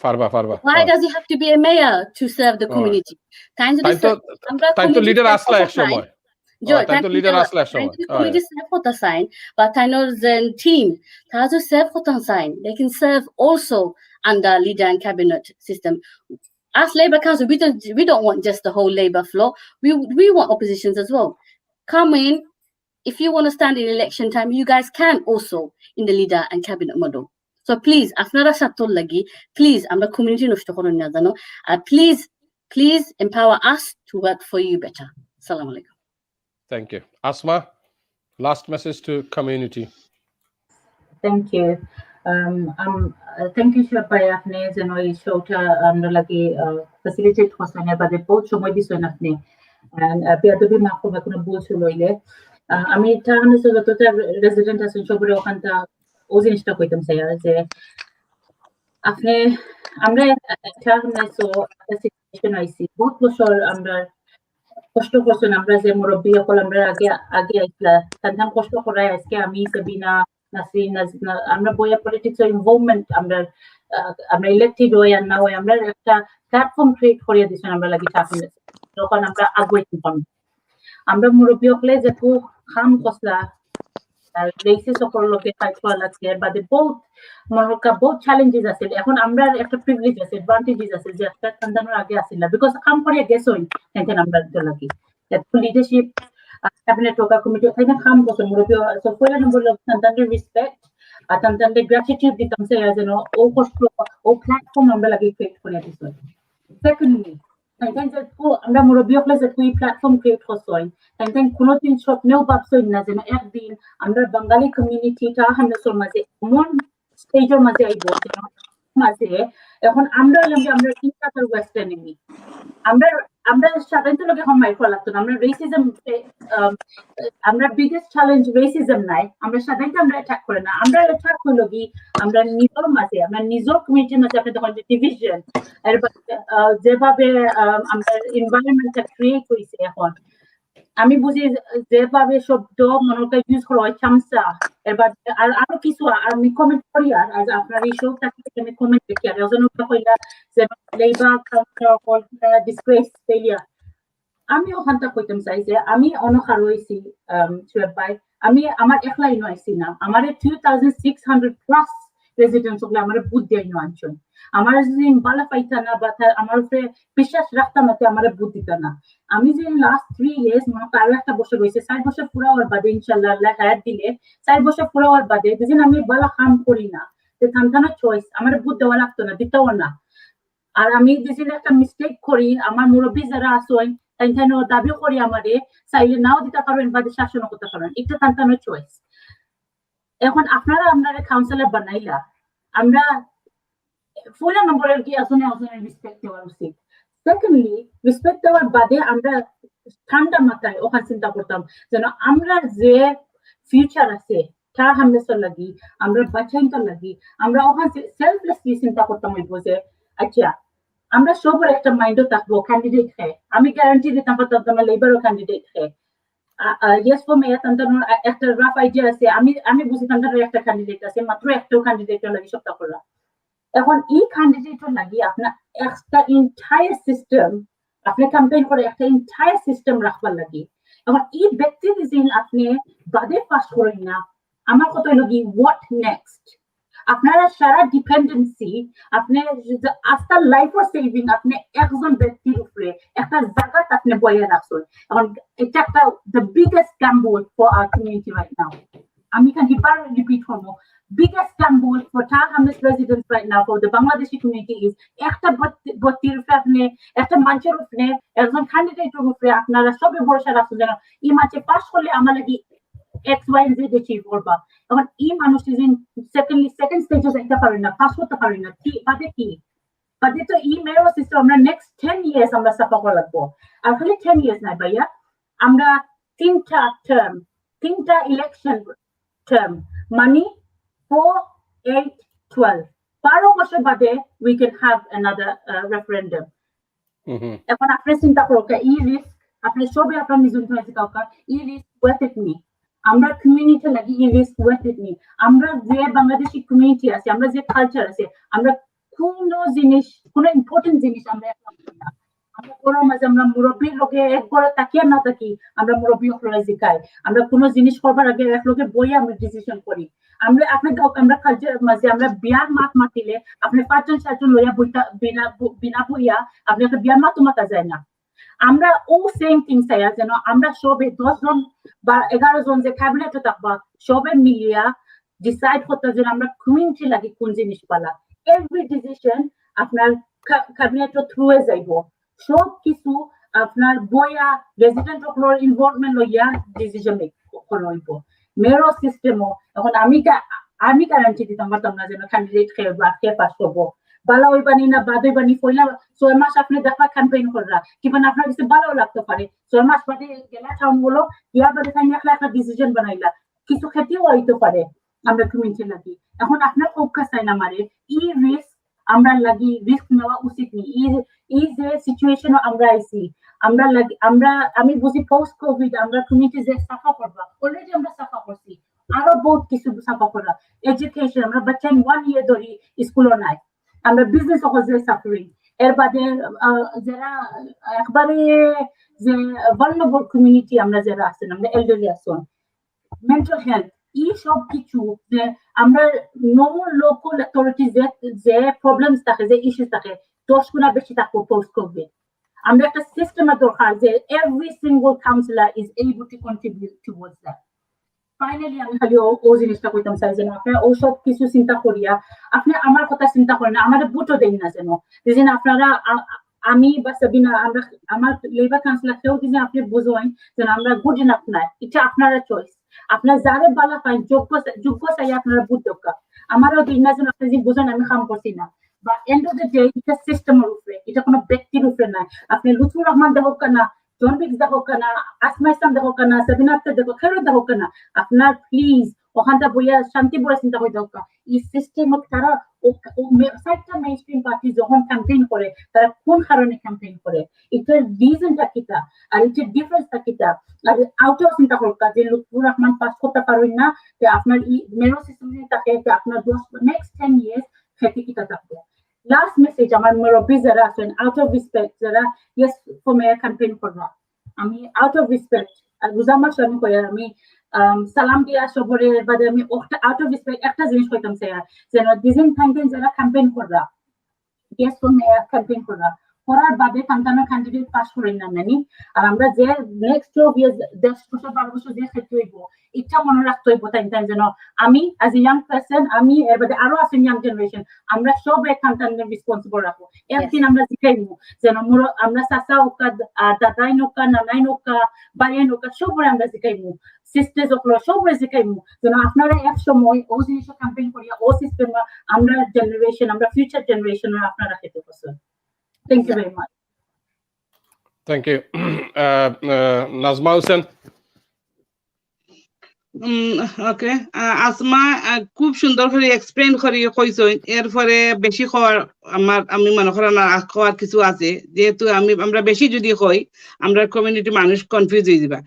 পারবা why does he have to be a mayor to serve the community তাই তো লিডার আসলা এক সময় তাই তো লিডার আসলা এক সময় community serve hota sign but tainor zen team তারা যে serve hota sign they can serve also under leader and cabinet system as Labour Council we don't want just the whole Labour floor we want oppositions as well come in if you want to stand in election time you guys can also in the leader and cabinet model. So please, আপনারা সাতর লাগি, please, আমরা community নষ্ট করুন না জানো, আর please empower us to work for you better. Assalamu alaikum. Thank you. Asma, last message to community. Thank you. Thank you, Shrapai, apne jeno ei showta amra lagi facilitate hosan er bade bahut shomoy disoy apni and beadobi maaf korba kono bhul hoile ami tahane jotota resident asen shobore okhanta ও জিনিসটা কইতাম স্যার যে আপনি আমরা একটা সিচুয়েশন আইছি বহুত বছর আমরা কষ্ট করছেন আমরা যে মুরব্বী সকল আমরা আগে আইসলা তার কষ্ট করাই আজকে আমি সাবিনা নাসরিন নাজনা আমরা বইয়া পলিটিক্স ইনভলভমেন্ট আমরা ইলেক্টেড হই আর না হই আমরা একটা প্ল্যাটফর্ম ক্রিয়েট করিয়ে দিছেন আমরা লাগি থাকুন তখন আমরা আগুয়াইতে পারবো আমরা মুরব্বী সকলে যে খাম কসলা রেসিস সকল লোকে ফাইট করা লাগছে বাদে বহুত মনকা বহুত চ্যালেঞ্জেস আছে এখন আমরা একটা প্রিভিলেজ আছে অ্যাডভান্টেজেস আছে যে একটা সন্তানের আগে আসিল না বিকজ কাম করে গেছ হই তেন আমরা লাগি লিডারশিপ ক্যাবিনেট হোকা কমিটি এখানে কাম করছে মুরব্বী সো পয়লা নম্বর সন্তানের রেসপেক্ট আর সন্তানের গ্র্যাটিটিউড দিতাম সে যেন ও কষ্ট ও প্ল্যাটফর্ম আমরা লাগি ক্রিয়েট করে দিছি সেকেন্ডলি আমরা মুরব্বী হলে যে তুই প্ল্যাটফর্ম ক্রিয়েট করছই তাই কোনোদিন স্বপ্নেও ভাবছই না যেন একদিন আমরা বাঙালি কমিউনিটিটা হান্ডাসর মাঝে এমন স্টেজের মাঝে আইব মাঝে এখন আমরা আমরা ইন্টার ওয়েস্ট এনিমি আমরা সাধারণত লোকে এখন মাইর করা লাগতো না আমরা রেসিজম আমরা বিগেস্ট চ্যালেঞ্জ রেসিজম নাই আমরা সাধারণত আমরা অ্যাটাক করে না আমরা অ্যাটাক হলো কি আমরা নিজের মাঝে আমরা নিজের কমিউনিটির মাঝে আপনি দেখুন ডিভিশন যেভাবে আমরা এনভায়রনমেন্টটা ক্রিয়েট হয়েছে এখন আমি বুঝি যেভাবে শব্দ মনকে ইউজ করা হয় চামচা এবার আর আরো কিছু আমি কমেন্ট করি আর আজ আপনার এই শোটাকে আমি কমেন্ট দেখি আর একজন কইলা যে লেবার কাউন্টার ডিসগ্রেস ফেলিয়ার আমি ওখানটা কইতাম চাই যে আমি অনখার হয়েছি সুয়েব ভাই আমি আমার একলাই নয়ছি না আমার 2600 প্লাস রেজিডেন্টস গুলো আমার বুথ দিয়ে আনছেন আমার যদি বালা পাইতা না বা আমার উপরে বিশ্বাস রাখতাম না আমার বুথ দিত না আমি যে লাস্ট 3 ইয়ার্স মনে আরো একটা বছর হয়েছে 4 বছর পুরা হওয়ার বাদে ইনশাল্লাহ আল্লাহ হায়াত দিলে 4 বছর পুরা হওয়ার বাদে যেদিন আমি বালা কাম করি না যে সন্তানের চয়েস আমার বুথ দেওয়া লাগতো না দিতেও না আর আমি যেদিন একটা মিস্টেক করি আমার মুরব্বী যারা আসেন তাই দাবি করি আমারে চাইলে নাও দিতে পারবেন বা শাসন করতে পারবেন এটা সন্তানের চয়েস এখন আপনারা আপনারা কাউন্সিলর বানাইলা আমরা ফুল নম্বরের কি আসনে রেসপেক্ট দেওয়া উচিত সেকেন্ডলি রেসপেক্ট দেওয়ার বাদে আমরা ঠান্ডা মাথায় ওখানে চিন্তা করতাম যেন আমরা যে ফিউচার আছে তা হামলেসর লাগি আমরা বাচ্চাইনটা লাগি আমরা ওখানে সেলফলেসলি চিন্তা করতাম হইব যে আচ্ছা আমরা সবার একটা মাইন্ডও থাকবো ক্যান্ডিডেট হে আমি গ্যারান্টি দিতাম পারতাম লেবারও ক্যান্ডিডেট হে yes for me একটা রাফ আইডিয়া আছে আমি বুঝি তান্তার একটা ক্যান্ডিডেট আছে মাত্র একটাও ক্যান্ডিডেট লাগি সপ্তাহ করা এখন এই ক্যান্ডিডেটর লাগি আপনার একটা এন্টায়ার সিস্টেম আপনি ক্যাম্পেইন করে একটা এন্টায়ার সিস্টেম রাখবার লাগি এখন এই ব্যক্তি দিন আপনি বাদে পাস করেন না আমার কথা হলো কি হোয়াট নেক্সট আপনারা সারা ডিপেন্ডেন্সি আপনি আজকাল লাইফ সেভিং আপনি একজন ব্যক্তির উপরে একটা জায়গা আপনি বইয়ে রাখছেন এখন এটা একটা the biggest gamble for our community right now আমি can repeat করবো biggest gamble for Taham's residents right now for the Bangladeshi community is একটা বত্তির উপরে আপনি একটা মানুষের উপরে একজন ক্যান্ডিডেটের উপরে আপনারা সবে ভরসা রাখছেন যেন এই মাঝে পাস করলে আমার লাগি XYZ অ্যাচিভ করবা এখন এই মানুষটি সেকেন্ড স্টেজে যাইতে পারেন না পাস করতে পারেন না কি বাদে কি বাদে তো এই মেরো সিস্টেম আমরা নেক্সট 10 ইয়ার্স আমরা সাফা করা লাগবো আর খালি 10 ইয়ার্স নাই ভাইয়া আমরা তিনটা ইলেকশন term money 4, 8, 12 12 বছর বাদে we can have another referendum এখন আপনি চিন্তা করুন এই রিস্ক আপনি সবে আপনার নিজের হয়েছে কাউকা এই রিস্ক worth it নি আমরা কমিউনিটি লাগি এই রিস্ক worth it নি আমরা যে বাংলাদেশি কমিউনিটি আছে আমরা যে কালচার আছে আমরা কোনো ইম্পর্টেন্ট জিনিস আমরা আমরা কোনো মাঝে আমরা মুরব্বীর লোকে এক করে তাকিয়ে না থাকি আমরা মুরব্বী হলে জিকাই আমরা কোনো জিনিস করবার আগে এক লোকে বইয়ে আমরা ডিসিশন করি আমরা আমরা কালচার মাঝে আমরা বিয়ার মাত মাতিলে আপনি 5-7 লইয়া বইটা বিনা বইয়া আপনি একটা বিয়ার মাত মাতা যায় না আমরা ও সেম থিং চাই যেন আমরা সবে 10 জন বা 11 জন যে ক্যাবিনেটে থাকবা সবে মিলিয়া ডিসাইড করতে যেন আমরা কমিউনিটি লাগি কোন জিনিস পালা এভরি ডিসিশন আপনার ক্যাবিনেটের থ্রুয়ে যাইবো সব কিছু আপনার বইয়া রেজিডেন্ট অফ ইনভলভমেন্ট লইয়া ডিসিশন হইব মেরো সিস্টেমও এখন আমি গ্যারান্টি দিতাম পারতাম না যেন ক্যান্ডিডেট খেয়ে পাস করবো বালা হইবানি না বাদ হইবানি পয়লা 6 মাস আপনি দেখা ক্যাম্পেইন করা কিংবা আপনার কাছে ভালো লাগতে পারে 6 মাস বাদে গেলা টাউন গুলো ইয়া বাদে তাই একটা ডিসিশন বানাইলা কিছু ক্ষেত্রেও হইতে পারে আমরা কমিউনিটি লাগি এখন আপনার কোকা চাই না মারে ই রিস্ক আমরা লাগি রিস্ক নেওয়া উচিত নেই এই যে সিচুয়েশন আমরা আইছি আমি বুঝি পোস্ট কোভিড আমরা কমিউনিটি যে সাফা করবা অলরেডি আমরা সাফা করছি আরো বহুত কিছু সাফা করা এডুকেশন আমরা বাচ্চা 1 ইয়ার ধরে স্কুলও নাই আমরা বিজনেস অকজে সাফারিং এর বাদে যারা একবারে যে ভালনারেবল কমিউনিটি আমরা যারা আছেন আমরা এল্ডারলি আছেন মেন্টাল হেলথ এই সব কিছু যে আমরা নর্মাল লোকাল অথরিটি যে প্রবলেমস থাকে যে ইস্যুস থাকে 10 গুণ বেশি থাকবো পোস্ট কোভিড আমরা একটা সিস্টেমের দরকার যে every single councillor is able to contribute towards that finally আমি খালি ও জিনিসটা কইতাম চাই যেন আপনারা ও সব কিছু চিন্তা করিয়া আপনি আমার কথা চিন্তা করেন না আমাদের বুটও দেন না যেন আপনারা আমি বা সাবিনা আমরা আমার লেবার কাউন্সিলর কেউ দিন আপনি বুঝেন যেন আমরা গুড ইনাফ নাই এটা আপনারা চয়েস আপনার যারে বালা পাই যোগ্য চাই আপনারা বুঝ দরকার আমারও দিন না যেন আপনি যে বুঝেন আমি কাম করছি না বা এন্ড অফ দ্য ডে এটা সিস্টেমের উপরে এটা কোনো ব্যক্তির উপরে নাই আপনি লুৎফুর রহমান দেখো না জন বিক্স দেখো না আসমা ইসলাম দেখো না সাবিনা আক্তার দেখো খেরো দেখো না আপনার প্লিজ ওখানটা বইয়া শান্তি বলে চিন্তা করে দরকার এই সিস্টেম তারা সাইটটা মেইনস্ট্রিম পার্টি যখন ক্যাম্পেইন করে তারা কোন কারণে ক্যাম্পেইন করে এটার রিজনটা কিটা আর এটার ডিফারেন্সটা কিটা আর আউটও চিন্তা করকা যে লুৎফুর রহমান পাস করতে পারেন না যে আপনার মেরো সিস্টেম থাকে যে আপনার নেক্সট 10 ইয়ার্স খেতে কিটা থাকবে লাস্ট মেসেজ আমার মুরব্বী যারা আছেন আউট অফ রেসপেক্ট যারা ইয়েস ফর মেয়র ক্যাম্পেইন করবা আমি আউট অফ রেসপেক্ট আর বুঝামার সামনে কই আমি সালাম দিয়া সবরে বাদে আমি আউট অফ রেসপেক্ট একটা জিনিস কইতাম স্যার যেন ডিজাইন ক্যাম্পেইন যারা ক্যাম্পেইন করবা ইয়েস ফর মেয়র ক্যাম্পেইন করবা করার বাদে কান্তানো ক্যান্ডিডেট পাস করেন না নানি আর আমরা যে নেক্সট 12 ইয়ার্স 10 বছর 12 বছর যে ক্ষেত্রে হইব ইচ্ছা মনে রাখতে হইব তাই যেন আমি অ্যাজ এ ইয়াং পারসন আমি এর বাদে আরো আছেন ইয়াং জেনারেশন আমরা সব এক কান্তানের রেসপন্সিবল রাখবো একদিন আমরা শিখাইবো যেন আমরা চাচা ওকা দাদাই নৌকা নানাই নৌকা বাইয়াই নৌকা সবরে আমরা শিখাইবো সিস্টার্স অফলো সবরে শিখাইবো যেন আপনারা এক সময় ও জিনিস ক্যাম্পেইন করিয়া ও সিস্টেম আমরা জেনারেশন আমরা ফিউচার জেনারেশন আপনারা খেতে পারছেন Thank you very much. Thank you. Nazma Hussain. Okay. Asma খুব সুন্দর করে এক্সপ্লেইন করি কইছো এরপরে বেশি আমি মনে করেন আর কিছু আছে, যেহেতু আমরা বেশি যদি হই আমরা কমিউনিটি মানুষ কনফিউজ হয়ে যাবা।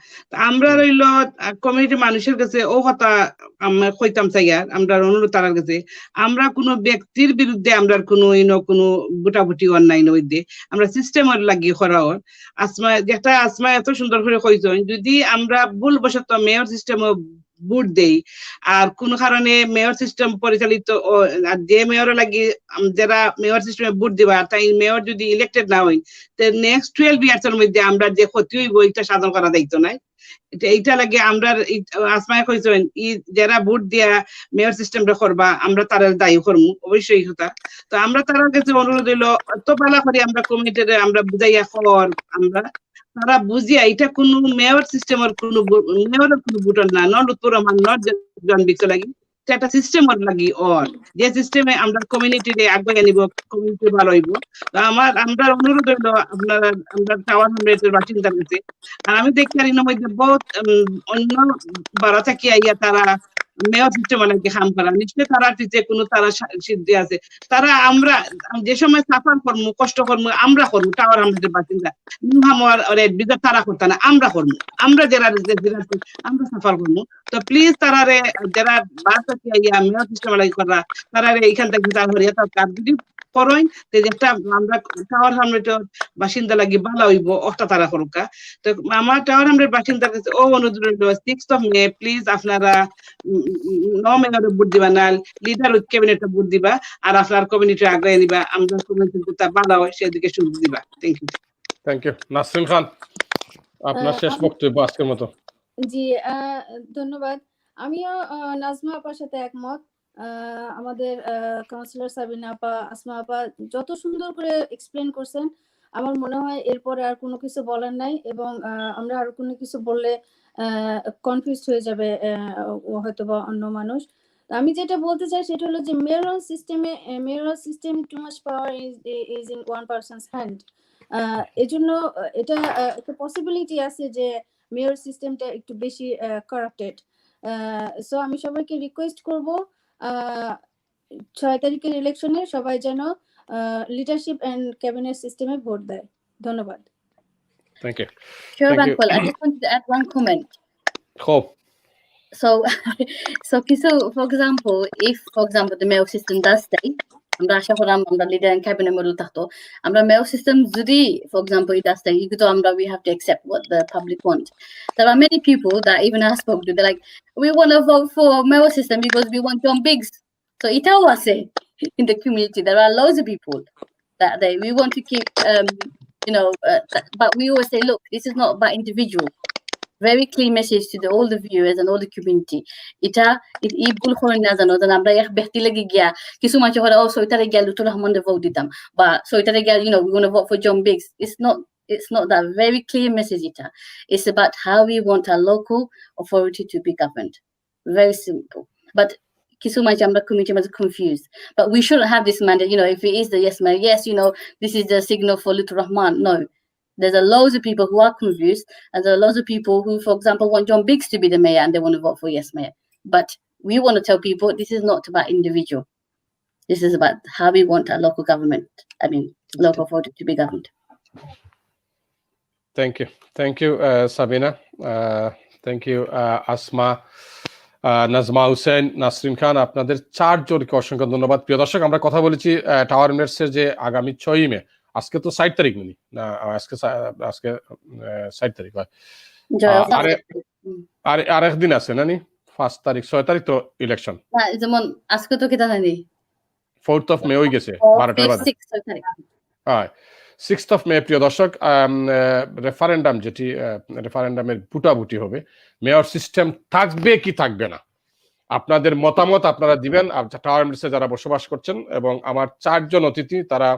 আমরা রইল কমিউনিটি মানুষের কাছে ও কথা আমরা কইতাম চাই, আর আমরা অনুরোধ তার কাছে, আমরা কোনো ব্যক্তির বিরুদ্ধে আমরা কোনো বুটাবুটি অন্যায় নইদে, আমরা সিস্টেমের লাগিয়ে করা হয়। আসমা এত সুন্দর করে কইছেন, যদি আমরা ভুলবশত মেয়র সিস্টেম বুট দেই আর কোন কারণে মেয়র সিস্টেম পরিচালিত আর যে মেয়র লাগি যারা মেয়র সিস্টেমে বুট দিবা তাই মেয়র যদি ইলেক্টেড না হয়, নেক্সট 12 ইয়ার্স এর মধ্যে আমরা যে ক্ষতি হইব এটা সাধন করা দায়িত্ব নাই। এইটা লাগে আমরা আসমায় কইছেন যারা ভোট দিয়া মেয়র সিস্টেমটা করবা আমরা তারা দায়ী করবো, অবশ্যই কথা। তো আমরা তার কাছে অনুরোধ হইলো এত বেলা করে আমরা কমিটিতে আমরা বুঝাইয়া খবর আমরা তারা বুঝিয়া এটা কোন মেয়র সিস্টেমের মেয়রের কোনো ভোটার না, লুৎফর রহমান জন বিক্স লাগি একটা সিস্টেমের লাগি ওর যে সিস্টেমে আমরা কমিউনিটিতে আগে নিব, কমিউনিটি ভালো হইব। তো আমরা অনুরোধ হইলো আপনারা আমরা টাওয়ার 100 এর বাসিন্দার কাছে, আর আমি দেখি আর এর মধ্যে বহুত অন্য বাড়া থেকে আইয়া তারা মেয়র সিস্টেম অনেকে কাম করা, নিশ্চয়ই তারা যে কোনো তারা সিদ্ধি আছে, তারা আমরা যে সময় সাফার করবো কষ্ট করবো আমরা করবো টাওয়ার 100 এর বাসিন্দা বিজার তারা করতে না আমরা করবো, আমরা যারা আমরা সাফার করবো। তো প্লিজ তারারে যারা বাসা আইয়া মেয়র সিস্টেম লাগি করা তারারে এইখান থেকে তার কাজ যদি করইন যেটা আমরা টাওয়ার 100 বাসিন্দা লাগি ভালো হইব ওটা তারা করুকা। তো আমার টাওয়ার 100 বাসিন্দার কাছে ও অনুরোধ রইল 6th of May প্লিজ আপনারা মেয়রের ভোট দিবা না লিডার ক্যাবিনেটে ভোট দিবা, আর আপনার কমিউনিটি আগে নিবা, আমরা কমিউনিটি ভালো হয় সেদিকে সুযোগ দিবা। Thank you. নাসরিন খান, আপনার শেষ বক্তব্য আজকের মতো। জি, ধন্যবাদ। আমিও নাজমা আপার সাথে একমত। আমাদের কাউন্সিলর সাবিনা আপা, আসমা আপা যত সুন্দর করে এক্সপ্লেন করছেন, আমার মনে হয় এরপরে আর কোনো কিছু বলার নাই, এবং আমরা আর কোনো কিছু বললে কনফিউজ হয়ে যাবে হয়তো বা অন্য মানুষ। আমি যেটা বলতে চাই সেটা হলো যে mayoral system too much power is in one persons hand. এজন্য এটা একটা পসিবিলিটি আছে যে মেয়র সিস্টেমটা একটু বেশি কারাপ্টেড। সো আমি সবাইকে রিকোয়েস্ট করব 6 তারিখের ইলেকশনে সবাই যেন লিডারশিপ এন্ড ক্যাবিনেট সিস্টেমে ভোট দেয়। ধন্যবাদ। Thank you. Chair Thank you. Bankwal, I just wanted to add one comment. Hope. So Kisu, for example, if the mail system does stay, আমরা আশা করাম আমরা লিডার এন্ড ক্যাবিনেট মডেল থাকতো, আমরা মেল সিস্টেম যদি for example it does stay, কিন্তু আমরা we have to accept what the public want. There are many people that even I spoke to, they're like, we want to vote for mail system because we want John Biggs. So itaও আছে in the community. There are loads of people that we want to keep but we always say, look, this is not about individual. Very clear message to all the viewers and all the community. Ita ibul khone na jano dan amra ek ব্যক্তি লাগি গিয়া কিছু মানুষ হলো সো এটারে গিয়া লুতুর রহমানের ভোট দিতাম, বা সো এটারে গিয়া we want to vote for John Biggs. It's not that very clear message. It's about how we want our local authority to be governed. Very simple. But কিছু মানুষ আমরা community was confused. But we shouldn't have this mandate, if it is the yes man, yes, this is the signal for Lutur Rahman. No. There's a loads of people who are confused, and there are loads of people who, for example, want John Biggs to be the mayor and they want to vote for yes mayor. But we want to tell people this is not about individual. This is about how we want our local government, local authority to be governed. Thank you, Sabina. Thank you, Asma, Nazma Hussain, Nasrin খান, আপনাদের চারজনকে অসংখ্য ধন্যবাদ। প্রিয় দর্শক, আমরা কথা বলেছি টাওয়ার এমিরেটসের যে আগামী 6 মে, আজকে তো 7 তারিখ না, আজকে 7 তারিখ হয়, আর আরেকদিন আছে নানি 5 তারিখ 6 তারিখ তো ইলেকশন, যেমন আজকে তো কি জানি 4th of May হয়ে গেছে 12টা বাজে। হ্যাঁ, 6th of May। প্রিয় দর্শক, রেফারেন্ডামের ভোটাভুটি হবে, মেয়র সিস্টেম থাকবে কি থাকবে না, আপনাদের মতামত আপনারা দিবেন টাওয়ার এমিরেটসে যারা বসবাস করছেন। এবং আমার 4 জন অতিথি তারা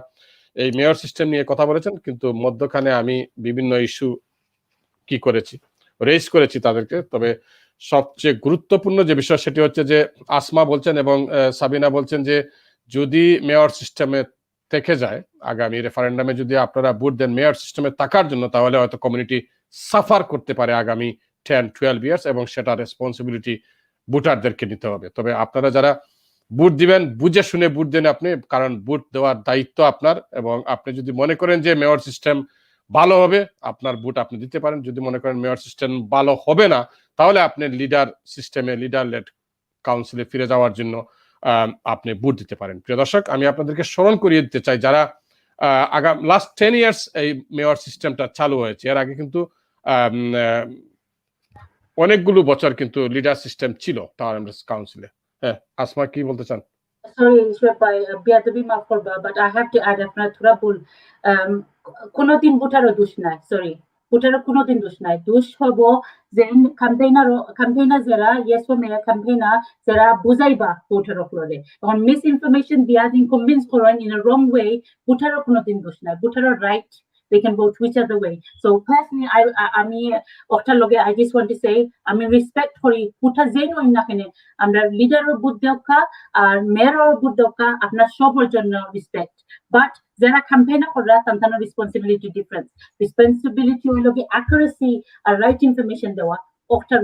এই মেয়র সিস্টেম নিয়ে কথা বলেছেন, কিন্তু মধ্যখানে আমি বিভিন্ন ইস্যু রেজ করেছি তাদেরকে। তবে সবচেয়ে গুরুত্বপূর্ণ যে বিষয় সেটি হচ্ছে যে আসমা বলছেন এবং সাবিনা বলছেন যে যদি মেয়র সিস্টেমে থেকে যায়, আগামী রেফারেন্ডামে যদি আপনারা ভোট দেন মেয়র সিস্টেমে থাকার জন্য, তাহলে হয়তো কমিউনিটি সাফার করতে পারে আগামী 10-12 ইয়ার্স, এবং সেটা রেসপন্সিবিলিটি ভোটারদেরকে নিতে হবে। তবে আপনারা যারা ভোট দিবেন, বুঝে শুনে ভোট দেন আপনি, কারণ ভোট দেওয়ার দায়িত্ব আপনার। এবং আপনি যদি মনে করেন যে মেয়র সিস্টেম ভালো হবে, আপনার ভোট আপনি দিতে পারেন। যদি মনে করেন মেয়র সিস্টেম ভালো হবে না, তাহলে আপনি লিডার সিস্টেমে, লিডার লেড কাউন্সিলে ফিরে যাওয়ার জন্য আপনি ভোট দিতে পারেন। প্রিয় দর্শক, আমি আপনাদেরকে স্মরণ করিয়ে দিতে চাই, যারা লাস্ট 10 ইয়ার্স এই মেয়র সিস্টেমটা চালু হয়েছে, এর আগে কিন্তু অনেকগুলো বছর কিন্তু লিডার সিস্টেম ছিল টাওয়ার কাউন্সিলে। হ্যাঁ, আসমা কি বলতে চান? Sorry, Shwepai, বেয়াদবি মাফ করবা, but I have to add আপনার থোড়া ভুল। কোনোদিন ভোটারও দোষ নাই, সরি, ভোটারও কোনোদিন দোষ নাই। দোষ হবো যে ক্যাম্পেইনার যারা, ইয়েস ফর মেয়র ক্যাম্পেইনার যারা বুঝাইবা ভোটারক লরে, এখন মিস ইনফরমেশন দিয়া দিন কনভিন্স করেন ইন আ রং ওয়ে, ভোটারও কোনোদিন দোষ নাই। ভোটারও right, they can vote which other way. So personally, আমি ওটার লগে I just want to say, আমি রেসপেক্ট করি ভোটার যেই নই না কেন, আমরা লিডারও বুদ্ধ দক্কা আর মেয়রও বুদ্ধ দক্কা, আপনার সবার জন্য রেসপেক্ট। বাট যারা ক্যাম্পেইন করা তাদের রেসপন্সিবিলিটি রেসপন্সিবিলিটি হইল কি অ্যাকুরেসি আর রাইট ইনফরমেশন দেওয়া, ওটার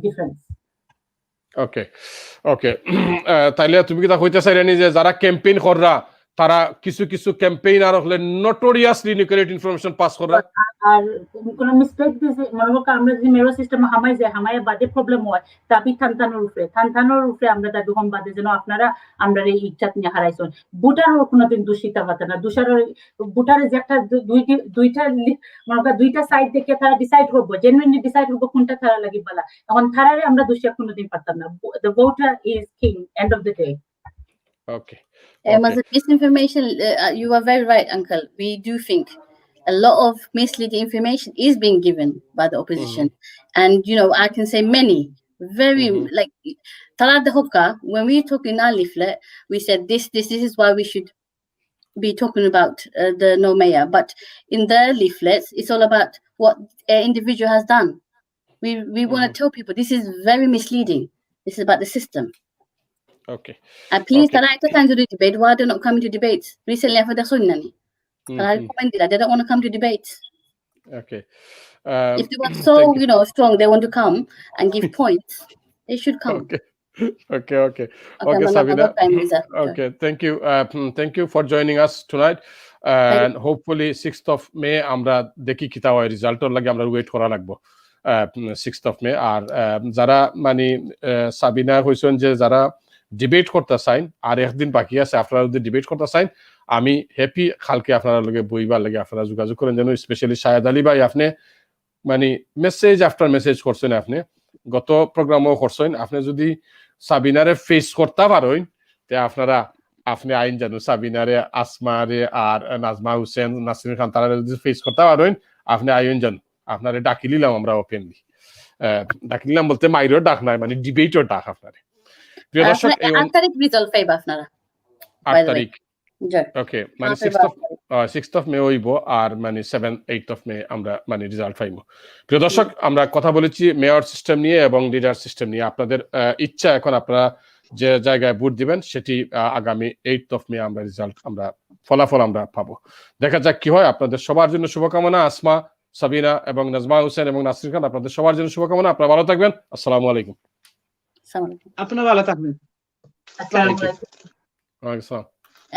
ডিফারেন্স। ওকে ওকে, তাইলে তুমি কি তা কইতে চাইলেনি যে যারা ক্যাম্পেইন কররা তারা কিছু কিছু ক্যাম্পেইনার হলে নোটোরিয়াসলি ইনকরেক্ট ইনফরমেশন পাস কররা, আর কোন মিস্টেক দিছে মনে করো আমরা যে মেরো সিস্টেম হামায় বাদে প্রবলেম হয়, দাবি থানতানোর উপরে আমরা দাবি কম বাদে যেন আপনারা আমরা এই ইচ্ছা নিয়ে হারাইছেন। ভোটারও কোনোদিন দূষিত হতে না, ভোটারের যে একটা দুইটা সাইড দেখে তারা ডিসাইড করবো, জেনুইনলি ডিসাইড করবো কোনটা তারা লাগি বলা। এখন তারারে আমরা দোষী কোনোদিন পারতাম না। The voter is king, end of the day. Okay As a misinformation, you are very right, Uncle. We do think a lot of misleading information is being given by the opposition. And, you know, I can say many, very, like, Talat the Hokka, when we talk in our leaflet, we said this is why we should be talking about the no mayor. But in the leaflets, it's all about what an individual has done. We want to tell people this is very misleading. This is about the system. Okay. And please, Okay. Talat, time to do debate. Why they're not coming to debates? Recently, I've heard the Sunnani. I recommended that they don't want to come to debates. Okay. If they were so, you know, strong, they want to come and give points. They should come. Okay, Sabina. Okay, thank you for joining us tonight. And hopefully 6th of May আমরা দেখি কিতা হয়, রেজাল্টর লাগে আমরা ওয়েট করা লাগবো 6th of May। আর যারা মানে সাবিনা হইছেন যে যারা ডিবেট করতে চাইন, আর একদিন বাকি আছে, আপনারা যদি ডিবেট করতে চাইন, আমি হ্যাপি কালকে আপনারা লগে বইবার লাগে আপনারা যোগাযোগ করেন। যেন স্পেশালি শাহেদ আলী ভাই, আপনি মানে মেসেজ আফটার মেসেজ করছেন, আপনি গত প্রোগ্রামও করছেন। আপনি যদি সাবিনারে ফেস করতে পারেন, তে আপনি আইন জানো সাবিনারে, আসমারে আর নাজমা হুসেন, নাসরিন খান, তারা যদি ফেস করতে পারেন, আপনি আইন জানো, আপনারে ডাকি নিলাম আমরা ওপেনলি। ডাকি নিলাম বলতে মাইরও ডাক নাই, মানে ডিবেটও ডাক আপনারে। প্রিয় দর্শক, 8 তারিখ রিজাল্ট পাইবা আপনারা, 8 তারিখ। ওকে, মানে 6th of May হইব, আর মানে 7th 8th of May আমরা মানে রেজাল্ট পাইব। প্রিয় দর্শক, আমরা কথা বলেছি মেয়র সিস্টেম নিয়ে এবং লিডার সিস্টেম নিয়ে। আপনাদের ইচ্ছা এখন আপনারা যে জায়গায় ভোট দিবেন সেটি আগামী 8th of May আমরা রেজাল্ট, আমরা ফলাফল আমরা পাবো। দেখা যাক কি হয়। আপনাদের সবার জন্য শুভকামনা। আসমা, সাবিনা এবং নাজমা হোসেন এবং নাসরিন খান, আপনাদের সবার জন্য শুভকামনা। আপনারা ভালো থাকবেন। আসসালামু আলাইকুম। আপনারা ভালো থাকবেন। আসসালামু আলাইকুম। ওয়ালাইকুম আসসালাম।